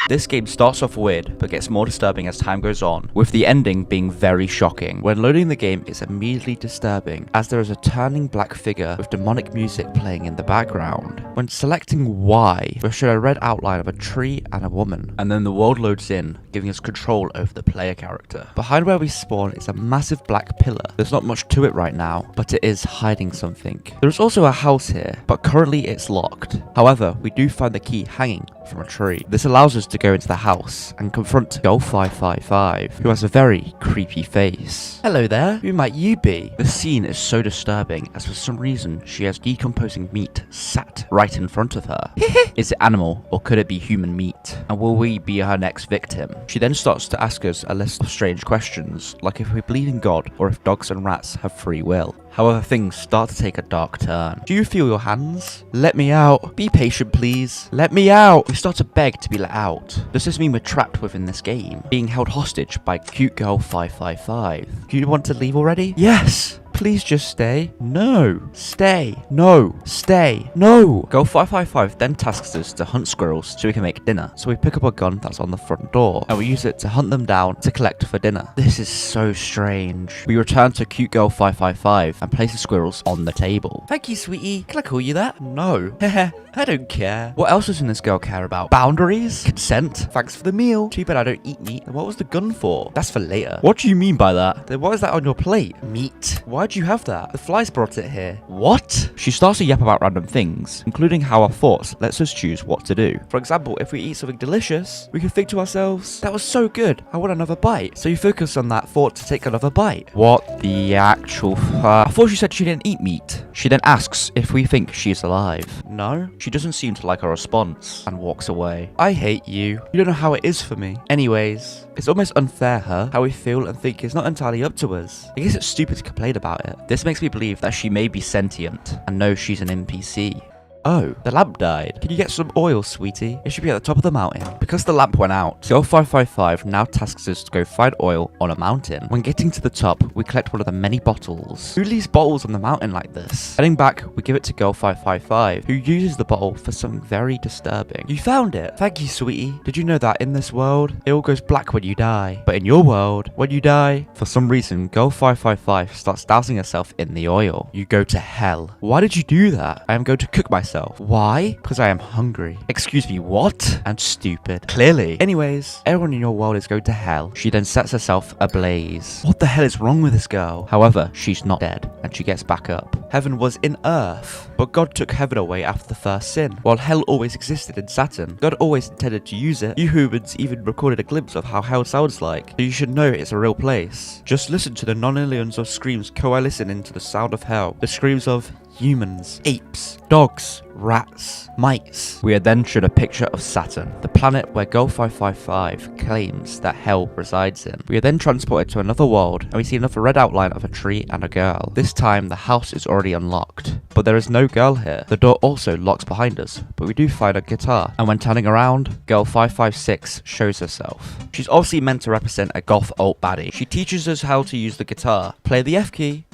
This game starts off weird, but gets more disturbing as time goes on, with the ending being very shocking. When loading the game, it's immediately disturbing, as there is a turning black figure with demonic music playing in the background. When selecting Y, we're shown a red outline of a tree and a woman, and then the world loads in, giving us control over the player character. Behind where we spawn is a massive black pillar. There's not much to it right now, but it is hiding something. There is also a house here, but currently it's locked. However, we do find the key hanging from a tree. This allows us to go into the house and confront Girl 555, who has a very creepy face. Hello there, who might you be? The scene is so disturbing, as for some reason she has decomposing meat sat right in front of her. Is it animal, or could it be human meat? And will we be her next victim? She then starts to ask us a list of strange questions, like if we believe in God, or if dogs and rats have free will. However, things start to take a dark turn. Do you feel your hands? Let me out. Be patient, please. Let me out. We start to beg to be let out. Does this mean we're trapped within this game, being held hostage by Cute Girl 555? Do you want to leave already? Yes. Please just stay. No. Stay. No. Stay. No. Girl 555 then tasks us to hunt squirrels so we can make dinner. So we pick up a gun that's on the front door and we use it to hunt them down to collect for dinner. This is so strange. We return to Cute Girl 555 and place the squirrels on the table. Thank you, sweetie. Can I call you that? No. Heh. I don't care. What else does this girl care about? Boundaries? Consent? Thanks for the meal. Too bad I don't eat meat. And what was the gun for? That's for later. What do you mean by that? Then what is that on your plate? Meat. Why'd you have that? The flies brought it here. What? She starts to yap about random things, including how our thoughts lets us choose what to do. For example, if we eat something delicious, we can think to ourselves, that was so good, I want another bite. So you focus on that thought to take another bite. What the actual I thought she said she didn't eat meat. She then asks if we think she's alive. No? She doesn't seem to like our response and walks away. I hate you. You don't know how it is for me. Anyways, it's almost unfair how we feel and think is not entirely up to us. I guess it's stupid to complain about it. This makes me believe that she may be sentient and know she's an NPC. Oh, the lamp died. Can you get some oil, sweetie? It should be at the top of the mountain. Because the lamp went out, Girl 555 now tasks us to go find oil on a mountain. When getting to the top, we collect one of the many bottles. Who leaves bottles on the mountain like this? Heading back, we give it to Girl 555, who uses the bottle for something very disturbing. You found it. Thank you, sweetie. Did you know that in this world, it all goes black when you die? But in your world, when you die, for some reason, Girl 555 starts dousing herself in the oil. You go to hell. Why did you do that? I am going to cook myself. Why? Because I am hungry. Excuse me, what? And stupid. Clearly. Anyways, everyone in your world is going to hell. She then sets herself ablaze. What the hell is wrong with this girl? However, she's not dead, and she gets back up. Heaven was in earth, but God took heaven away after the first sin. While hell always existed in Saturn, God always intended to use it. You humans even recorded a glimpse of how hell sounds like, so you should know it's a real place. Just listen to the non-aliens of screams coalescing into the sound of hell. The screams of humans, apes, dogs, rats, mice. We are then shown a picture of Saturn, the planet where Girl 555 claims that hell resides in. We are then transported to another world, and we see another red outline of a tree and a girl. This time, the house is already unlocked, but there is no girl here. The door also locks behind us, but we do find a guitar, and when turning around, Girl 556 shows herself. She's obviously meant to represent a goth alt baddie. She teaches us how to use the guitar. Play the F key.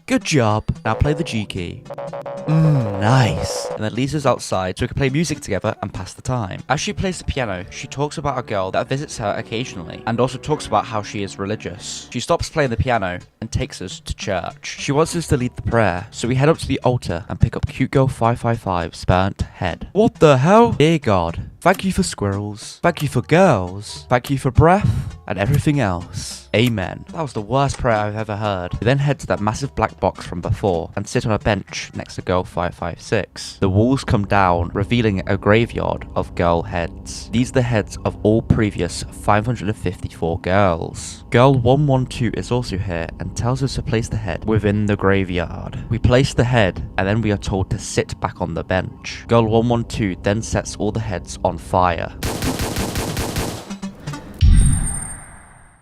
Good job. Now play the G key. Nice. And then leads us outside so we can play music together and pass the time. As she plays the piano, she talks about a girl that visits her occasionally and also talks about how she is religious. She stops playing the piano and takes us to church. She wants us to lead the prayer, so we head up to the altar and pick up Cute Girl 555's burnt head. What the hell? Dear God, thank you for squirrels. Thank you for girls. Thank you for breath. and everything else. Amen. That was the worst prayer I've ever heard. We then head to that massive black box from before and sit on a bench next to girl 556. The walls come down, revealing a graveyard of girl heads. These are the heads of all previous 554 girls. Girl 112 is also here and tells us to place the head within the graveyard. We place the head and then we are told to sit back on the bench. Girl 112 then sets all the heads on fire.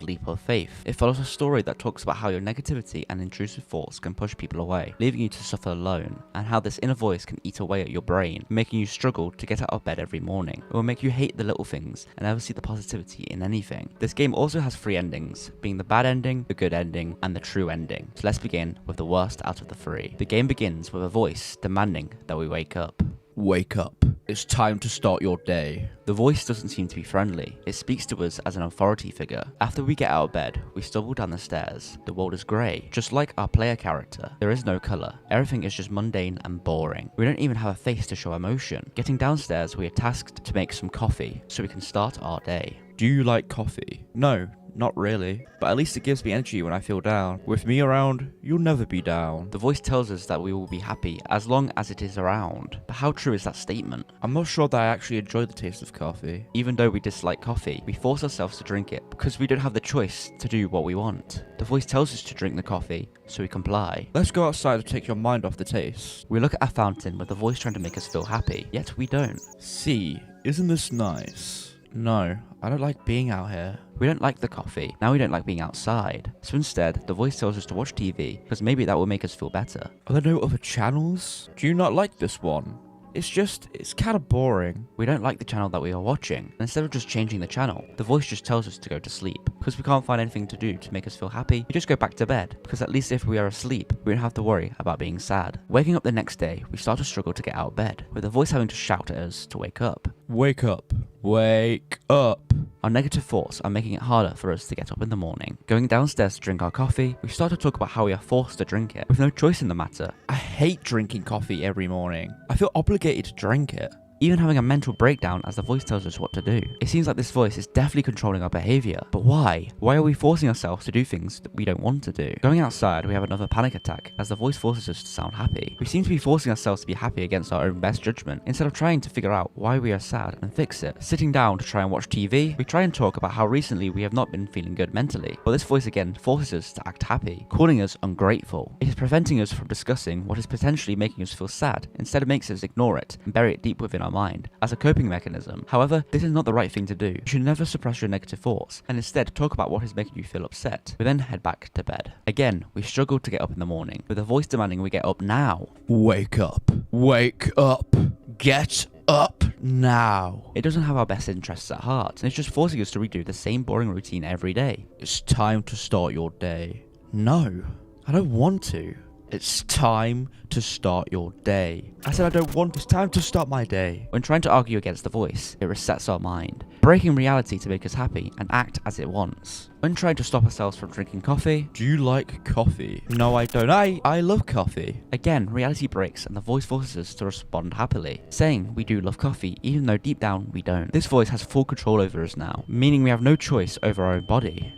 Leap of faith. It follows a story that talks about how your negativity and intrusive thoughts can push people away, leaving you to suffer alone, and how this inner voice can eat away at your brain, making you struggle to get out of bed every morning. It will make you hate the little things and never see the positivity in anything. This game also has 3 endings, being the bad ending, the good ending, and the true ending. So let's begin with the worst out of the 3. The game begins with a voice demanding that we wake up. Wake up. It's time to start your day. The voice doesn't seem to be friendly. It speaks to us as an authority figure. After we get out of bed, we stumble down the stairs. The world is grey, just like our player character. There is no colour. Everything is just mundane and boring. We don't even have a face to show emotion. Getting downstairs, we are tasked to make some coffee so we can start our day. Do you like coffee? No. Not really, but at least it gives me energy when I feel down. With me around, you'll never be down. The voice tells us that we will be happy as long as it is around. But how true is that statement? I'm not sure that I actually enjoy the taste of coffee. Even though we dislike coffee, we force ourselves to drink it because we don't have the choice to do what we want. The voice tells us to drink the coffee, so we comply. Let's go outside to take your mind off the taste. We look at our fountain with the voice trying to make us feel happy, yet we don't. See, isn't this nice? No, I don't like being out here. We don't like the coffee. Now we don't like being outside. So instead, the voice tells us to watch TV, because maybe that will make us feel better. Are there no other channels? Do you not like this one? It's kind of boring. We don't like the channel that we are watching. And instead of just changing the channel, the voice just tells us to go to sleep. Because we can't find anything to do to make us feel happy, we just go back to bed. Because at least if we are asleep, we don't have to worry about being sad. Waking up the next day, we start to struggle to get out of bed, with the voice having to shout at us to wake up. Wake up. Wake up. Our negative thoughts are making it harder for us to get up in the morning. Going downstairs to drink our coffee, we start to talk about how we are forced to drink it, with no choice in the matter. I hate drinking coffee every morning. I feel obligated to drink it. Even having a mental breakdown as the voice tells us what to do. It seems like this voice is definitely controlling our behavior. But why? Why are we forcing ourselves to do things that we don't want to do? Going outside, we have another panic attack as the voice forces us to sound happy. We seem to be forcing ourselves to be happy against our own best judgment, instead of trying to figure out why we are sad and fix it. Sitting down to try and watch TV, we try and talk about how recently we have not been feeling good mentally. But this voice again forces us to act happy, calling us ungrateful. It is preventing us from discussing what is potentially making us feel sad. Instead, it makes us ignore it and bury it deep within our mind as a coping mechanism. However, this is not the right thing to do. You should never suppress your negative thoughts and instead talk about what is making you feel upset. We then head back to bed. Again, we struggle to get up in the morning, with a voice demanding we get up now. Wake up. Wake up. Get up now. It doesn't have our best interests at heart, and it's just forcing us to redo the same boring routine every day. It's time to start your day. No, I don't want to. It's time to start your day. I said I don't want. It's time to start my day. When trying to argue against the voice, it resets our mind, breaking reality to make us happy and act as it wants. When trying to stop ourselves from drinking coffee, do you like coffee? No, I don't. I love coffee. Again, reality breaks and the voice forces us to respond happily, saying we do love coffee even though deep down we don't. This voice has full control over us now, meaning we have no choice over our own body.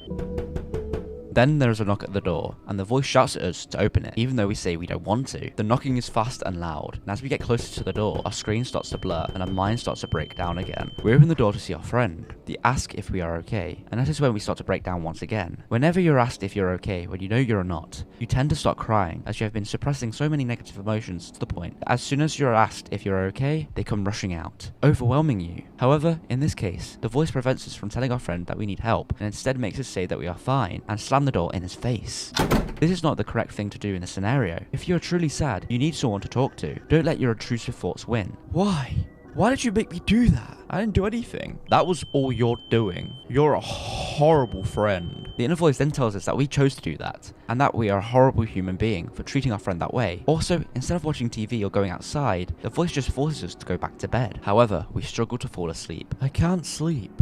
Then there is a knock at the door, and the voice shouts at us to open it, even though we say we don't want to. The knocking is fast and loud, and as we get closer to the door, our screen starts to blur, and our mind starts to break down again. We open the door to see our friend. They ask if we are okay, and that is when we start to break down once again. Whenever you're asked if you're okay when you know you're not, you tend to start crying, as you have been suppressing so many negative emotions to the point that as soon as you're asked if you're okay, they come rushing out, overwhelming you. However, in this case, the voice prevents us from telling our friend that we need help, and instead makes us say that we are fine, and slam the door in his face. This is not the correct thing to do in this scenario. If you're truly sad, you need someone to talk to. Don't let your intrusive thoughts win. Why? Why did you make me do that? I didn't do anything. That was all you're doing. You're a horrible friend. The inner voice then tells us that we chose to do that, and that we are a horrible human being for treating our friend that way. Also, instead of watching TV or going outside, the voice just forces us to go back to bed. However, we struggle to fall asleep. I can't sleep.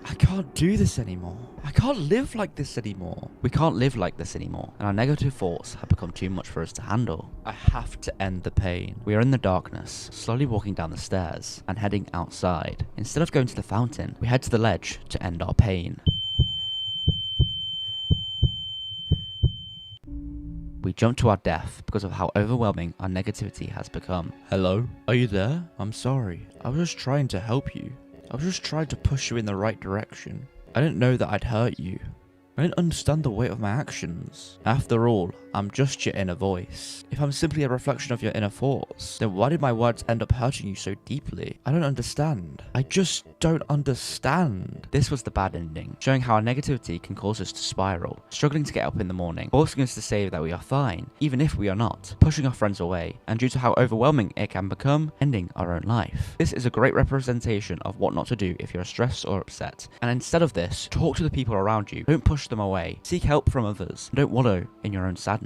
I can't do this anymore. I can't live like this anymore. We can't live like this anymore, and our negative thoughts have become too much for us to handle. I have to end the pain. We are in the darkness, slowly walking down the stairs and heading outside. Instead of going to the fountain, we head to the ledge to end our pain. we jump to our death because of how overwhelming our negativity has become. Hello? Are you there? I'm sorry. I was just trying to help you. I was just trying to push you in the right direction. I didn't know that I'd hurt you. I didn't understand the weight of my actions. After all, I'm just your inner voice. If I'm simply a reflection of your inner thoughts, then why did my words end up hurting you so deeply? I don't understand. I just don't understand. This was the bad ending, showing how our negativity can cause us to spiral, struggling to get up in the morning, forcing us to say that we are fine, even if we are not, pushing our friends away, and due to how overwhelming it can become, ending our own life. This is a great representation of what not to do if you're stressed or upset. And instead of this, talk to the people around you. Don't push them away. Seek help from others. And don't wallow in your own sadness.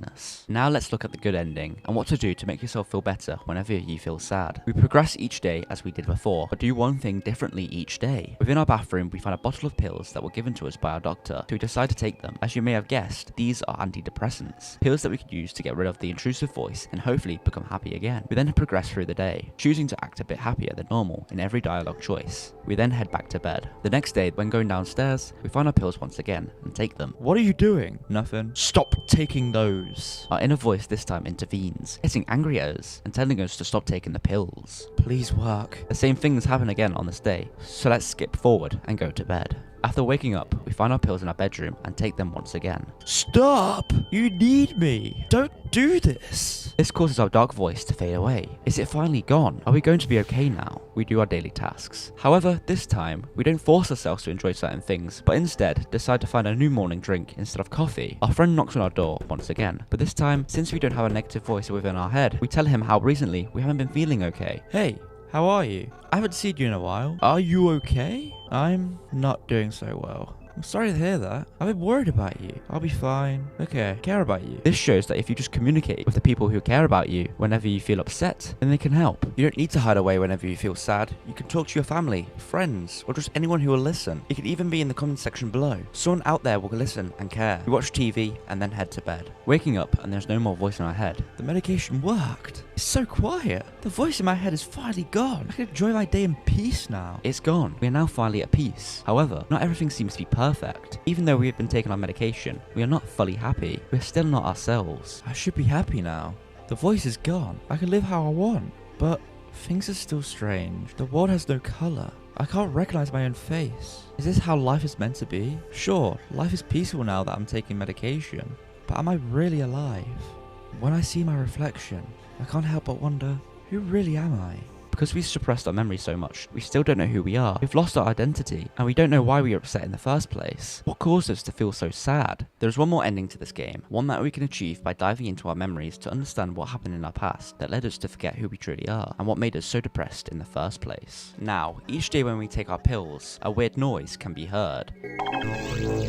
Now let's look at the good ending and what to do to make yourself feel better whenever you feel sad. We progress each day as we did before, but do one thing differently each day. Within our bathroom, we find a bottle of pills that were given to us by our doctor, so we decide to take them. As you may have guessed, these are antidepressants, pills that we can use to get rid of the intrusive voice and hopefully become happy again. We then progress through the day, choosing to act a bit happier than normal in every dialogue choice. We then head back to bed. The next day, when going downstairs, we find our pills once again and take them. What are you doing? Nothing. Stop taking those. Our inner voice this time intervenes, getting angry at us and telling us to stop taking the pills. Please work. The same things happen again on this day, so let's skip forward and go to bed. After waking up, we find our pills in our bedroom and take them once again. Stop! You need me. Don't do this. This causes our dark voice to fade away. Is it finally gone? Are we going to be okay now? We do our daily tasks. However, this time, we don't force ourselves to enjoy certain things, but instead decide to find a new morning drink instead of coffee. Our friend knocks on our door once again, but this time, since we don't have a negative voice within our head, we tell him how recently we haven't been feeling okay. Hey, how are you? I haven't seen you in a while. Are you okay? I'm not doing so well. I'm sorry to hear that. I've been worried about you. I'll be fine. Okay, I care about you. This shows that if you just communicate with the people who care about you whenever you feel upset, then they can help. You don't need to hide away whenever you feel sad. You can talk to your family, friends, or just anyone who will listen. You can even be in the comment section below. Someone out there will listen and care. We watch TV and then head to bed. Waking up and there's no more voice in our head. The medication worked. It's so quiet. The voice in my head is finally gone. I can enjoy my day in peace now. It's gone. We are now finally at peace. However, not everything seems to be perfect. Even though we have been taking our medication, we are not fully happy. We are still not ourselves. I should be happy now. The voice is gone. I can live how I want. But things are still strange. The world has no color. I can't recognize my own face. Is this how life is meant to be? Sure, life is peaceful now that I'm taking medication. But am I really alive? When I see my reflection, I can't help but wonder, who really am I? Because we've suppressed our memories so much, we still don't know who we are. We've lost our identity, and we don't know why we were upset in the first place. What caused us to feel so sad? There's one more ending to this game, one that we can achieve by diving into our memories to understand what happened in our past that led us to forget who we truly are, and what made us so depressed in the first place. Now, each day when we take our pills, a weird noise can be heard.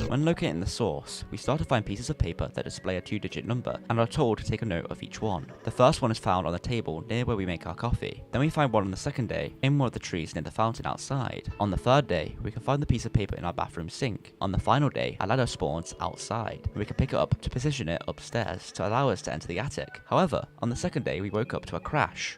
When locating the source, we start to find pieces of paper that display a 2-digit number, and are told to take a note of each one. The first one is found on the table near where we make our coffee. Then we find one on the second day in one of the trees near the fountain outside. On the third day, we can find the piece of paper in our bathroom sink. On the final day, a ladder spawns outside, and we can pick it up to position it upstairs to allow us to enter the attic. However, on the second day, we woke up to a crash,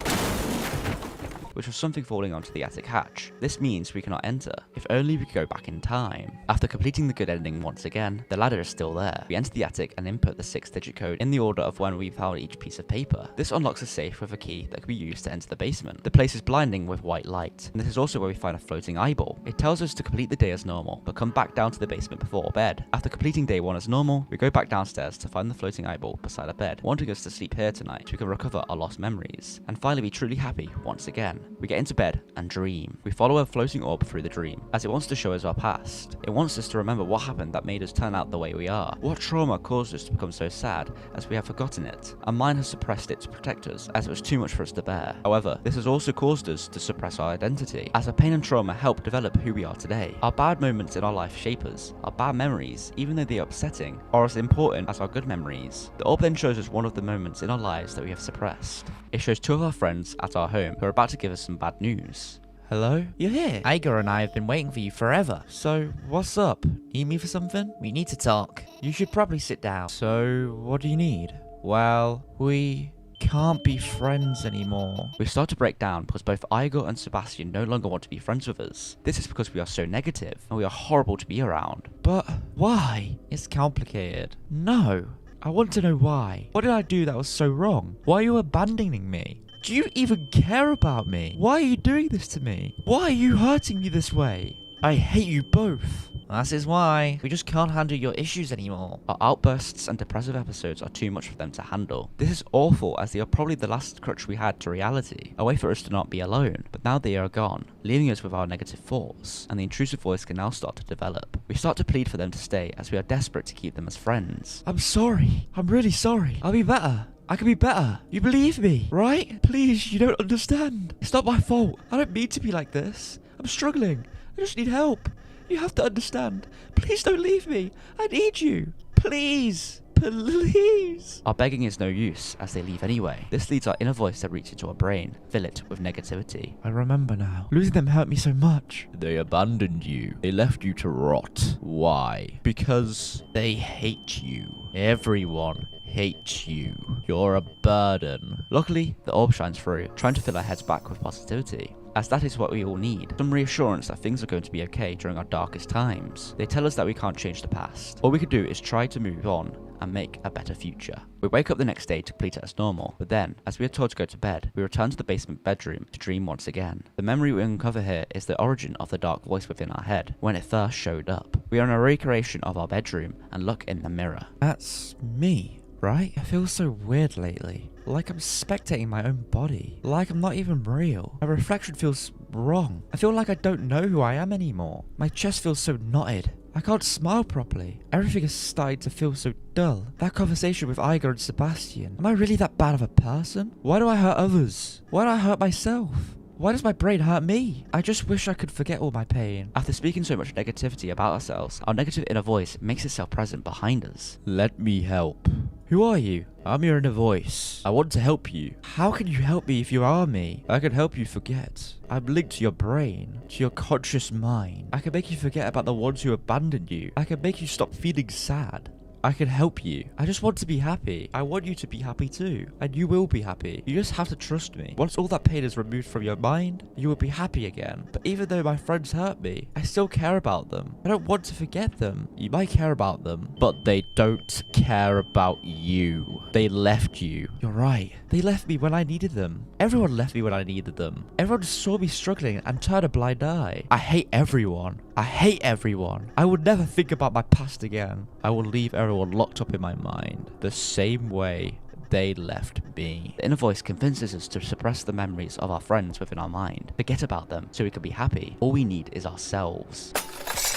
which was something falling onto the attic hatch. This means we cannot enter, if only we could go back in time. After completing the good ending once again, the ladder is still there. We enter the attic and input the 6-digit code in the order of when we found each piece of paper. This unlocks a safe with a key that can be used to enter the basement. The place is blinding with white light, and this is also where we find a floating eyeball. It tells us to complete the day as normal, but come back down to the basement before bed. After completing day 1 as normal, we go back downstairs to find the floating eyeball beside a bed, wanting us to sleep here tonight so we can recover our lost memories, and finally be truly happy once again. We get into bed and dream. We follow a floating orb through the dream, as it wants to show us our past. It wants us to remember what happened that made us turn out the way we are. What trauma caused us to become so sad, as we have forgotten it. Our mind has suppressed it to protect us, as it was too much for us to bear. However, this has also caused us to suppress our identity, as our pain and trauma help develop who we are today. Our bad moments in our life shape us. Our bad memories, even though they are upsetting, are as important as our good memories. The orb then shows us one of the moments in our lives that we have suppressed. It shows 2 of our friends at our home who are about to give us some bad news. Hello? You're here. Igor and I have been waiting for you forever. So, what's up? Need me for something? We need to talk. You should probably sit down. So, what do you need? Well, we can't be friends anymore. We start to break down because both Igor and Sebastian no longer want to be friends with us. This is because we are so negative and we are horrible to be around. But why? It's complicated. No, I want to know why. What did I do that was so wrong? Why are you abandoning me? Do you even care about me? Why are you doing this to me? Why are you hurting me this way? I hate you both. That is why we just can't handle your issues anymore. Our outbursts and depressive episodes are too much for them to handle. This is awful, as they are probably the last crutch we had to reality, a way for us to not be alone. But now they are gone, leaving us with our negative thoughts, and the intrusive voice can now start to develop. We start to plead for them to stay, as we are desperate to keep them as friends. I'm sorry. I'm really sorry. I'll be better. I can be better. You believe me, right? Please, you don't understand. It's not my fault. I don't mean to be like this. I'm struggling. I just need help. You have to understand. Please don't leave me. I need you. Please. Please. Our begging is no use, as they leave anyway. This leads our inner voice to reach into our brain, fill it with negativity. I remember now. Losing them hurt me so much. They abandoned you. They left you to rot. Why? Because they hate you. Everyone hates you. You're a burden. Luckily, the orb shines through, trying to fill our heads back with positivity, as that is what we all need. Some reassurance that things are going to be okay during our darkest times. They tell us that we can't change the past. All we can do is try to move on and make a better future. We wake up the next day to complete it as normal, but then, as we are told to go to bed, we return to the basement bedroom to dream once again. The memory we uncover here is the origin of the dark voice within our head, when it first showed up. We are in a recreation of our bedroom and look in the mirror. That's me. Right? I feel so weird lately. Like I'm spectating my own body. Like I'm not even real. My reflection feels wrong. I feel like I don't know who I am anymore. My chest feels so knotted. I can't smile properly. Everything is starting to feel so dull. That conversation with Igor and Sebastian. Am I really that bad of a person? Why do I hurt others? Why do I hurt myself? Why does my brain hurt me? I just wish I could forget all my pain. After speaking so much negativity about ourselves, our negative inner voice makes itself present behind us. Let me help. Who are you? I'm your inner voice. I want to help you. How can you help me if you are me? I can help you forget. I'm linked to your brain, to your conscious mind. I can make you forget about the ones who abandoned you. I can make you stop feeling sad. I can help you. I just want to be happy. I want you to be happy too. And you will be happy. You just have to trust me. Once all that pain is removed from your mind, you will be happy again. But even though my friends hurt me, I still care about them. I don't want to forget them. You might care about them, but they don't care about you. They left you. You're right. They left me when I needed them. Everyone left me when I needed them. Everyone saw me struggling and turned a blind eye. I hate everyone. I hate everyone. I would never think about my past again. I will leave everyone locked up in my mind, the same way they left me. The inner voice convinces us to suppress the memories of our friends within our mind, forget about them so we can be happy. All we need is ourselves.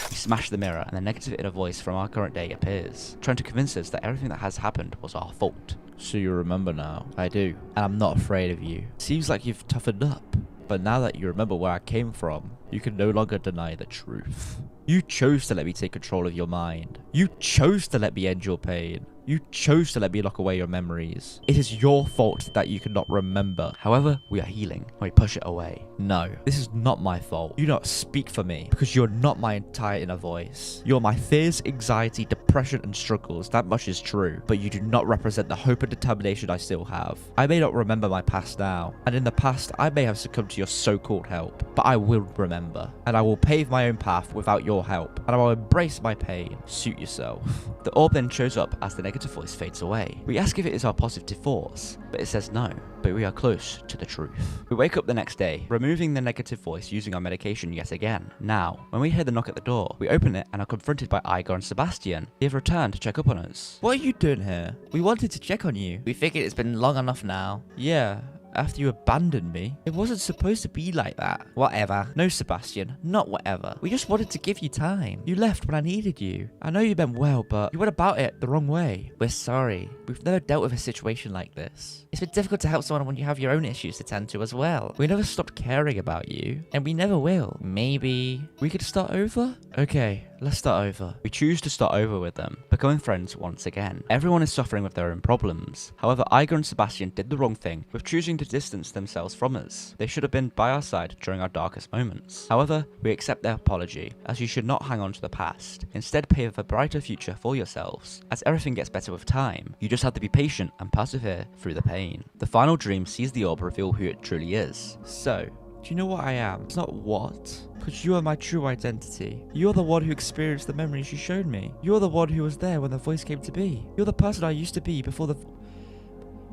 We smash the mirror and the negative inner voice from our current day appears, trying to convince us that everything that has happened was our fault. So you remember now? I do, and I'm not afraid of you. Seems like you've toughened up. But now that you remember where I came from, you can no longer deny the truth. You chose to let me take control of your mind. You chose to let me end your pain. You chose to let me lock away your memories. It is your fault that you cannot remember. However, we are healing and we push it away. No, this is not my fault. You do not speak for me because you're not my entire inner voice. You're my fears, anxiety, depression, and struggles. That much is true, but you do not represent the hope and determination I still have. I may not remember my past now, and in the past, I may have succumbed to your so-called help, but I will remember, and I will pave my own path without your help, and I will embrace my pain. Suit yourself. The orb then shows up as the negative voice fades away. We ask if it is our positive thoughts, but it says no, but we are close to the truth. We wake up the next day, removing the negative voice using our medication yet again. Now, when we hear the knock at the door, we open it and are confronted by Igor and Sebastian. They have returned to check up on us. What are you doing here? We wanted to check on you. We figured it's been long enough now. Yeah. After you abandoned me. It wasn't supposed to be like that. Whatever. No, Sebastian, not whatever. We just wanted to give you time. You left when I needed you. I know you meant well, but you went about it the wrong way. We're sorry. We've never dealt with a situation like this. It's been difficult to help someone when you have your own issues to tend to as well. We never stopped caring about you, and we never will. Maybe we could start over? Okay, let's start over. We choose to start over with them, becoming friends once again. Everyone is suffering with their own problems. However, Igor and Sebastian did the wrong thing with choosing to distance themselves from us. They should have been by our side during our darkest moments. However, we accept their apology, as you should not hang on to the past. Instead, pave a brighter future for yourselves. As everything gets better with time, you just have to be patient and persevere through the pain. The final dream sees the orb reveal who it truly is. So, Do you know what I am? It's not what. Because you are my true identity. You're the one who experienced the memories you showed me. You're the one who was there when the voice came to be. You're the person I used to be before the...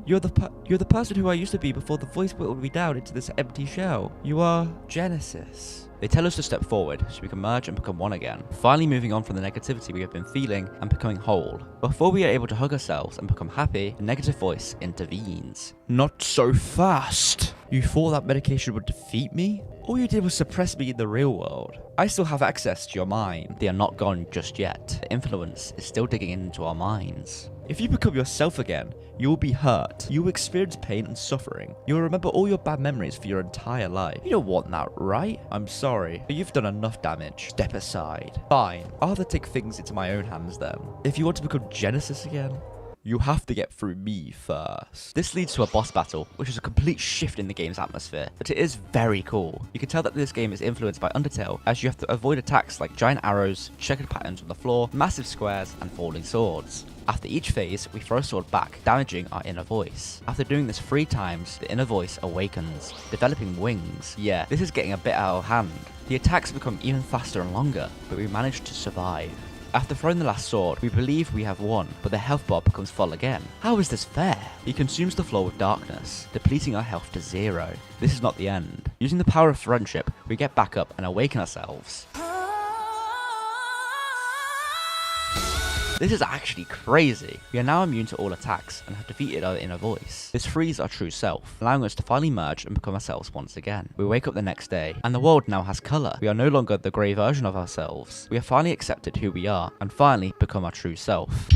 You're the person who I used to be before the voice whittled me down into this empty shell. You are Genesis. They tell us to step forward so we can merge and become one again, finally moving on from the negativity we have been feeling and becoming whole. Before we are able to hug ourselves and become happy, the negative voice intervenes. Not so fast! You thought that medication would defeat me? All you did was suppress me in the real world. I still have access to your mind. They are not gone just yet. The influence is still digging into our minds. If you become yourself again, you will be hurt. You will experience pain and suffering. You will remember all your bad memories for your entire life. You don't want that, right? I'm sorry, but you've done enough damage. Step aside. Fine. I'll have to take things into my own hands then. If you want to become Genesis again, you have to get through me first. This leads to a boss battle, which is a complete shift in the game's atmosphere, but it is very cool. You can tell that this game is influenced by Undertale, as you have to avoid attacks like giant arrows, checkered patterns on the floor, massive squares, and falling swords. After each phase, we throw a sword back, damaging our inner voice. After doing this 3 times, the inner voice awakens, developing wings. Yeah, this is getting a bit out of hand. The attacks become even faster and longer, but we manage to survive. After throwing the last sword, we believe we have won, but the health bar becomes full again. How is this fair? He consumes the floor with darkness, depleting our health to 0. This is not the end. Using the power of friendship, we get back up and awaken ourselves. This is actually crazy. We are now immune to all attacks and have defeated our inner voice. This frees our true self, allowing us to finally merge and become ourselves once again. We wake up the next day, and the world now has colour. We are no longer the grey version of ourselves. We have finally accepted who we are, and finally become our true self.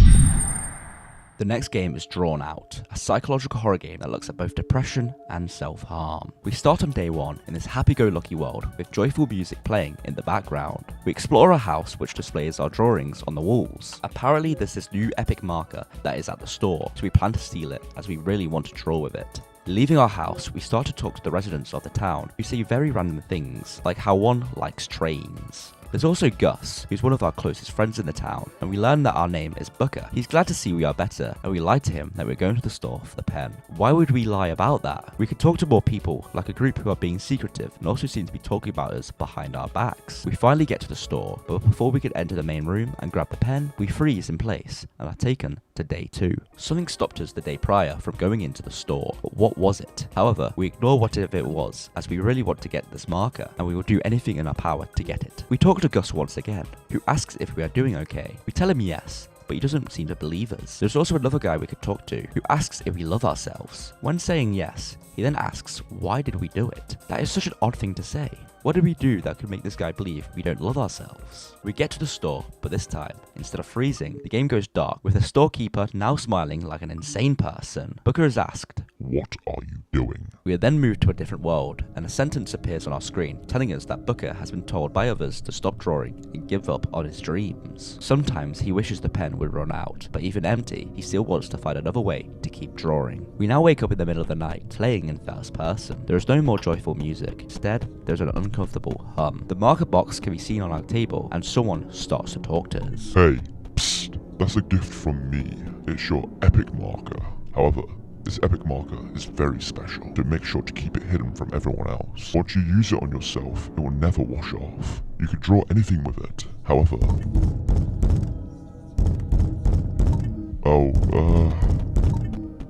The next game is DRAWNOUT, a psychological horror game that looks at both depression and self-harm. We start on day 1 in this happy-go-lucky world with joyful music playing in the background. We explore a house which displays our drawings on the walls. Apparently there's this new epic marker that is at the store, so we plan to steal it as we really want to draw with it. Leaving our house, we start to talk to the residents of the town who say very random things, like how one likes trains. There's also Gus, who's one of our closest friends in the town, and we learn that our name is Booker. He's glad to see we are better, and we lie to him that we're going to the store for the pen. Why would we lie about that? We could talk to more people, like a group who are being secretive and also seem to be talking about us behind our backs. We finally get to the store, but before we can enter the main room and grab the pen, we freeze in place and are taken to day 2. Something stopped us the day prior from going into the store, but what was it? However, we ignore whatever it was, as we really want to get this marker, and we will do anything in our power to get it. We talk to Gus once again, who asks if we are doing okay. We tell him yes, but he doesn't seem to believe us. There's also another guy we could talk to, who asks if we love ourselves. When saying yes, he then asks, why did we do it? That is such an odd thing to say. What did we do that could make this guy believe we don't love ourselves? We get to the store, but this time, instead of freezing, the game goes dark, with the storekeeper now smiling like an insane person. Booker is asked, "What are you doing?" We are then moved to a different world, and a sentence appears on our screen telling us that Booker has been told by others to stop drawing and give up on his dreams. Sometimes he wishes the pen would run out, but even empty, he still wants to find another way to keep drawing. We now wake up in the middle of the night, playing in first person. There is no more joyful music. Instead, there's an uncomfortable hum. The marker box can be seen on our table, and someone starts to talk to us. Hey, psst, that's a gift from me. It's your epic marker. However, this epic marker is very special, so make sure to keep it hidden from everyone else. Once you use it on yourself, it will never wash off. You can draw anything with it. However...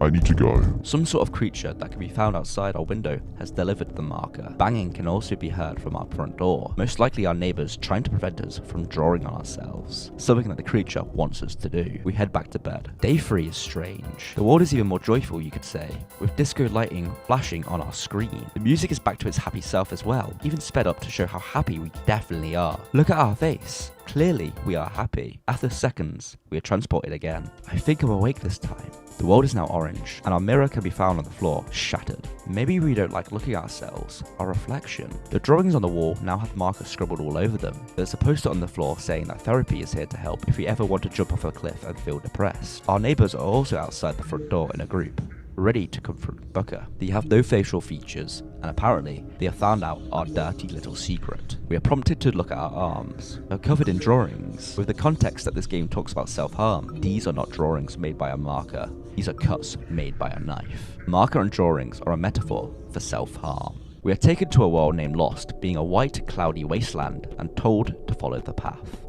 I need to go. Some sort of creature that can be found outside our window has delivered the marker. Banging can also be heard from our front door, most likely our neighbours trying to prevent us from drawing on ourselves, something that the creature wants us to do. We head back to bed. Day 3 is strange. The world is even more joyful, you could say, with disco lighting flashing on our screen. The music is back to its happy self as well, even sped up to show how happy we definitely are. Look at our face. Clearly, we are happy. After seconds, we are transported again. I think I'm awake this time. The world is now orange, and our mirror can be found on the floor, shattered. Maybe we don't like looking at ourselves, our reflection. The drawings on the wall now have markers scribbled all over them. There's a poster on the floor saying that therapy is here to help if we ever want to jump off a cliff and feel depressed. Our neighbours are also outside the front door in a group, ready to confront Booker. They have no facial features, and apparently they have found out our dirty little secret. We are prompted to look at our arms. They're covered in drawings. With the context that this game talks about self-harm, these are not drawings made by a marker. These are cuts made by a knife. Marker and drawings are a metaphor for self-harm. We are taken to a world named Lost, being a white, cloudy wasteland, and told to follow the path.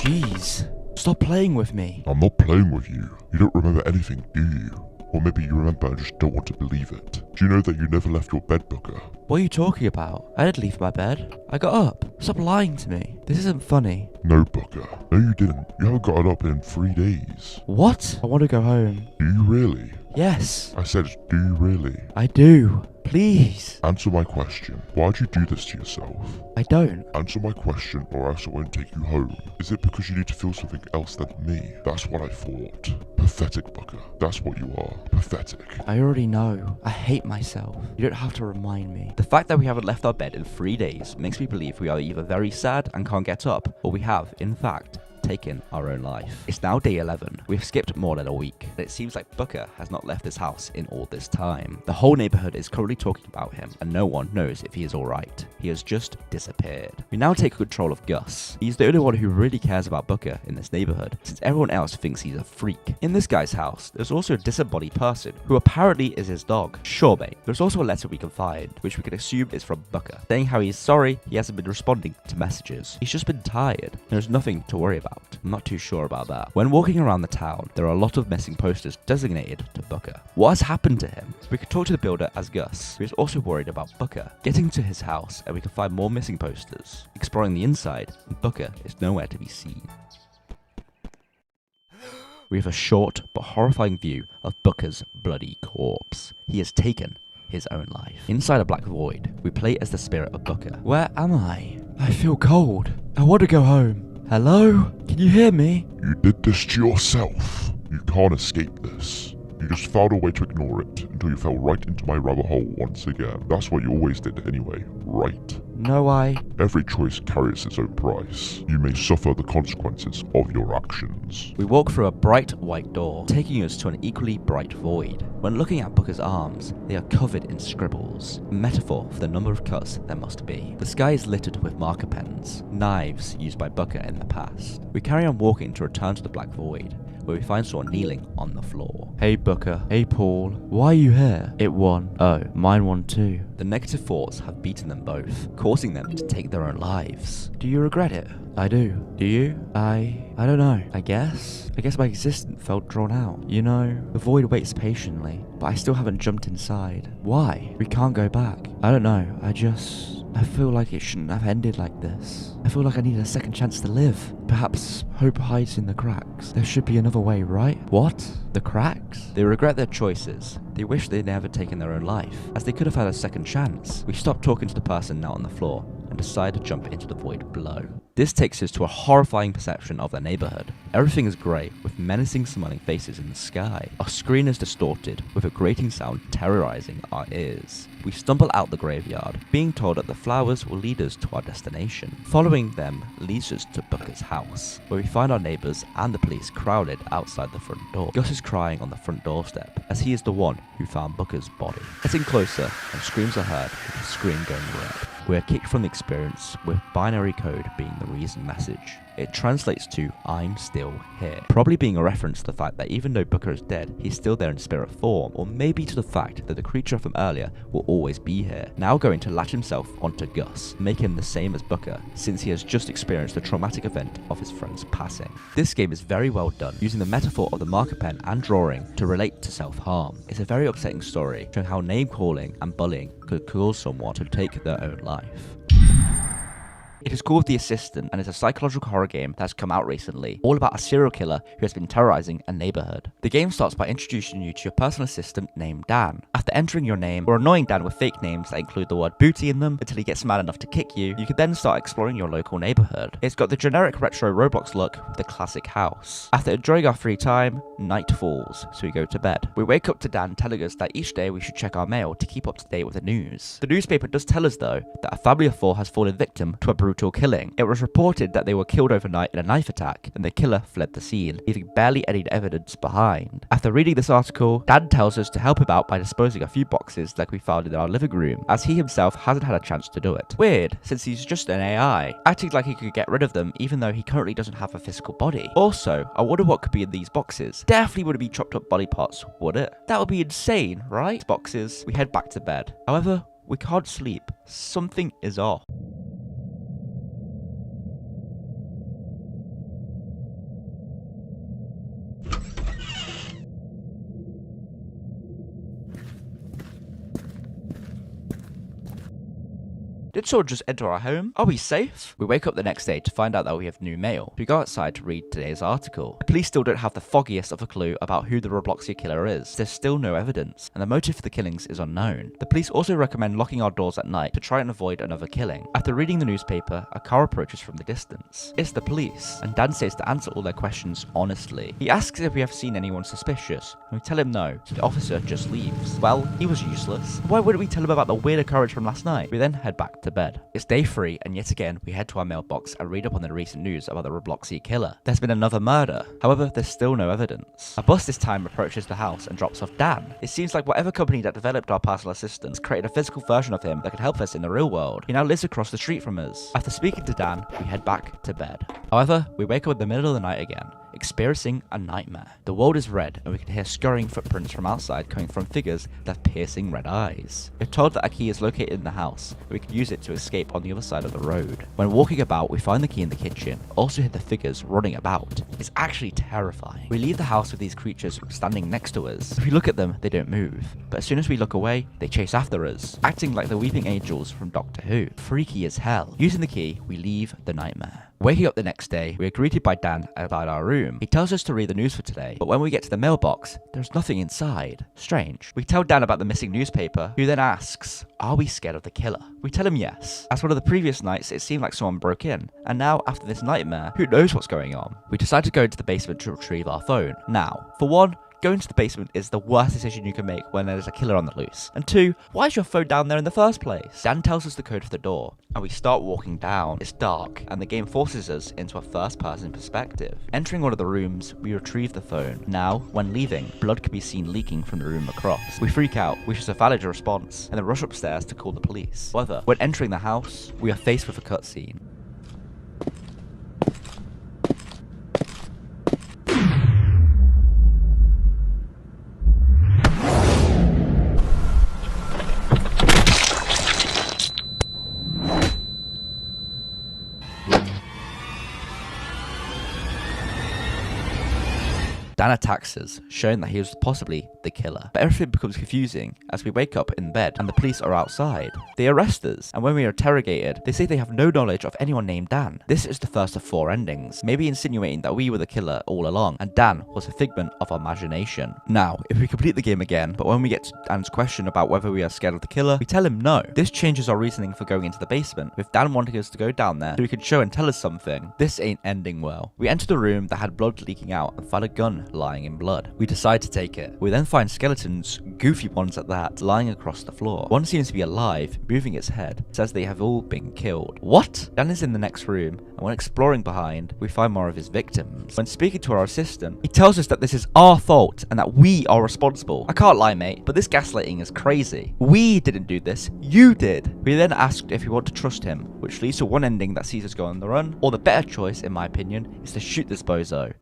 Jeez, stop playing with me. I'm not playing with you. You don't remember anything, do you? Or maybe you remember and just don't want to believe it. Do you know that you never left your bed, Booker? What are you talking about? I didn't leave my bed. I got up. Stop lying to me. This isn't funny. No, Booker. No, you didn't. You haven't gotten up in 3 days. What? I want to go home. Do you really? Yes. I said, do you really? I do. Please. Answer my question. Why'd you do this to yourself? I don't. Answer my question or else I won't take you home. Is it because you need to feel something else than me? That's what I thought. Pathetic, Booker. That's what you are. Pathetic. I already know. I hate myself. You don't have to remind me. The fact that we haven't left our bed in 3 days makes me believe we are either very sad and can't get up, or we have, in fact, taken our own life. It's now day 11. We've skipped more than a week, and it seems like Booker has not left his house in all this time. The whole neighborhood is currently talking about him, and no one knows if he is alright. He has just disappeared. We now take control of Gus. He's the only one who really cares about Booker in this neighborhood, since everyone else thinks he's a freak. In this guy's house, there's also a disembodied person, who apparently is his dog, Shorbay. There's also a letter we can find, which we can assume is from Booker, saying how he's sorry he hasn't been responding to messages. He's just been tired. There's nothing to worry about. I'm not too sure about that. When walking around the town, there are a lot of missing posters designated to Booker. What has happened to him? We could talk to the builder as Gus, who is also worried about Booker. Getting to his house, and we can find more missing posters. Exploring the inside, Booker is nowhere to be seen. We have a short but horrifying view of Booker's bloody corpse. He has taken his own life. Inside a black void, we play as the spirit of Booker. Where am I? I feel cold. I want to go home. Hello? Can you hear me? You did this to yourself. You can't escape this. You just found a way to ignore it until you fell right into my rabbit hole once again. That's what you always did anyway, right? No, Every choice carries its own price. You may suffer the consequences of your actions. We walk through a bright white door, taking us to an equally bright void. When looking at Booker's arms, they are covered in scribbles, a metaphor for the number of cuts there must be. The sky is littered with marker pens, knives used by Booker in the past. We carry on walking to return to the black void, where we find someone kneeling on the floor. Hey Booker. Hey Paul. Why are you here? It won. Oh, mine won too. The negative thoughts have beaten them both, causing them to take their own lives. Do you regret it? I do. Do you? I don't know. I guess my existence felt drawn out. You know, the void waits patiently, but I still haven't jumped inside. Why? We can't go back. I don't know. I feel like it shouldn't have ended like this. I feel like I need a second chance to live. Perhaps hope hides in the cracks. There should be another way, right? What? The cracks? They regret their choices. They wish they'd never taken their own life, as they could have had a second chance. We stop talking to the person now on the floor and decide to jump into the void below. This takes us to a horrifying perception of the neighborhood. Everything is grey, with menacing smiling faces in the sky. Our screen is distorted, with a grating sound terrorizing our ears. We stumble out the graveyard, being told that the flowers will lead us to our destination. Following them leads us to Booker's house, where we find our neighbors and the police crowded outside the front door. Gus is crying on the front doorstep, as he is the one who found Booker's body. Getting closer, and screams are heard, with the screen going red. We are kicked from the experience, with binary code being the reason message. It translates to "I'm still here," probably being a reference to the fact that even though Booker is dead, he's still there in spirit form, or maybe to the fact that the creature from earlier will always be here, now going to latch himself onto Gus, make him the same as Booker, since he has just experienced the traumatic event of his friend's passing. This game is very well done, using the metaphor of the marker pen and drawing to relate to self-harm. It's a very upsetting story, showing how name-calling and bullying could cause someone to take their own life. It is called The Assistant and is a psychological horror game that has come out recently, all about a serial killer who has been terrorizing a neighborhood. The game starts by introducing you to your personal assistant named Dan. After entering your name, or annoying Dan with fake names that include the word booty in them until he gets mad enough to kick you, you can then start exploring your local neighborhood. It's got the generic retro Roblox look with the classic house. After enjoying our free time, night falls, so we go to bed. We wake up to Dan telling us that each day we should check our mail to keep up to date with the news. The newspaper does tell us though that a family of 4 has fallen victim to a brutal killing. It was reported that they were killed overnight in a knife attack, and the killer fled the scene, leaving barely any evidence behind. After reading this article, Dan tells us to help him out by disposing a few boxes like we found in our living room, as he himself hasn't had a chance to do it. Weird, since he's just an AI, acting like he could get rid of them even though he currently doesn't have a physical body. Also, I wonder what could be in these boxes. Definitely wouldn't be chopped up body parts, would it? That would be insane, right? Boxes. We head back to bed. However, We can't sleep. Something is off. Did someone just enter our home? Are we safe? We wake up the next day to find out that we have new mail. We go outside to read today's article. The police still don't have the foggiest of a clue about who the Roblox killer is. There's still no evidence, and the motive for the killings is unknown. The police also recommend locking our doors at night to try and avoid another killing. After reading the newspaper, a car approaches from the distance. It's the police, and Dan says to answer all their questions honestly. He asks if we have seen anyone suspicious, and we tell him no, so the officer just leaves. Well, he was useless. Why wouldn't we tell him about the weird occurrence from last night? We then head back to bed. It's day 3, and yet again we head to our mailbox and read up on the recent news about the Roblox killer. There's been another murder. However, there's still no evidence. A bus this time approaches the house and drops off Dan. It seems like whatever company that developed our personal assistants created a physical version of him that could help us in the real world. He now lives across the street from us. After speaking to Dan, we head back to bed. However, we wake up in the middle of the night again, experiencing a nightmare. The world is red, and we can hear scurrying footprints from outside coming from figures that have piercing red eyes. We're told that a key is located in the house, and we can use it to escape on the other side of the road. When walking about, we find the key in the kitchen, also hear the figures running about. It's actually terrifying. We leave the house with these creatures standing next to us. If we look at them, they don't move, but as soon as we look away, they chase after us, acting like the weeping angels from Doctor Who. Freaky as hell. Using the key, we leave the nightmare. Waking up the next day, we are greeted by Dan outside our room. He tells us to read the news for today, but when we get to the mailbox, there's nothing inside. Strange. We tell Dan about the missing newspaper, who then asks, are we scared of the killer? We tell him yes. As one of the previous nights, it seemed like someone broke in, and now after this nightmare, who knows what's going on? We decide to go into the basement to retrieve our phone. Now, for one, going to the basement is the worst decision you can make when there's a killer on the loose. And 2, why is your phone down there in the first place? Dan tells us the code for the door, and we start walking down. It's dark, and the game forces us into a first-person perspective. Entering one of the rooms, we retrieve the phone. Now, when leaving, blood can be seen leaking from the room across. We freak out, which is a valid response, and then rush upstairs to call the police. However, when entering the house, we are faced with a cutscene. Dan attacks us, showing that he was possibly the killer. But everything becomes confusing as we wake up in bed and the police are outside. They arrest us, and when we are interrogated, they say they have no knowledge of anyone named Dan. This is the first of 4 endings, maybe insinuating that we were the killer all along, and Dan was a figment of our imagination. Now, if we complete the game again, but when we get to Dan's question about whether we are scared of the killer, we tell him no. This changes our reasoning for going into the basement, with Dan wanting us to go down there so he could show and tell us something. This ain't ending well. We enter the room that had blood leaking out and find a gun lying in blood. We decide to take it. We then find skeletons, goofy ones at that, lying across the floor. One seems to be alive, moving its head. It says they have all been killed. What? Dan is in the next room, and when exploring behind, we find more of his victims. When speaking to our assistant, he tells us that this is our fault and that we are responsible. I can't lie, mate, but this gaslighting is crazy. We didn't do this, you did. We then asked if we want to trust him, which leads to one ending that sees us go on the run, or the better choice, in my opinion, is to shoot this bozo.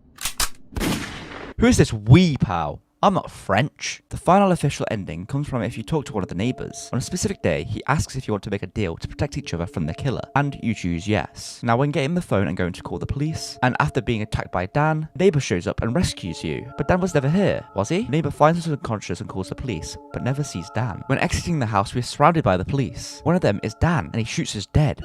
Who is this we, pal? I'm not French. The final official ending comes from if you talk to one of the neighbors. On a specific day, he asks if you want to make a deal to protect each other from the killer, and you choose yes. Now, when getting the phone and going to call the police, and after being attacked by Dan, neighbor shows up and rescues you. But Dan was never here, was he? Neighbor finds us unconscious and calls the police, but never sees Dan. When exiting the house, we're surrounded by the police. One of them is Dan, and he shoots us dead.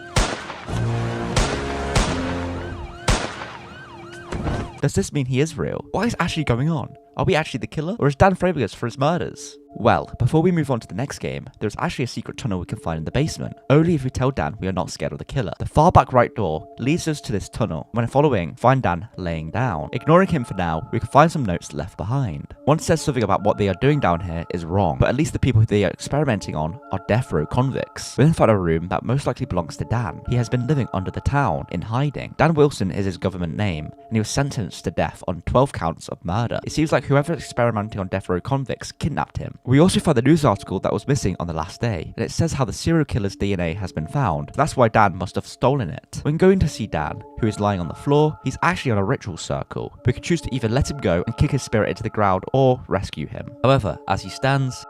Does this mean he is real? What is actually going on? Are we actually the killer? Or is Dan framing us for his murders? Well, before we move on to the next game, there's actually a secret tunnel we can find in the basement. Only if we tell Dan we are not scared of the killer. The far back right door leads us to this tunnel. When following, find Dan laying down. Ignoring him for now, we can find some notes left behind. One says something about what they are doing down here is wrong, but at least the people they are experimenting on are death row convicts. We then find a room that most likely belongs to Dan. He has been living under the town, in hiding. Dan Wilson is his government name, and he was sentenced to death on 12 counts of murder. It seems like whoever is experimenting on death row convicts kidnapped him. We also found the news article that was missing on the last day, and it says how the serial killer's DNA has been found. That's why Dan must have stolen it. When going to see Dan, who is lying on the floor, he's actually on a ritual circle. We could choose to either let him go and kick his spirit into the ground or rescue him. However, as he stands,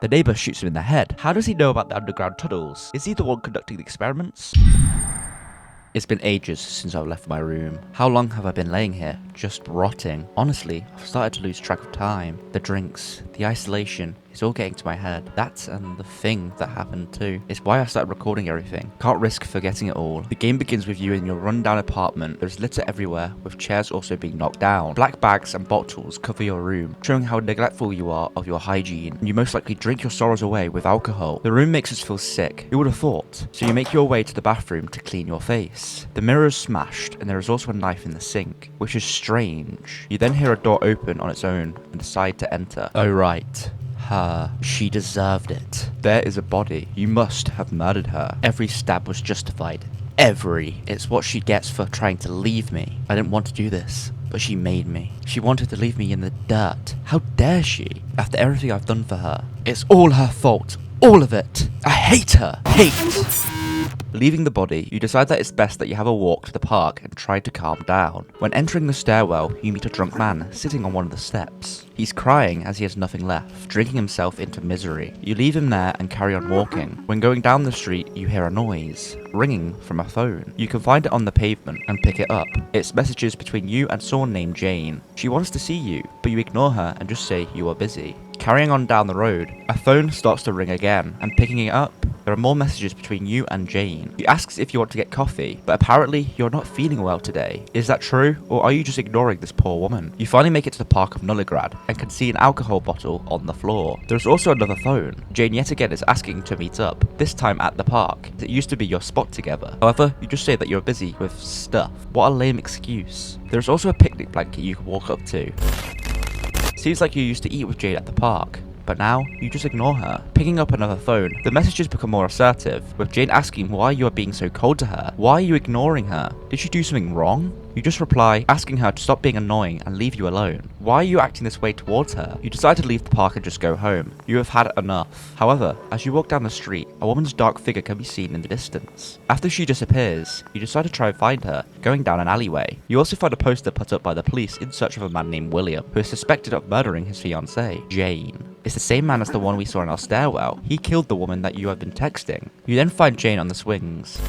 The neighbor shoots him in the head. How does he know about the underground tunnels? Is he the one conducting the experiments? It's been ages since I've left my room. How long have I been laying here, just rotting? Honestly, I've started to lose track of time. The drinks, the isolation, it's all getting to my head. That and the thing that happened too. It's why I started recording everything. Can't risk forgetting it all. The game begins with you in your rundown apartment. There's litter everywhere, with chairs also being knocked down. Black bags and bottles cover your room, showing how neglectful you are of your hygiene. And you most likely drink your sorrows away with alcohol. The room makes us feel sick. Who would have thought? So you make your way to the bathroom to clean your face. The mirror is smashed, and there is also a knife in the sink, which is strange. You then hear a door open on its own and decide to enter. Oh right. Her. She deserved it. There is a body. You must have murdered her. Every stab was justified. Every. It's what she gets for trying to leave me. I didn't want to do this, but she made me. She wanted to leave me in the dirt. How dare she? After everything I've done for her. It's all her fault. All of it. I hate her. Hate. Leaving the body, you decide that it's best that you have a walk to the park and try to calm down. When entering the stairwell, you meet a drunk man sitting on one of the steps. He's crying as he has nothing left, drinking himself into misery. You leave him there and carry on walking. When going down the street, you hear a noise, ringing from a phone. You can find it on the pavement and pick it up. It's messages between you and someone named Jane. She wants to see you, but you ignore her and just say you are busy. Carrying on down the road, a phone starts to ring again, and picking it up, there are more messages between you and Jane. She asks if you want to get coffee, but apparently you're not feeling well today. Is that true, or are you just ignoring this poor woman? You finally make it to the park of Novigrad and can see an alcohol bottle on the floor. There's also another phone. Jane yet again is asking to meet up, this time at the park. It used to be your spot together. However, you just say that you're busy with stuff. What a lame excuse. There's also a picnic blanket you can walk up to. Seems like you used to eat with Jane at the park, but now you just ignore her. Picking up another phone, the messages become more assertive, with Jane asking why you are being so cold to her. Why are you ignoring her? Did she do something wrong? You just reply, asking her to stop being annoying and leave you alone. Why are you acting this way towards her? You decide to leave the park and just go home. You have had enough. However, as you walk down the street, a woman's dark figure can be seen in the distance. After she disappears, you decide to try and find her, going down an alleyway. You also find a poster put up by the police in search of a man named William, who is suspected of murdering his fiancée, Jane. It's the same man as the one we saw in our stairwell. He killed the woman that you have been texting. You then find Jane on the swings.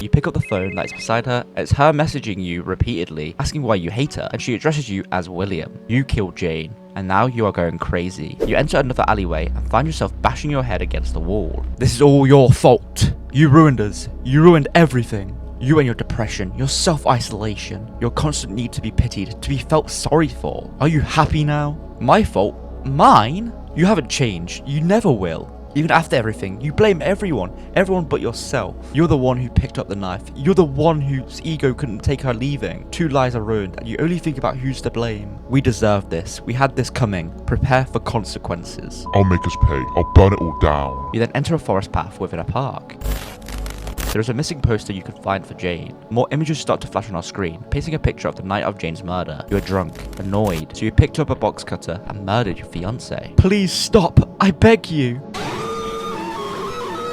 You pick up the phone that is beside her. It's her messaging you repeatedly, asking why you hate her, and she addresses you as William. You killed Jane, and now you are going crazy. You enter another alleyway and find yourself bashing your head against the wall. This is all your fault. You ruined us. You ruined everything. You and your depression, your self-isolation, your constant need to be pitied, to be felt sorry for. Are you happy now? My fault? Mine? You haven't changed. You never will. Even after everything, you blame everyone but yourself. You're the one who picked up the knife. You're the one whose ego couldn't take her leaving. 2 lives are ruined, and you only think about who's to blame. We deserve this. We had this coming. Prepare for consequences. I'll make us pay. I'll burn it all down. You then enter a forest path within a park. There is a missing poster you can find for Jane. More images start to flash on our screen, painting a picture of the night of Jane's murder. You are drunk, annoyed, so you picked up a box cutter and murdered your fiancé. Please stop, I beg you.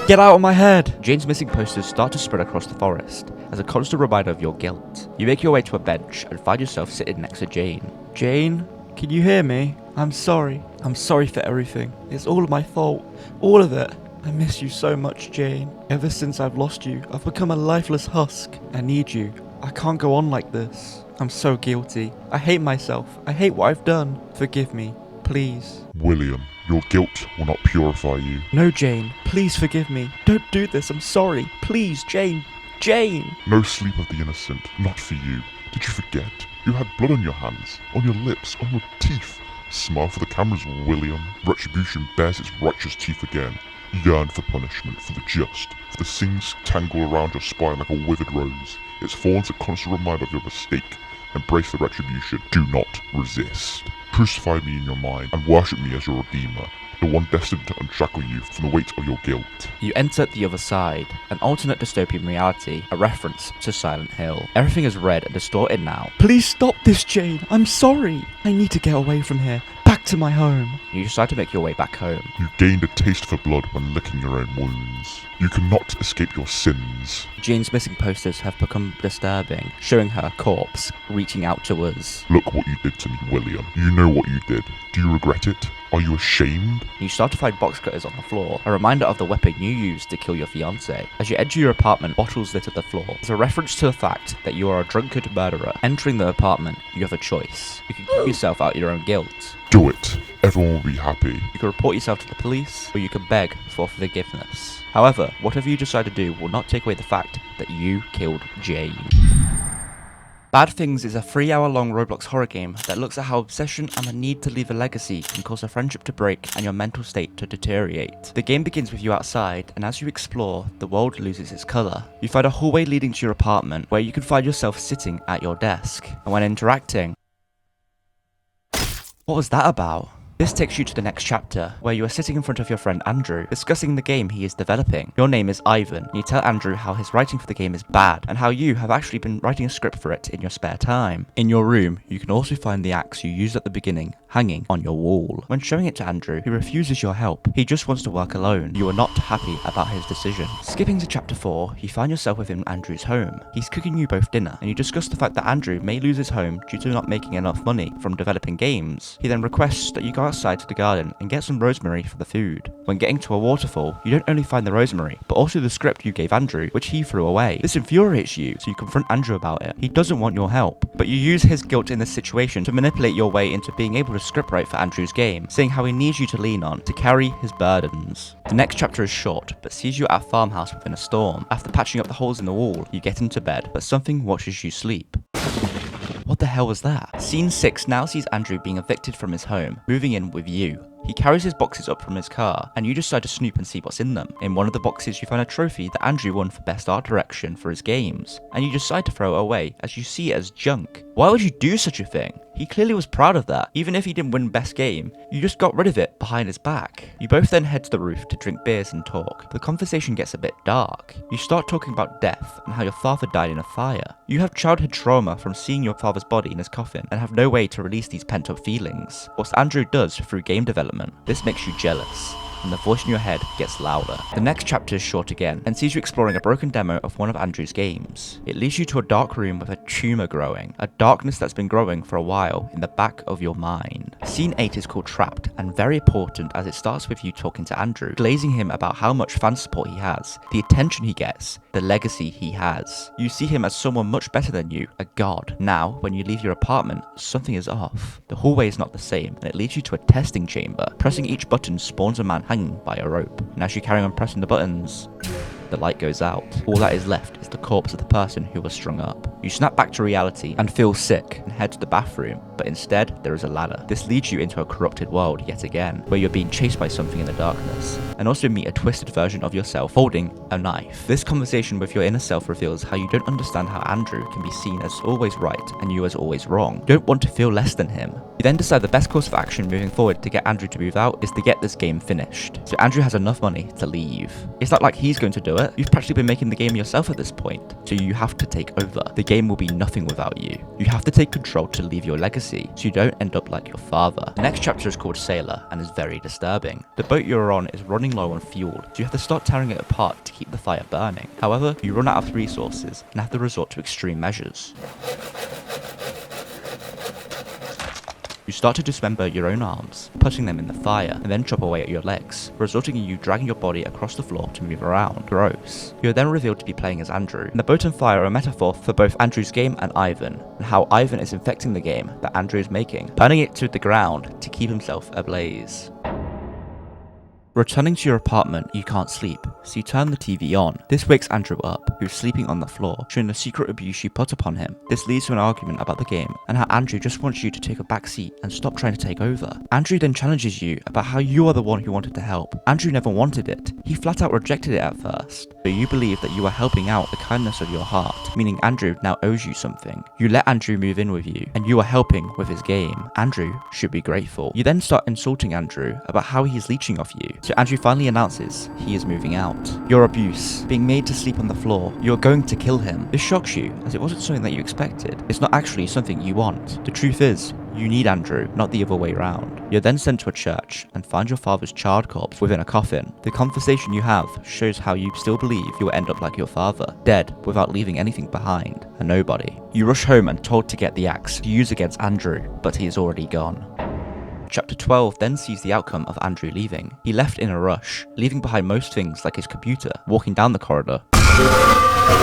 Get out of my head! Jane's missing posters start to spread across the forest, as a constant reminder of your guilt. You make your way to a bench and find yourself sitting next to Jane. Jane, can you hear me? I'm sorry. I'm sorry for everything. It's all my fault. All of it. I miss you so much, Jane. Ever since I've lost you, I've become a lifeless husk. I need you. I can't go on like this. I'm so guilty. I hate myself. I hate what I've done. Forgive me. Please. William, your guilt will not purify you. No, Jane. Please forgive me. Don't do this. I'm sorry. Please, Jane. Jane! No sleep of the innocent. Not for you. Did you forget? You had blood on your hands, on your lips, on your teeth. Smile for the cameras, William. Retribution bears its righteous teeth again. Yearn for punishment, for the just, for the sins tangle around your spine like a withered rose. Its thorns a constant reminder of your mistake. Embrace the retribution. Do not resist. Crucify me in your mind and worship me as your redeemer, the one destined to unshackle you from the weight of your guilt. You enter the other side, an alternate dystopian reality, a reference to Silent Hill. Everything is red and distorted now. Please stop this, Jane. I'm sorry. I need to get away from here. Back to my home. You decide to make your way back home. You gained a taste for blood when licking your own wounds. You cannot escape your sins. Jane's missing posters have become disturbing, showing her corpse reaching out to us. Look what you did to me, William. You know what you did. Do you regret it? Are you ashamed? You start to find box cutters on the floor, a reminder of the weapon you used to kill your fiancée. As you enter your apartment, bottles litter the floor. There's a reference to the fact that you are a drunkard murderer. Entering the apartment, you have a choice. You can keep yourself out of your own guilt. Do it. Everyone will be happy. You can report yourself to the police, or you can beg for forgiveness. However, whatever you decide to do will not take away the fact that you killed Jane. Bad Things is a 3-hour-long Roblox horror game that looks at how obsession and the need to leave a legacy can cause a friendship to break and your mental state to deteriorate. The game begins with you outside, and as you explore, the world loses its colour. You find a hallway leading to your apartment where you can find yourself sitting at your desk, and when interacting... What was that about? This takes you to the next chapter, where you are sitting in front of your friend Andrew, discussing the game he is developing. Your name is Ivan, and you tell Andrew how his writing for the game is bad, and how you have actually been writing a script for it in your spare time. In your room, you can also find the axe you used at the beginning, hanging on your wall. When showing it to Andrew, he refuses your help. He just wants to work alone. You are not happy about his decision. Skipping to chapter 4, you find yourself within Andrew's home. He's cooking you both dinner, and you discuss the fact that Andrew may lose his home due to not making enough money from developing games. He then requests that you go outside to the garden and get some rosemary for the food. When getting to a waterfall, you don't only find the rosemary, but also the script you gave Andrew, which he threw away. This infuriates you, so you confront Andrew about it. He doesn't want your help, but you use his guilt in this situation to manipulate your way into being able to scriptwrite for Andrew's game, saying how he needs you to lean on to carry his burdens. The next chapter is short, but sees you at a farmhouse within a storm. After patching up the holes in the wall, you get into bed, but something watches you sleep. What the hell was that? Scene 6 now sees Andrew being evicted from his home, moving in with you. He carries his boxes up from his car, and you decide to snoop and see what's in them. In one of the boxes, you find a trophy that Andrew won for best art direction for his games, and you decide to throw it away as you see it as junk. Why would you do such a thing? He clearly was proud of that. Even if he didn't win best game, you just got rid of it behind his back. You both then head to the roof to drink beers and talk. The conversation gets a bit dark. You start talking about death and how your father died in a fire. You have childhood trauma from seeing your father's body in his coffin and have no way to release these pent-up feelings. What Andrew does through game development. This makes you jealous, and the voice in your head gets louder. The next chapter is short again, and sees you exploring a broken demo of one of Andrew's games. It leads you to a dark room with a tumour growing, a darkness that's been growing for a while in the back of your mind. Scene 8 is called Trapped, and very important as it starts with you talking to Andrew, glazing him about how much fan support he has, the attention he gets, the legacy he has. You see him as someone much better than you, a god. Now, when you leave your apartment, something is off. The hallway is not the same, and it leads you to a testing chamber. Pressing each button spawns a man hanging by a rope, and as you carry on pressing the buttons, the light goes out. All that is left is the corpse of the person who was strung up. You snap back to reality and feel sick and head to the bathroom, but instead there is a ladder. This leads you into a corrupted world yet again, where you're being chased by something in the darkness, and also meet a twisted version of yourself holding a knife. This conversation with your inner self reveals how you don't understand how Andrew can be seen as always right and you as always wrong. You don't want to feel less than him. You then decide the best course of action moving forward to get Andrew to move out is to get this game finished, so Andrew has enough money to leave. It's not like he's going to do it. You've practically been making the game yourself at this point, so you have to take over. The game will be nothing without you. You have to take control to leave your legacy, so you don't end up like your father. The next chapter is called Sailor, and is very disturbing. The boat you're on is running low on fuel, so you have to start tearing it apart to keep the fire burning. However, you run out of resources, and have to resort to extreme measures. You start to dismember your own arms, putting them in the fire, and then chop away at your legs, resulting in you dragging your body across the floor to move around. Gross. You are then revealed to be playing as Andrew, and the boat and fire are a metaphor for both Andrew's game and Ivan, and how Ivan is infecting the game that Andrew is making, burning it to the ground to keep himself ablaze. Returning to your apartment, you can't sleep, so you turn the TV on. This wakes Andrew up, who's sleeping on the floor, showing the secret abuse you put upon him. This leads to an argument about the game, and how Andrew just wants you to take a back seat and stop trying to take over. Andrew then challenges you about how you are the one who wanted to help. Andrew never wanted it. He flat out rejected it at first, but you believe that you are helping out the kindness of your heart, meaning Andrew now owes you something. You let Andrew move in with you, and you are helping with his game. Andrew should be grateful. You then start insulting Andrew about how he is leeching off you, so Andrew finally announces he is moving out. Your abuse, being made to sleep on the floor, you're going to kill him. This shocks you, as it wasn't something that you expected. It's not actually something you want. The truth is, you need Andrew, not the other way around. You're then sent to a church and find your father's child corpse within a coffin. The conversation you have shows how you still believe you will end up like your father, dead without leaving anything behind, a nobody. You rush home and told to get the axe to use against Andrew, but he is already gone. Chapter 12 then sees the outcome of Andrew leaving. He left in a rush, leaving behind most things like his computer. Walking down the corridor,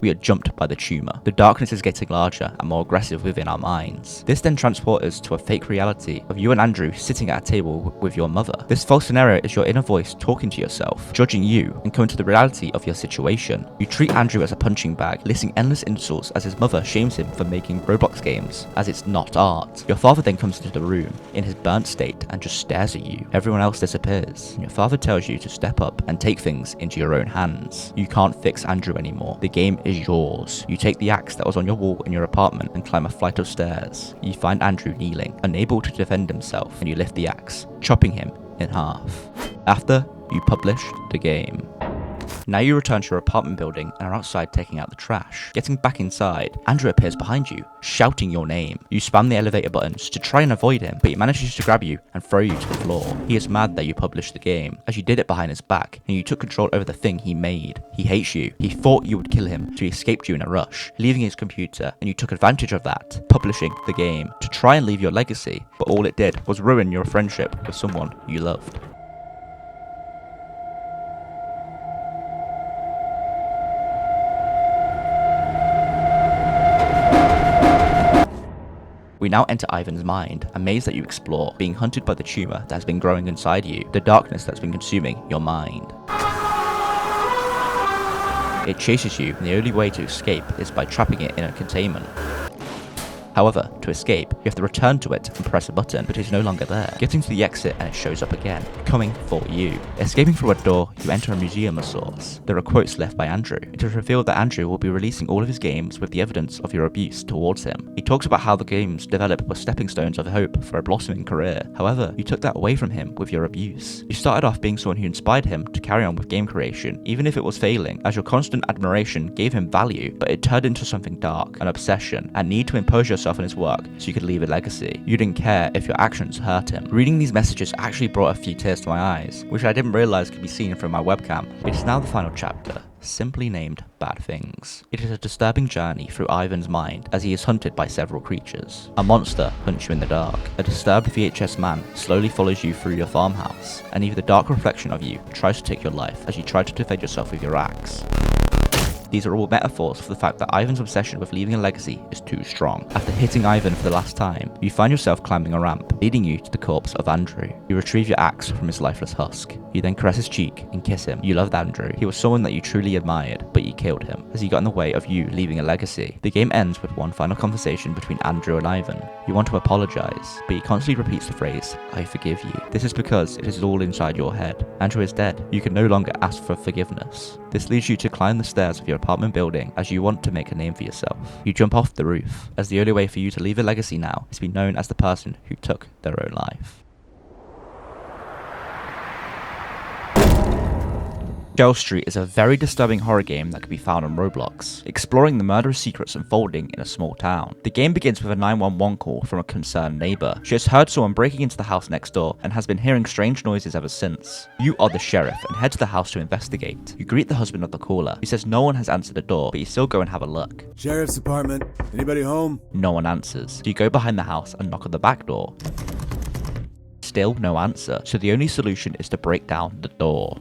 we are jumped by the tumor. The darkness is getting larger and more aggressive within our minds. This then transports us to a fake reality of you and Andrew sitting at a table with your mother. This false scenario is your inner voice talking to yourself, judging you, and coming to the reality of your situation. You treat Andrew as a punching bag, listing endless insults as his mother shames him for making Roblox games, as it's not art. Your father then comes into the room, in his burnt state, and just stares at you. Everyone else disappears, and your father tells you to step up and take things into your own hands. You can't fix Andrew anymore. The game is yours. You take the axe that was on your wall in your apartment and climb a flight of stairs. You find Andrew kneeling, unable to defend himself, and you lift the axe, chopping him in half. After, you published the game. Now you return to your apartment building and are outside taking out the trash. Getting back inside, Andrew appears behind you, shouting your name. You spam the elevator buttons to try and avoid him, but he manages to grab you and throw you to the floor. He is mad that you published the game, as you did it behind his back, and you took control over the thing he made. He hates you. He thought you would kill him, so he escaped you in a rush, leaving his computer, and you took advantage of that, publishing the game, to try and leave your legacy, but all it did was ruin your friendship with someone you loved. We now enter Ivan's mind, a maze that you explore, being hunted by the tumor that has been growing inside you, the darkness that's been consuming your mind. It chases you, and the only way to escape is by trapping it in a containment. However, to escape, you have to return to it and press a button, but it is no longer there. Getting to the exit and it shows up again, coming for you. Escaping through a door, you enter a museum of sorts. There are quotes left by Andrew. It is revealed that Andrew will be releasing all of his games with the evidence of your abuse towards him. He talks about how the games developed were stepping stones of hope for a blossoming career. However, you took that away from him with your abuse. You started off being someone who inspired him to carry on with game creation, even if it was failing, as your constant admiration gave him value, but it turned into something dark, an obsession, a need to impose yourself on his work so you could leave a legacy. You didn't care if your actions hurt him. Reading these messages actually brought a few tears to my eyes, which I didn't realize could be seen from my webcam. It is now the final chapter, simply named Bad Things. It is a disturbing journey through Ivan's mind as he is hunted by several creatures. A monster hunts you in the dark. A disturbed VHS man slowly follows you through your farmhouse, and even the dark reflection of you tries to take your life as you try to defend yourself with your axe. These are all metaphors for the fact that Ivan's obsession with leaving a legacy is too strong. After hitting Ivan for the last time, you find yourself climbing a ramp, leading you to the corpse of Andrew. You retrieve your axe from his lifeless husk. You then caress his cheek and kiss him. You loved Andrew. He was someone that you truly admired, but you killed him, as he got in the way of you leaving a legacy. The game ends with one final conversation between Andrew and Ivan. You want to apologize, but he constantly repeats the phrase, "I forgive you." This is because it is all inside your head. Andrew is dead. You can no longer ask for forgiveness. This leads you to climb the stairs of your apartment building as you want to make a name for yourself. You jump off the roof, as the only way for you to leave a legacy now is to be known as the person who took their own life. Shell Street is a very disturbing horror game that can be found on Roblox, exploring the murderous secrets unfolding in a small town. The game begins with a 911 call from a concerned neighbor. She has heard someone breaking into the house next door and has been hearing strange noises ever since. You are the sheriff and head to the house to investigate. You greet the husband of the caller, who says no one has answered the door, but you still go and have a look. Sheriff's apartment. Anybody home? No one answers. So you go behind the house and knock on the back door. Still no answer, so the only solution is to break down the door.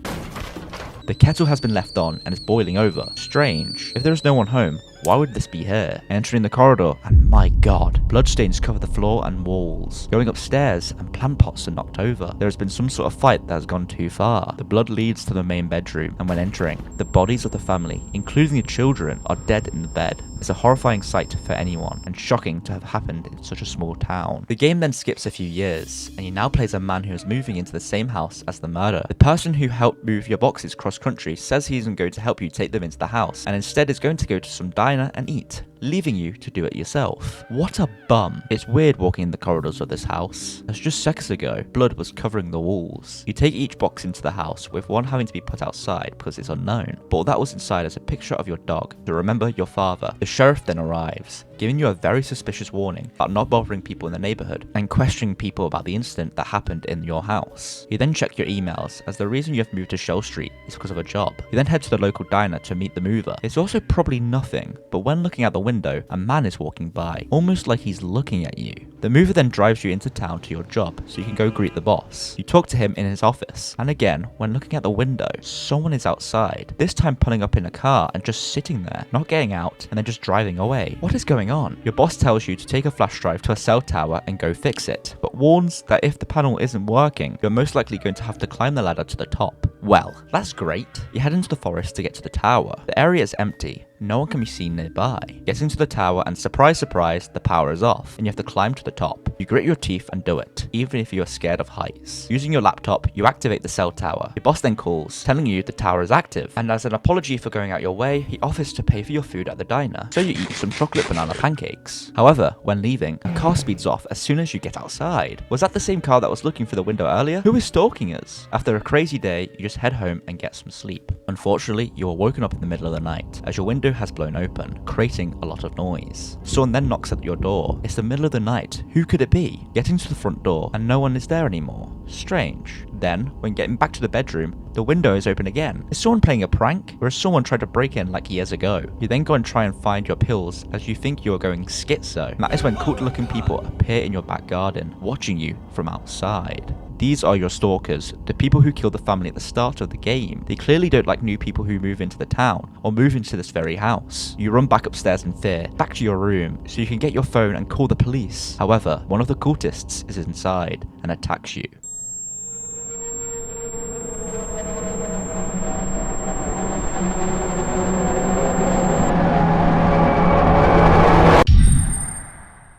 The kettle has been left on and is boiling over. Strange. If there is no one home, why would this be here? Entering the corridor, and my god, bloodstains cover the floor and walls. Going upstairs, and plant pots are knocked over. There has been some sort of fight that has gone too far. The blood leads to the main bedroom, and when entering, the bodies of the family, including the children, are dead in the bed. It's a horrifying sight for anyone, and shocking to have happened in such a small town. The game then skips a few years, and you now play as a man who is moving into the same house as the murder. The person who helped move your boxes cross country says he isn't going to help you take them into the house, and instead is going to go to some diner and eat, leaving you to do it yourself. What a bum. It's weird walking in the corridors of this house, as just seconds ago, blood was covering the walls. You take each box into the house, with one having to be put outside because it's unknown, but all that was inside is a picture of your dog to remember your father. The sheriff then arrives, giving you a very suspicious warning about not bothering people in the neighborhood and questioning people about the incident that happened in your house. You then check your emails, as the reason you have moved to Shell Street is because of a job. You then head to the local diner to meet the mover. It's also probably nothing, but when looking out the window, a man is walking by, almost like he's looking at you. The mover then drives you into town to your job so you can go greet the boss. You talk to him in his office, and again, when looking at the window, someone is outside, this time pulling up in a car and just sitting there, not getting out, and then just driving away. What is going on? Your boss tells you to take a flash drive to a cell tower and go fix it, but warns that if the panel isn't working, you're most likely going to have to climb the ladder to the top. Well, that's great. You head into the forest to get to the tower. The area is empty. No one can be seen nearby. Get into the tower and surprise, surprise, the power is off and you have to climb to the top. You grit your teeth and do it, even if you are scared of heights. Using your laptop, you activate the cell tower. Your boss then calls, telling you the tower is active, and as an apology for going out your way, he offers to pay for your food at the diner, so you eat some chocolate banana pancakes. However, when leaving, a car speeds off as soon as you get outside. Was that the same car that was looking for the window earlier? Who is stalking us? After a crazy day, you just head home and get some sleep. Unfortunately, you are woken up in the middle of the night, as your window has blown open, creating a lot of noise. Someone then knocks at your door. It's the middle of the night. Who could it be? Getting to the front door, and no one is there anymore. Strange. Then, when getting back to the bedroom, the window is open again. Is someone playing a prank? Or has someone tried to break in like years ago? You then go and try and find your pills as you think you are going schizo. And that is when cult-looking people appear in your back garden, watching you from outside. These are your stalkers, the people who killed the family at the start of the game. They clearly don't like new people who move into the town, or move into this very house. You run back upstairs in fear, back to your room, so you can get your phone and call the police. However, one of the cultists is inside, and attacks you.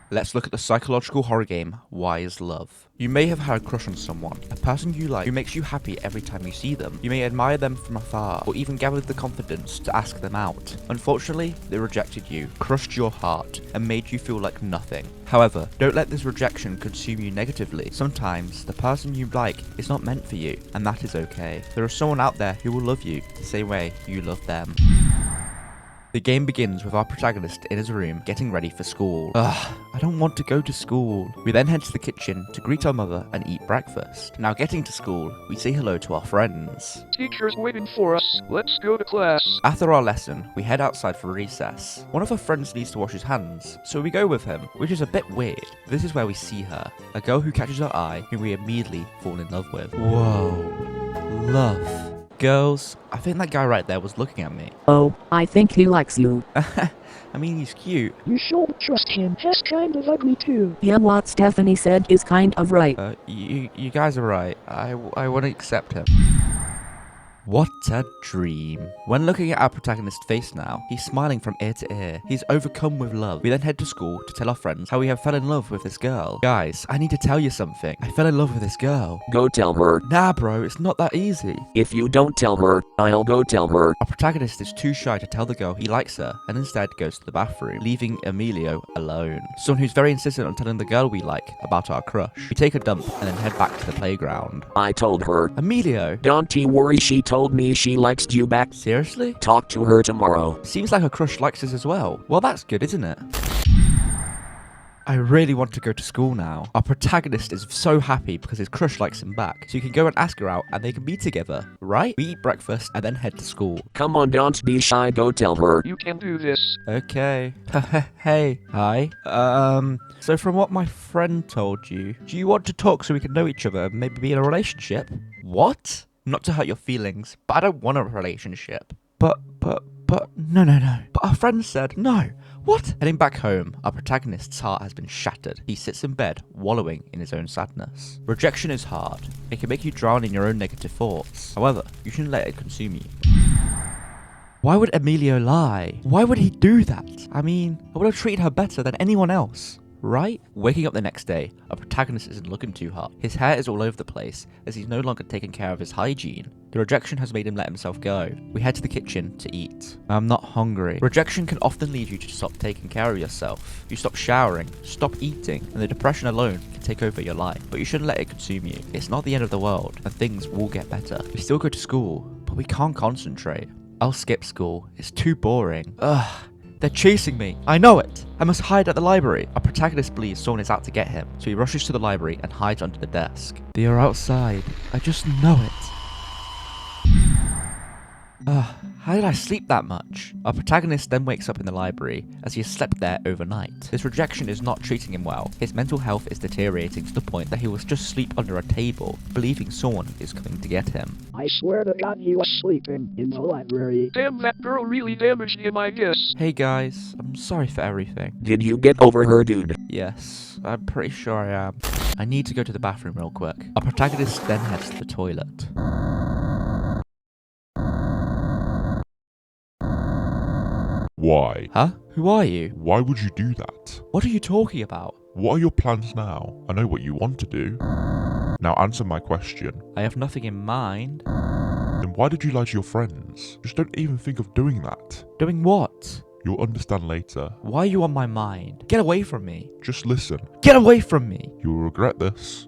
Let's look at the psychological horror game, Why is Love? You may have had a crush on someone, a person you like who makes you happy every time you see them. You may admire them from afar, or even gather the confidence to ask them out. Unfortunately, they rejected you, crushed your heart, and made you feel like nothing. However, don't let this rejection consume you negatively. Sometimes, the person you like is not meant for you, and that is okay. There is someone out there who will love you the same way you love them. The game begins with our protagonist in his room getting ready for school. Ugh, I don't want to go to school. We then head to the kitchen to greet our mother and eat breakfast. Now getting to school, we say hello to our friends. Teacher's waiting for us. Let's go to class. After our lesson, we head outside for recess. One of our friends needs to wash his hands, so we go with him, which is a bit weird. This is where we see her, a girl who catches our eye, who we immediately fall in love with. Whoa, love. Girls, I think that guy right there was looking at me. Oh, I think he likes you. I mean, he's cute. You shouldn't trust him. He's kind of ugly too. Yeah, what Stephanie said is kind of right. You guys are right. I want to accept him. What a dream. When looking at our protagonist's face now, he's smiling from ear to ear. He's overcome with love. We then head to school to tell our friends how we have fell in love with this girl. Guys, I need to tell you something. I fell in love with this girl. Go tell her. Nah, bro, it's not that easy. If you don't tell her, I'll go tell her. Our protagonist is too shy to tell the girl he likes her, and instead goes to the bathroom, leaving Emilio alone. Someone who's very insistent on telling the girl we like about our crush. We take a dump and then head back to the playground. I told her. Emilio. Don't you worry, she told me she likes you back. Seriously? Talk to her tomorrow. Seems like her crush likes us as well. Well, that's good, isn't it? I really want to go to school now. Our protagonist is so happy because his crush likes him back. So you can go and ask her out and they can be together, right? We eat breakfast and then head to school. Come on, don't be shy, go tell her. You can do this. Okay. Hey. Hi. So from what my friend told you, do you want to talk so we can know each other and maybe be in a relationship? What? Not to hurt your feelings, but I don't want a relationship. But, no. But our friend said no. What? Heading back home, our protagonist's heart has been shattered. He sits in bed, wallowing in his own sadness. Rejection is hard. It can make you drown in your own negative thoughts. However, you shouldn't let it consume you. Why would Emilio lie? Why would he do that? I mean, I would have treated her better than anyone else. Right? Waking up the next day, our protagonist isn't looking too hot. His hair is all over the place, as he's no longer taking care of his hygiene. The rejection has made him let himself go. We head to the kitchen to eat. I'm not hungry. Rejection can often lead you to stop taking care of yourself. You stop showering, stop eating, and the depression alone can take over your life. But you shouldn't let it consume you. It's not the end of the world, and things will get better. We still go to school, but we can't concentrate. I'll skip school. It's too boring. Ugh. They're chasing me. I know it. I must hide at the library. Our protagonist believes someone is out to get him, so he rushes to the library and hides under the desk. They are outside. I just know it. How did I sleep that much? Our protagonist then wakes up in the library as he has slept there overnight. This rejection is not treating him well. His mental health is deteriorating to the point that he will just sleep under a table, believing someone is coming to get him. I swear to God he was sleeping in the library. Damn, that girl really damaged him, I guess. Hey guys, I'm sorry for everything. Did you get over her, dude? Yes, I'm pretty sure I am. I need to go to the bathroom real quick. Our protagonist then heads to the toilet. Why? Huh? Who are you? Why would you do that? What are you talking about? What are your plans now? I know what you want to do. Now answer my question. I have nothing in mind. Then why did you lie to your friends? Just don't even think of doing that. Doing what? You'll understand later. Why are you on my mind? Get away from me. Just listen. Get away from me. You'll regret this.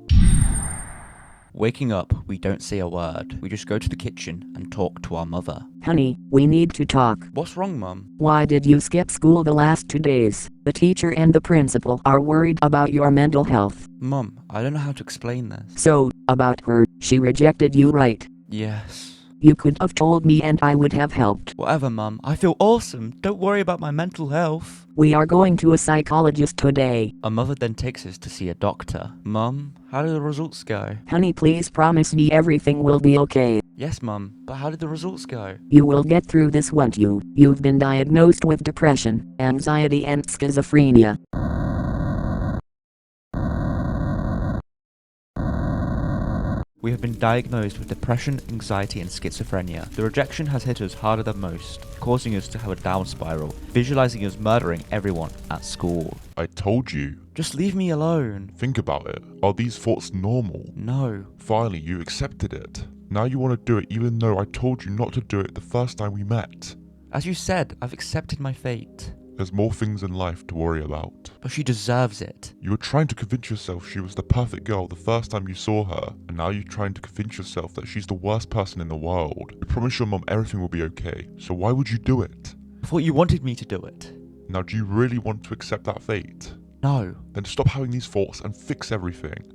Waking up, we don't say a word. We just go to the kitchen and talk to our mother. Honey, we need to talk. What's wrong, Mum? Why did you skip school the last 2 days? The teacher and the principal are worried about your mental health. Mum, I don't know how to explain this. So, about her, she rejected you, right? Yes. You could have told me and I would have helped. Whatever, Mum. I feel awesome. Don't worry about my mental health. We are going to a psychologist today. Our mother then takes us to see a doctor. Mum, how did the results go? Honey, please promise me everything will be okay. Yes, Mum, but how did the results go? You will get through this, won't you? You've been diagnosed with depression, anxiety and schizophrenia. We have been diagnosed with depression, anxiety and schizophrenia. The rejection has hit us harder than most, causing us to have a down spiral, visualizing us murdering everyone at school. I told you. Just leave me alone. Think about it. Are these thoughts normal? No. Finally, you accepted it. Now you want to do it even though I told you not to do it the first time we met. As you said, I've accepted my fate. There's more things in life to worry about. But she deserves it. You were trying to convince yourself she was the perfect girl the first time you saw her, and now you're trying to convince yourself that she's the worst person in the world. You promised your mum everything will be okay, so why would you do it? I thought you wanted me to do it. Now do you really want to accept that fate? No. Then stop having these thoughts and fix everything.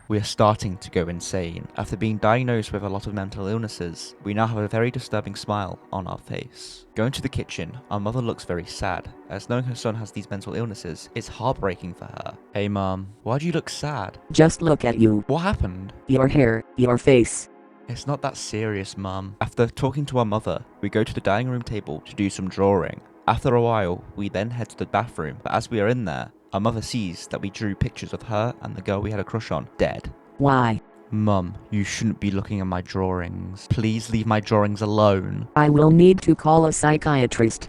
We are starting to go insane. After being diagnosed with a lot of mental illnesses, we now have a very disturbing smile on our face. Going to the kitchen, our mother looks very sad, as knowing her son has these mental illnesses is heartbreaking for her. Hey Mum, why do you look sad? Just look at you. What happened? Your hair, your face. It's not that serious, Mum. After talking to our mother, we go to the dining room table to do some drawing. After a while, we then head to the bathroom, but as we are in there, our mother sees that we drew pictures of her and the girl we had a crush on dead. Why? Mum, you shouldn't be looking at my drawings. Please leave my drawings alone. I will need to call a psychiatrist.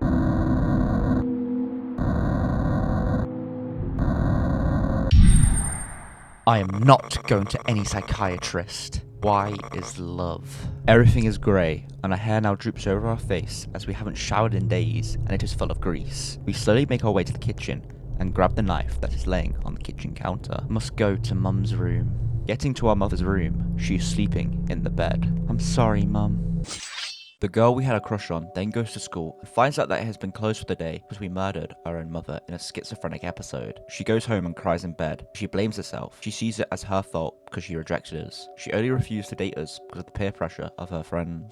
I am not going to any psychiatrist. Why is love? Everything is grey, and our hair now droops over our face as we haven't showered in days and it is full of grease. We slowly make our way to the kitchen and grab the knife that is laying on the kitchen counter. Must go to Mum's room. Getting to our mother's room, she is sleeping in the bed. I'm sorry, Mum. The girl we had a crush on then goes to school and finds out that it has been closed for the day because we murdered our own mother in a schizophrenic episode. She goes home and cries in bed. She blames herself. She sees it as her fault because she rejected us. She only refused to date us because of the peer pressure of her friends.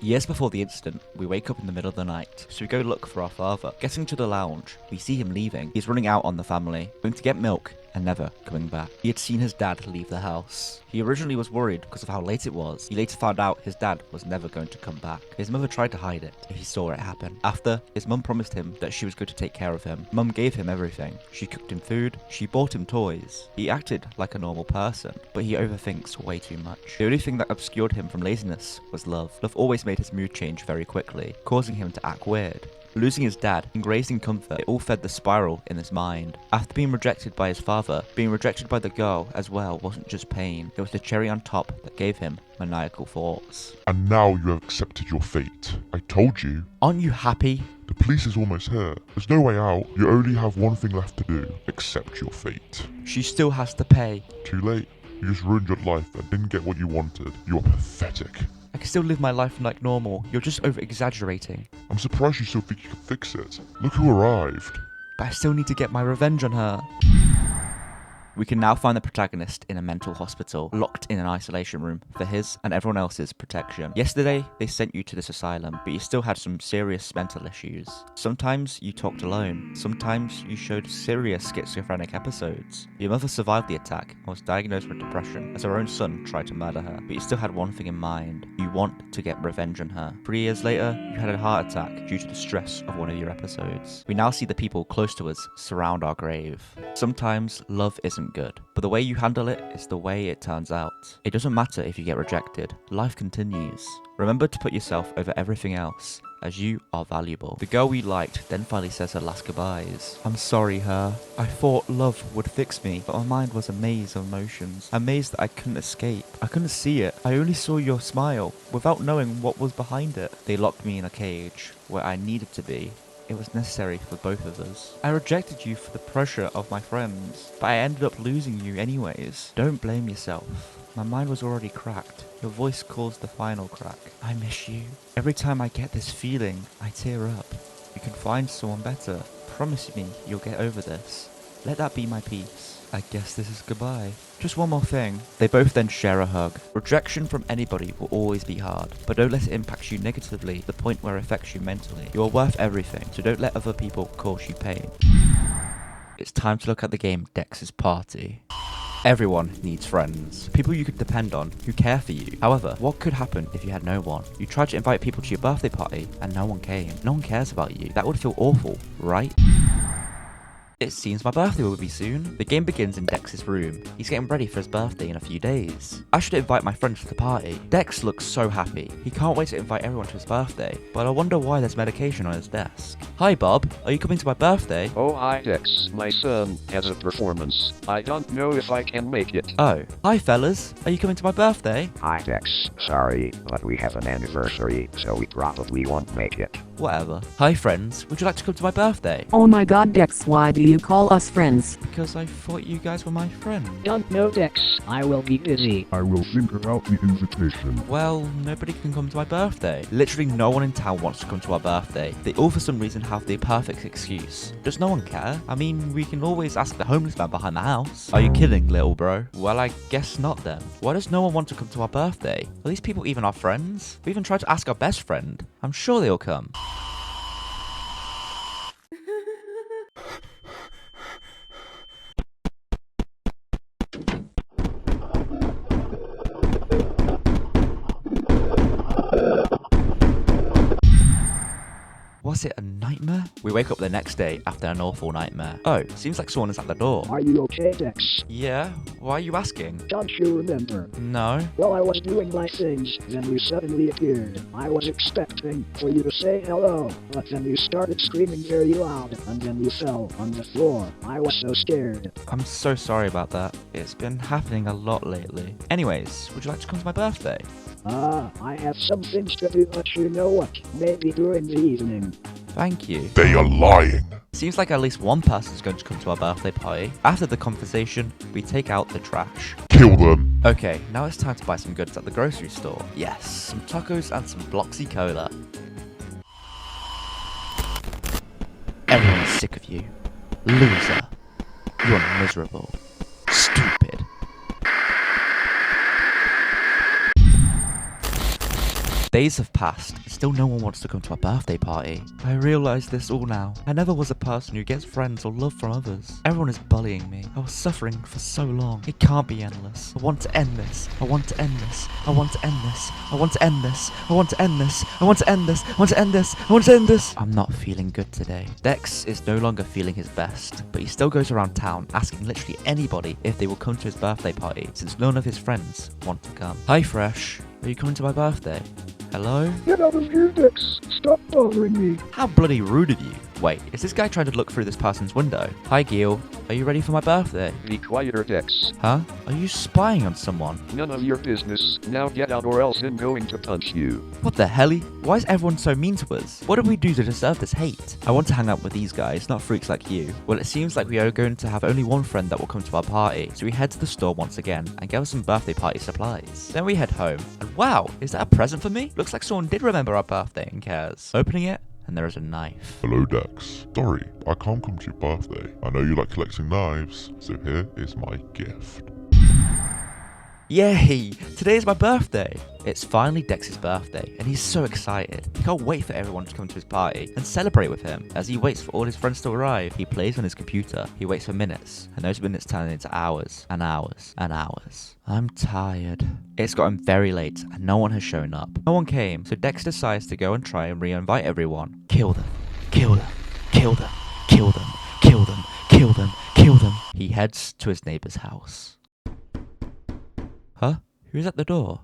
Years before the incident, we wake up in the middle of the night, so we go look for our father. Getting to the lounge, we see him leaving. He's running out on the family, going to get milk, and never coming back. He had seen his dad leave the house. He originally was worried because of how late it was. He later found out his dad was never going to come back. His mother tried to hide it if he saw it happen. After, his mum promised him that she was going to take care of him. Mum gave him everything. She cooked him food, she bought him toys. He acted like a normal person, but he overthinks way too much. The only thing that obscured him from laziness was love. Love always made his mood change very quickly, causing him to act weird. Losing his dad and raised in comfort, it all fed the spiral in his mind. After being rejected by his father, being rejected by the girl as well wasn't just pain, it was the cherry on top that gave him maniacal thoughts. And now you have accepted your fate. I told you. Aren't you happy? The police is almost here. There's no way out. You only have one thing left to do. Accept your fate. She still has to pay. Too late. You just ruined your life and didn't get what you wanted. You are pathetic. I can still live my life like normal. You're just over-exaggerating. I'm surprised you still think you can fix it. Look who arrived. But I still need to get my revenge on her. We can now find the protagonist in a mental hospital, locked in an isolation room for his and everyone else's protection. Yesterday, they sent you to this asylum, but you still had some serious mental issues. Sometimes you talked alone. Sometimes you showed serious schizophrenic episodes. Your mother survived the attack and was diagnosed with depression as her own son tried to murder her, but you still had one thing in mind. You want to get revenge on her. 3 years later, you had a heart attack due to the stress of one of your episodes. We now see the people close to us surround our grave. Sometimes love isn't good, but the way you handle it is the way it turns out. It doesn't matter if you get rejected, life continues. Remember to put yourself over everything else, as you are valuable. The girl we liked then finally says her last goodbyes. I'm sorry, her. I thought love would fix me, but my mind was a maze of emotions. A maze that I couldn't escape. I couldn't see it. I only saw your smile, without knowing what was behind it. They locked me in a cage, where I needed to be. It was necessary for both of us. I rejected you for the pressure of my friends, but I ended up losing you anyways. Don't blame yourself. My mind was already cracked. Your voice caused the final crack. I miss you. Every time I get this feeling, I tear up. You can find someone better. Promise me you'll get over this. Let that be my peace. I guess this is goodbye. Just one more thing. They both then share a hug. Rejection from anybody will always be hard, but don't let it impact you negatively to the point where it affects you mentally. You are worth everything, so don't let other people cause you pain. It's time to look at the game DEX'S Party. Everyone needs friends. People you could depend on, who care for you. However, what could happen if you had no one? You tried to invite people to your birthday party and no one came. No one cares about you. That would feel awful, right? It seems my birthday will be soon. The game begins in Dex's room. He's getting ready for his birthday in a few days. I should invite my friends to the party. Dex looks so happy. He can't wait to invite everyone to his birthday, but I wonder why there's medication on his desk. Hi Bob, are you coming to my birthday? Oh hi Dex, my son has a performance. I don't know if I can make it. Oh, hi fellas, are you coming to my birthday? Hi Dex, sorry, but we have an anniversary, so we probably won't make it. Whatever. Hi friends, would you like to come to my birthday? Oh my god Dex, why do you call us friends? Because I thought you guys were my friends. Don't know Dex, I will be busy. I will figure out the invitation. Well, nobody can come to my birthday. Literally no one in town wants to come to our birthday. They all for some reason have the perfect excuse. Does no one care? I mean, we can always ask the homeless man behind the house. Are you kidding, little bro? Well, I guess not then. Why does no one want to come to our birthday? Are these people even our friends? We even tried to ask our best friend. I'm sure they'll come. Was it a nightmare? We wake up the next day after an awful nightmare. Oh, seems like someone is at the door. Are you okay, Dex? Yeah? Why are you asking? Don't you remember? No. Well, I was doing my things, then you suddenly appeared. I was expecting for you to say hello, but then you started screaming very loud, and then you fell on the floor. I was so scared. I'm so sorry about that. It's been happening a lot lately. Anyways, would you like to come to my birthday? I have some things to do, but you know what? Maybe during the evening. Thank you. They are lying. Seems like at least one person is going to come to our birthday party. After the conversation, we take out the trash. Kill them. Okay, now it's time to buy some goods at the grocery store. Yes, some tacos and some Bloxy cola. Everyone's sick of you. Loser. You are miserable. Stupid. Days have passed, and still no one wants to come to our birthday party. I realise this all now. I never was a person who gets friends or love from others. Everyone is bullying me. I was suffering for so long. It can't be endless. I want to end this. I want to end this. I want to end this. I want to end this. I want to end this. I want to end this. I want to end this. I want to end this. I'm not feeling good today. Dex is no longer feeling his best, but he still goes around town asking literally anybody if they will come to his birthday party, since none of his friends want to come. Hi Fresh, are you coming to my birthday? Hello? Get out of here, Dex. Stop bothering me. How bloody rude of you. Wait, is this guy trying to look through this person's window? Hi Gil, are you ready for my birthday? Be quieter, Dex. Huh? Are you spying on someone? None of your business. Now get out or else I'm going to punch you. What the helly? Why is everyone so mean to us? What did we do to deserve this hate? I want to hang out with these guys, not freaks like you. Well, it seems like we are going to have only one friend that will come to our party, so we head to the store once again and get us some birthday party supplies. Then we head home, and wow, is that a present for me? Looks like someone did remember our birthday and cares. Opening it, and there is a knife. Hello, Dex. Sorry, I can't come to your birthday. I know you like collecting knives, so here is my gift. Yay! Today is my birthday! It's finally Dex's birthday, and he's so excited. He can't wait for everyone to come to his party and celebrate with him. As he waits for all his friends to arrive, he plays on his computer. He waits for minutes, and those minutes turn into hours and hours and hours. I'm tired. It's gotten very late, and no one has shown up. No one came, so Dex decides to go and try and re-invite everyone. Kill them. Kill them. Kill them. Kill them. Kill them. Kill them. Kill them. He heads to his neighbor's house. Huh? Who's at the door?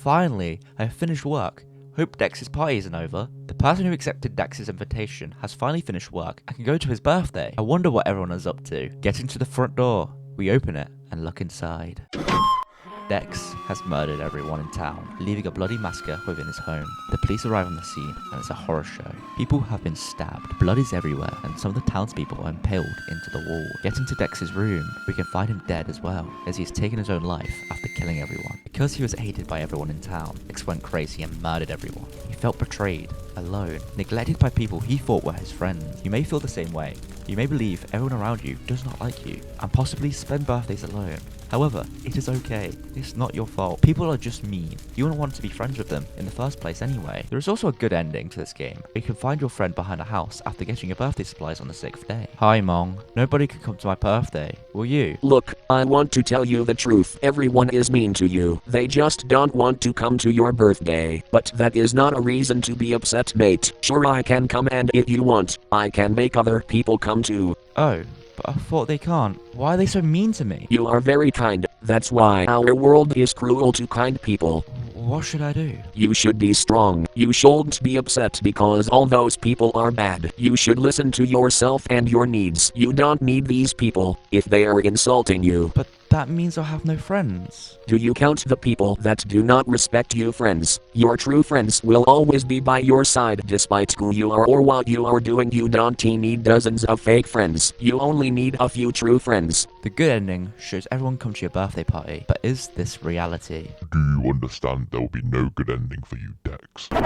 Finally, I have finished work. Hope Dex's party isn't over. The person who accepted Dex's invitation has finally finished work and can go to his birthday. I wonder what everyone is up to. Getting to the front door, we open it and look inside. Dex has murdered everyone in town, leaving a bloody massacre within his home. The police arrive on the scene, and it's a horror show. People have been stabbed, blood is everywhere, and some of the townspeople are impaled into the wall. Getting to Dex's room, we can find him dead as well, as he has taken his own life after killing everyone. Because he was hated by everyone in town, Dex went crazy and murdered everyone. He felt betrayed, alone, neglected by people he thought were his friends. You may feel the same way. You may believe everyone around you does not like you, and possibly spend birthdays alone. However, it is okay. It's not your fault. People are just mean. You wouldn't want to be friends with them in the first place anyway. There is also a good ending to this game. You can find your friend behind a house after getting your birthday supplies on the 6th day. Hi, Mong. Nobody can come to my birthday. Will you? Look, I want to tell you the truth. Everyone is mean to you. They just don't want to come to your birthday. But that is not a reason to be upset, mate. Sure, I can come, and if you want, I can make other people come too. Oh. But I thought they can't. Why are they so mean to me? You are very kind. That's why our world is cruel to kind people. What should I do? You should be strong. You shouldn't be upset because all those people are bad. You should listen to yourself and your needs. You don't need these people if they are insulting you. But that means I'll have no friends. Do you count the people that do not respect you friends? Your true friends will always be by your side despite who you are or what you are doing. You don't need dozens of fake friends. You only need a few true friends. The good ending shows everyone come to your birthday party, but is this reality? Do you understand there will be no good ending for you, Dex? Please,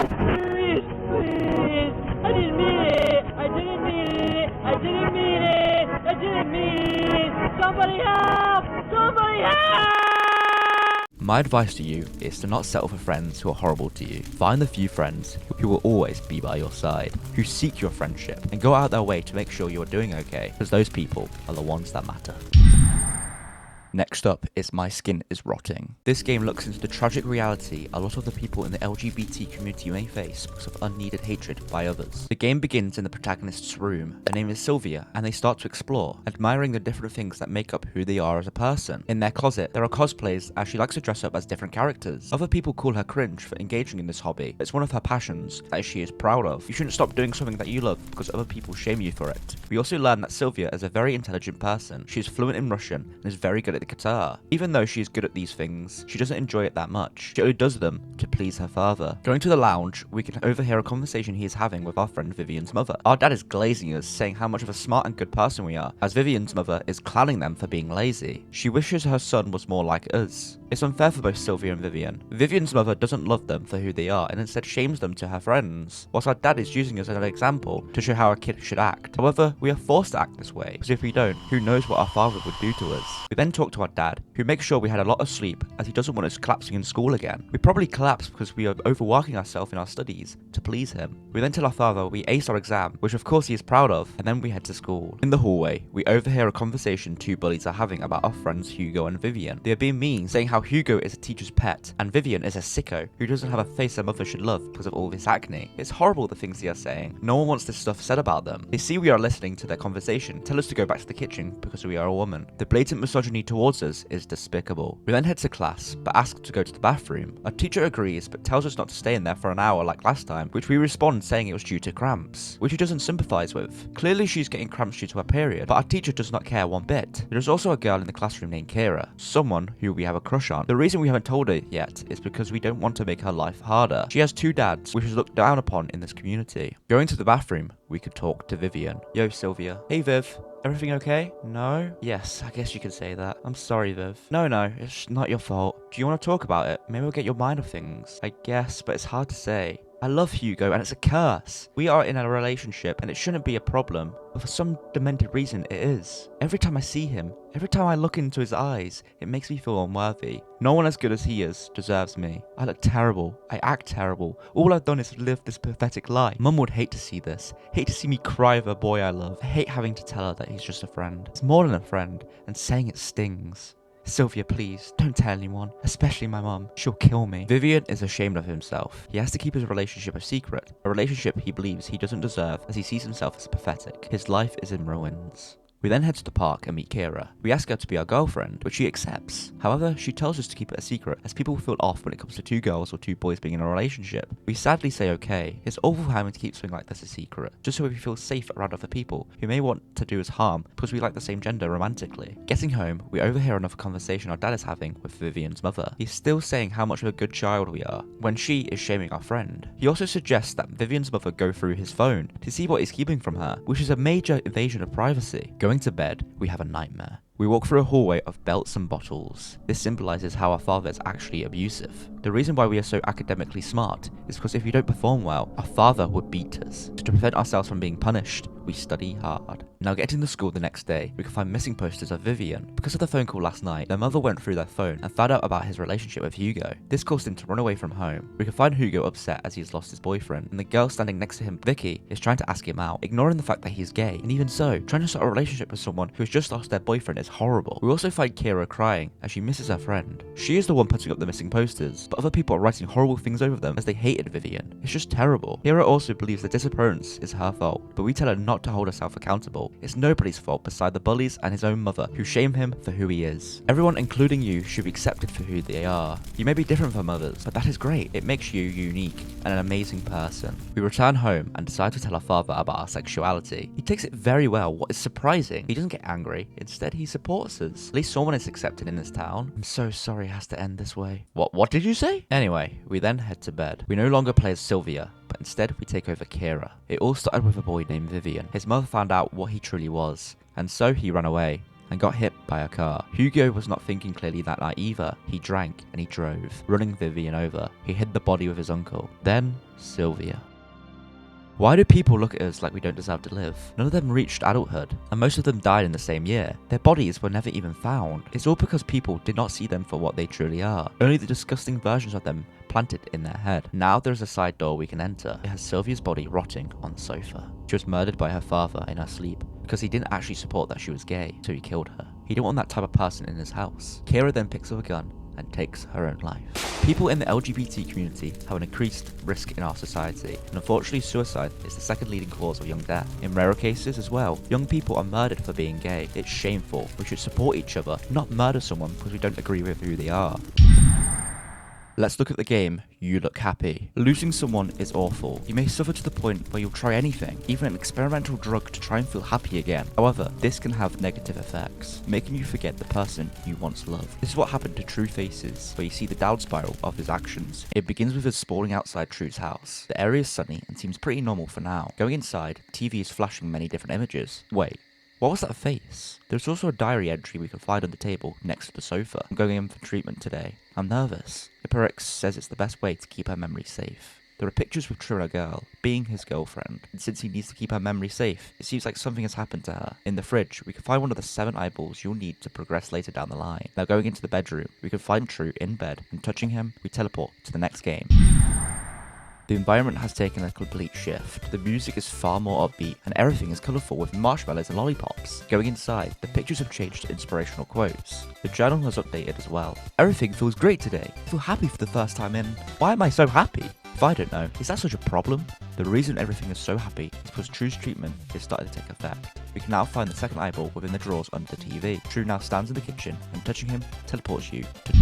I didn't mean it. I didn't mean it. I didn't mean it. I didn't mean it. Somebody help! Somebody help! My advice to you is to not settle for friends who are horrible to you. Find the few friends who will always be by your side, who seek your friendship, and go out their way to make sure you are doing okay, because those people are the ones that matter. Next up is My Skin is Rotting. This game looks into the tragic reality a lot of the people in the LGBT community may face because of unneeded hatred by others. The game begins in the protagonist's room. Her name is Sylvia, and they start to explore, admiring the different things that make up who they are as a person. In their closet, there are cosplays as she likes to dress up as different characters. Other people call her cringe for engaging in this hobby. It's one of her passions that she is proud of. You shouldn't stop doing something that you love because other people shame you for it. We also learn that Sylvia is a very intelligent person. She is fluent in Russian and is very good at the guitar. Even though she is good at these things, she doesn't enjoy it that much. She only does them to please her father. Going to the lounge, we can overhear a conversation he is having with our friend Vivian's mother. Our dad is glazing us, saying how much of a smart and good person we are, as Vivian's mother is clowning them for being lazy. She wishes her son was more like us. It's unfair for both Sylvia and Vivian. Vivian's mother doesn't love them for who they are and instead shames them to her friends, whilst our dad is using us as an example to show how a kid should act. However, we are forced to act this way, because if we don't, who knows what our father would do to us. We then talk to our dad, who makes sure we had a lot of sleep as he doesn't want us collapsing in school again. We probably collapsed because we are overworking ourselves in our studies to please him. We then tell our father we aced our exam, which of course he is proud of, and then we head to school. In the hallway, we overhear a conversation two bullies are having about our friends Hugo and Vivian. They are being mean, saying how Hugo is a teacher's pet, and Vivian is a sicko who doesn't have a face her mother should love because of all this acne. It's horrible the things they are saying. No one wants this stuff said about them. They see we are listening to their conversation, tell us to go back to the kitchen because we are a woman. The blatant misogyny towards us is despicable. We then head to class, but ask to go to the bathroom. Our teacher agrees, but tells us not to stay in there for an hour like last time, which we respond saying it was due to cramps, which she doesn't sympathize with. Clearly she's getting cramps due to her period, but our teacher does not care one bit. There is also a girl in the classroom named Kira, someone who we have a crush on. The reason we haven't told her yet is because we don't want to make her life harder. She has two dads, which is looked down upon in this community. Going to the bathroom, we could talk to Vivian. Yo, Sylvia. Hey, Viv. Everything okay? No? Yes, I guess you could say that. I'm sorry, Viv. No, it's not your fault. Do you want to talk about it? Maybe we'll get your mind off things. I guess, but it's hard to say. I love Hugo and it's a curse. We are in a relationship and it shouldn't be a problem, but for some demented reason it is. Every time I see him, every time I look into his eyes, it makes me feel unworthy. No one as good as he is deserves me. I look terrible. I act terrible. All I've done is live this pathetic life. Mum would hate to see this. Hate to see me cry over a boy I love. I hate having to tell her that he's just a friend. It's more than a friend, and saying it stings. Sylvia, please, don't tell anyone, especially my mum. She'll kill me. Vivian is ashamed of himself. He has to keep his relationship a secret, a relationship he believes he doesn't deserve as he sees himself as pathetic. His life is in ruins. We then head to the park and meet Kira. We ask her to be our girlfriend, which she accepts. However, she tells us to keep it a secret, as people feel off when it comes to two girls or two boys being in a relationship. We sadly say okay. It's awful having to keep something like this a secret, just so we feel safe around other people who may want to do us harm because we like the same gender romantically. Getting home, we overhear another conversation our dad is having with Vivian's mother. He's still saying how much of a good child we are, when she is shaming our friend. He also suggests that Vivian's mother go through his phone to see what he's keeping from her, which is a major invasion of privacy. Going to bed, we have a nightmare. We walk through a hallway of belts and bottles. This symbolizes how our father is actually abusive. The reason why we are so academically smart is because if we don't perform well, our father would beat us. To prevent ourselves from being punished, we study hard. Now getting to school the next day, we can find missing posters of Vivian. Because of the phone call last night, their mother went through their phone and found out about his relationship with Hugo. This caused him to run away from home. We can find Hugo upset as he has lost his boyfriend, and the girl standing next to him, Vicky, is trying to ask him out, ignoring the fact that he's gay. And even so, trying to start a relationship with someone who has just lost their boyfriend is horrible. We also find Kira crying as she misses her friend. She is the one putting up the missing posters, but other people are writing horrible things over them as they hated Vivian. It's just terrible. Kira also believes the disappearance is her fault, but we tell her not to hold herself accountable. It's nobody's fault beside the bullies and his own mother, who shame him for who he is. Everyone, including you, should be accepted for who they are. You may be different from others, but that is great. It makes you unique and an amazing person. We return home and decide to tell our father about our sexuality. He takes it very well. What is surprising, he doesn't get angry. Instead, he supports us. At least someone is accepted in this town. I'm so sorry it has to end this way. What did you say? Anyway, we then head to bed. We no longer play as Sylvia, but instead we take over Kira. It all started with a boy named Vivian. His mother found out what he truly was, and so he ran away and got hit by a car. Hugo was not thinking clearly that night either. He drank and he drove, running Vivian over. He hid the body with his uncle. Then, Sylvia. Why do people look at us like we don't deserve to live? None of them reached adulthood, and most of them died in the same year. Their bodies were never even found. It's all because people did not see them for what they truly are. Only the disgusting versions of them planted in their head. Now there is a side door we can enter. It has Sylvia's body rotting on the sofa. She was murdered by her father in her sleep because he didn't actually support that she was gay, so he killed her. He didn't want that type of person in his house. Kira then picks up a gun and takes her own life. People in the LGBT community have an increased risk in our society, and unfortunately suicide is the second leading cause of young death. In rarer cases as well, young people are murdered for being gay. It's shameful. We should support each other, not murder someone because we don't agree with who they are. Let's look at the game, You Look Happy. Losing someone is awful. You may suffer to the point where you'll try anything, even an experimental drug to try and feel happy again. However, this can have negative effects, making you forget the person you once loved. This is what happened to True Faces, where you see the down spiral of his actions. It begins with us sprawling outside True's house. The area is sunny and seems pretty normal for now. Going inside, TV is flashing many different images. Wait. What was that face? There's also a diary entry we can find on the table next to the sofa. I'm going in for treatment today. I'm nervous. REPLEH says it's the best way to keep her memory safe. There are pictures with True and a girl, being his girlfriend, and since he needs to keep her memory safe, it seems like something has happened to her. In the fridge, we can find one of the 7 eyeballs you'll need to progress later down the line. Now going into the bedroom, we can find True in bed, and touching him, we teleport to the next game. The environment has taken a complete shift. The music is far more upbeat and everything is colourful with marshmallows and lollipops. Going inside, the pictures have changed to inspirational quotes. The journal has updated as well. Everything feels great today. I feel happy for the first time in... Why am I so happy? If I don't know, is that such a problem? The reason everything is so happy is because True's treatment is starting to take effect. We can now find the second eyeball within the drawers under the TV. True now stands in the kitchen and touching him teleports you to...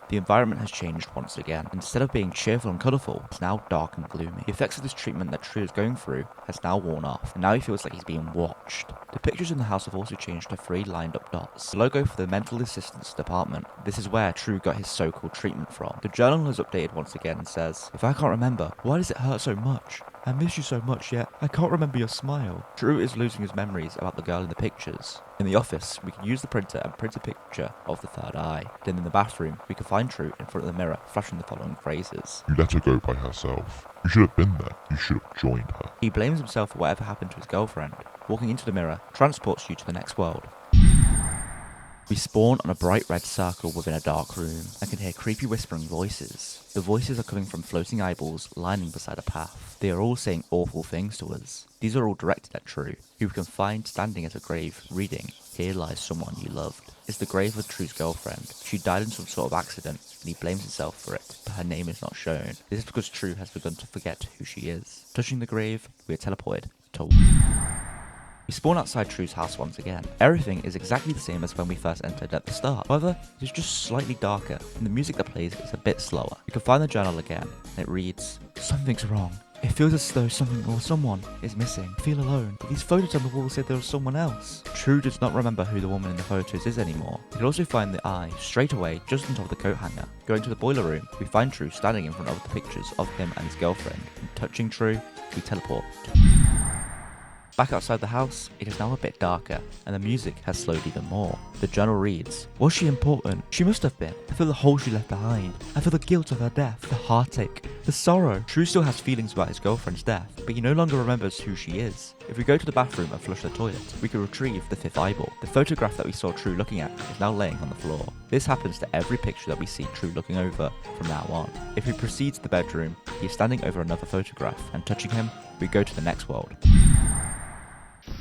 The environment has changed once again. Instead of being cheerful and colourful, it's now dark and gloomy. The effects of this treatment that True is going through has now worn off, and now he feels like he's being watched. The pictures in the house have also changed to 3 lined up dots. The logo for the mental assistance department. This is where True got his so-called treatment from. The journal has updated once again and says, "If I can't remember, why does it hurt so much? I miss you so much, yet I can't remember your smile. True is losing his memories about the girl in the pictures. In the office, we can use the printer and print a picture of the third eye. Then in the bathroom, we can find True in front of the mirror, flashing the following phrases. You let her go by herself. You should have been there. You should have joined her. He blames himself for whatever happened to his girlfriend. Walking into the mirror transports you to the next world. We spawn on a bright red circle within a dark room and can hear creepy whispering voices. The voices are coming from floating eyeballs lining beside a path. They are all saying awful things to us. These are all directed at True, who we can find standing at a grave reading, "Here lies someone you loved." It's the grave of True's girlfriend. She died in some sort of accident and he blames himself for it, but her name is not shown. This is because True has begun to forget who she is. Touching the grave, we are teleported to... We spawn outside True's house once again. Everything is exactly the same as when we first entered at the start. However, it is just slightly darker, and the music that plays is a bit slower. We can find the journal again, and it reads, "Something's wrong. It feels as though something or someone is missing. I feel alone, but these photos on the wall say there was someone else." True does not remember who the woman in the photos is anymore. We can also find the eye straight away just on top of the coat hanger. Going to the boiler room, we find True standing in front of the pictures of him and his girlfriend. And touching True, we teleport. Back outside the house, it is now a bit darker, and the music has slowed even more. The journal reads, "Was she important? She must have been. I feel the hole she left behind. I feel the guilt of her death, the heartache, the sorrow." True still has feelings about his girlfriend's death, but he no longer remembers who she is. If we go to the bathroom and flush the toilet, we can retrieve the fifth eyeball. The photograph that we saw True looking at is now laying on the floor. This happens to every picture that we see True looking over from now on. If we proceed to the bedroom, he is standing over another photograph, and touching him, we go to the next world.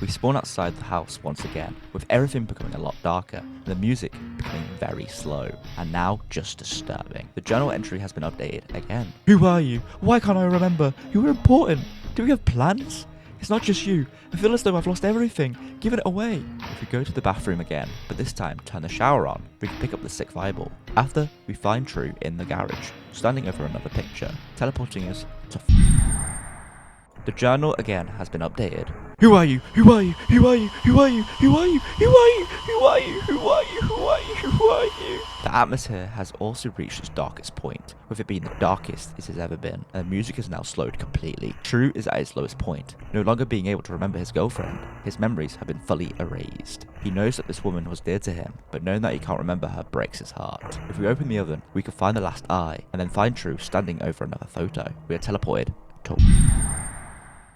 We spawn outside the house once again, with everything becoming a lot darker, and the music becoming very slow, and now just disturbing. The journal entry has been updated again. "Who are you? Why can't I remember? You were important. Do we have plans? It's not just you. I feel as though I've lost everything. Give it away." If we go to the bathroom again, but this time turn the shower on, we can pick up the sixth eyeball. After, we find True in the garage, standing over another picture, teleporting us to... The journal again has been updated. "Who are you? Who are you? Who are you? Who are you? Who are you? Who are you? Who are you? Who are you? Who are you? Who are you?" The atmosphere has also reached its darkest point, with it being the darkest it has ever been, and the music is now slowed completely. True is at its lowest point, no longer being able to remember his girlfriend. His memories have been fully erased. He knows that this woman was dear to him, but knowing that he can't remember her breaks his heart. If we open the oven, we can find the last eye, and then find True standing over another photo. We are teleported to...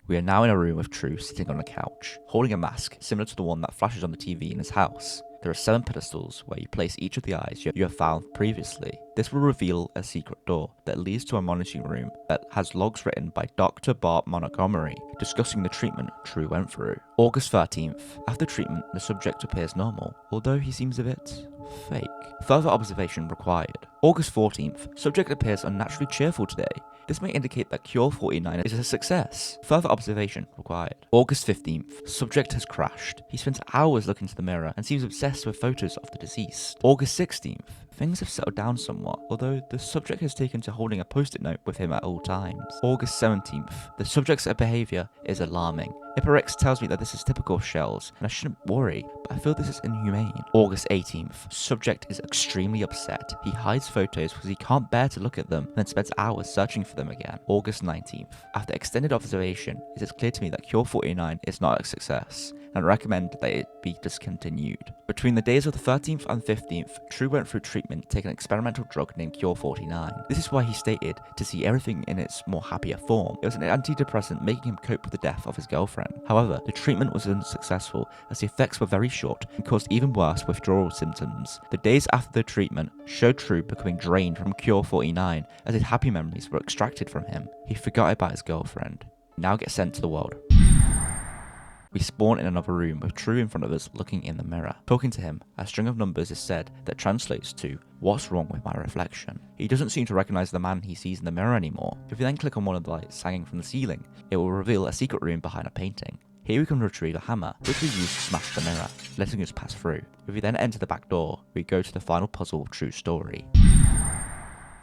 We are now in a room with True sitting on a couch, holding a mask similar to the one that flashes on the TV in his house. There are 7 pedestals where you place each of the eyes you have found previously. This will reveal a secret door that leads to a monitoring room that has logs written by Dr. Bart Montgomery discussing the treatment True went through. August 13th. After treatment, the subject appears normal, although he seems a bit fake. Further observation required. August 14th. Subject appears unnaturally cheerful today. This may indicate that Cure 49 is a success. Further observation required. August 15th. Subject has crashed. He spends hours looking into the mirror and seems obsessed with photos of the deceased. August 16th. Things have settled down somewhat, although the subject has taken to holding a post-it note with him at all times. August 17th. The subject's behaviour is alarming. Iparix tells me that this is typical of shells, and I shouldn't worry, but I feel this is inhumane. August 18th. Subject is extremely upset. He hides photos because he can't bear to look at them, and then spends hours searching for them again. August 19th. After extended observation, it is clear to me that Cure 49 is not a success, and recommend that it be discontinued. Between the days of the 13th and 15th, True went through treatment taking an experimental drug named Cure 49. This is why he stated to see everything in its more happier form. It was an antidepressant making him cope with the death of his girlfriend. However, the treatment was unsuccessful as the effects were very short and caused even worse withdrawal symptoms. The days after the treatment showed True becoming drained from Cure 49 as his happy memories were extracted from him. He forgot about his girlfriend. He now gets sent to the world. We spawn in another room with True in front of us looking in the mirror. Talking to him, a string of numbers is said that translates to, "What's wrong with my reflection?" He doesn't seem to recognize the man he sees in the mirror anymore. If we then click on one of the lights hanging from the ceiling, it will reveal a secret room behind a painting. Here we can retrieve a hammer, which we use to smash the mirror, letting us pass through. If we then enter the back door, we go to the final puzzle of True's story.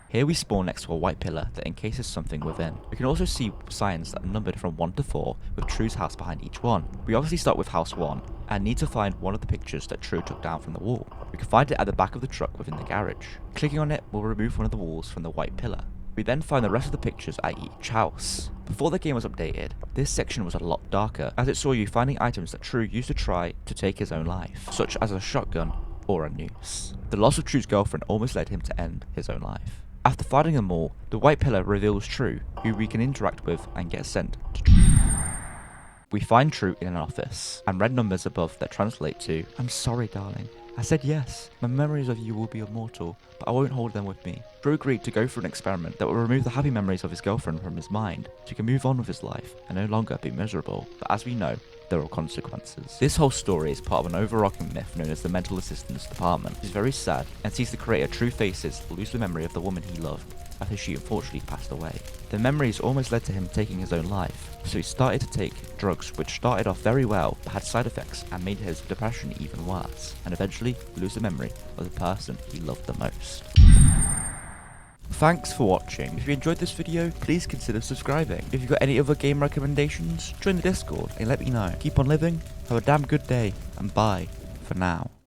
Here we spawn next to a white pillar that encases something within. We can also see signs that are numbered from 1 to 4 with True's house behind each one. We obviously start with house 1 and need to find one of the pictures that True took down from the wall. We can find it at the back of the truck within the garage. Clicking on it will remove one of the walls from the white pillar. We then find the rest of the pictures at each house. Before the game was updated, this section was a lot darker, as it saw you finding items that True used to try to take his own life, such as a shotgun or a noose. The loss of True's girlfriend almost led him to end his own life. After finding them all, the white pillar reveals True, who we can interact with and get sent to True. We find True in an office, and red numbers above that translate to, "I'm sorry, darling. I said yes, my memories of you will be immortal, but I won't hold them with me." True agreed to go for an experiment that will remove the happy memories of his girlfriend from his mind, so he can move on with his life and no longer be miserable. But as we know, there are consequences. This whole story is part of an overarching myth known as the Mental Assistance Department. It is very sad and sees the creator True Faces lose the memory of the woman he loved after she unfortunately passed away. The memories almost led to him taking his own life, so he started to take drugs which started off very well but had side effects and made his depression even worse, and eventually lose the memory of the person he loved the most. Thanks for watching. If you enjoyed this video, please consider subscribing. If you've got any other game recommendations, join the Discord and let me know. Keep on living, have a damn good day, and bye for now.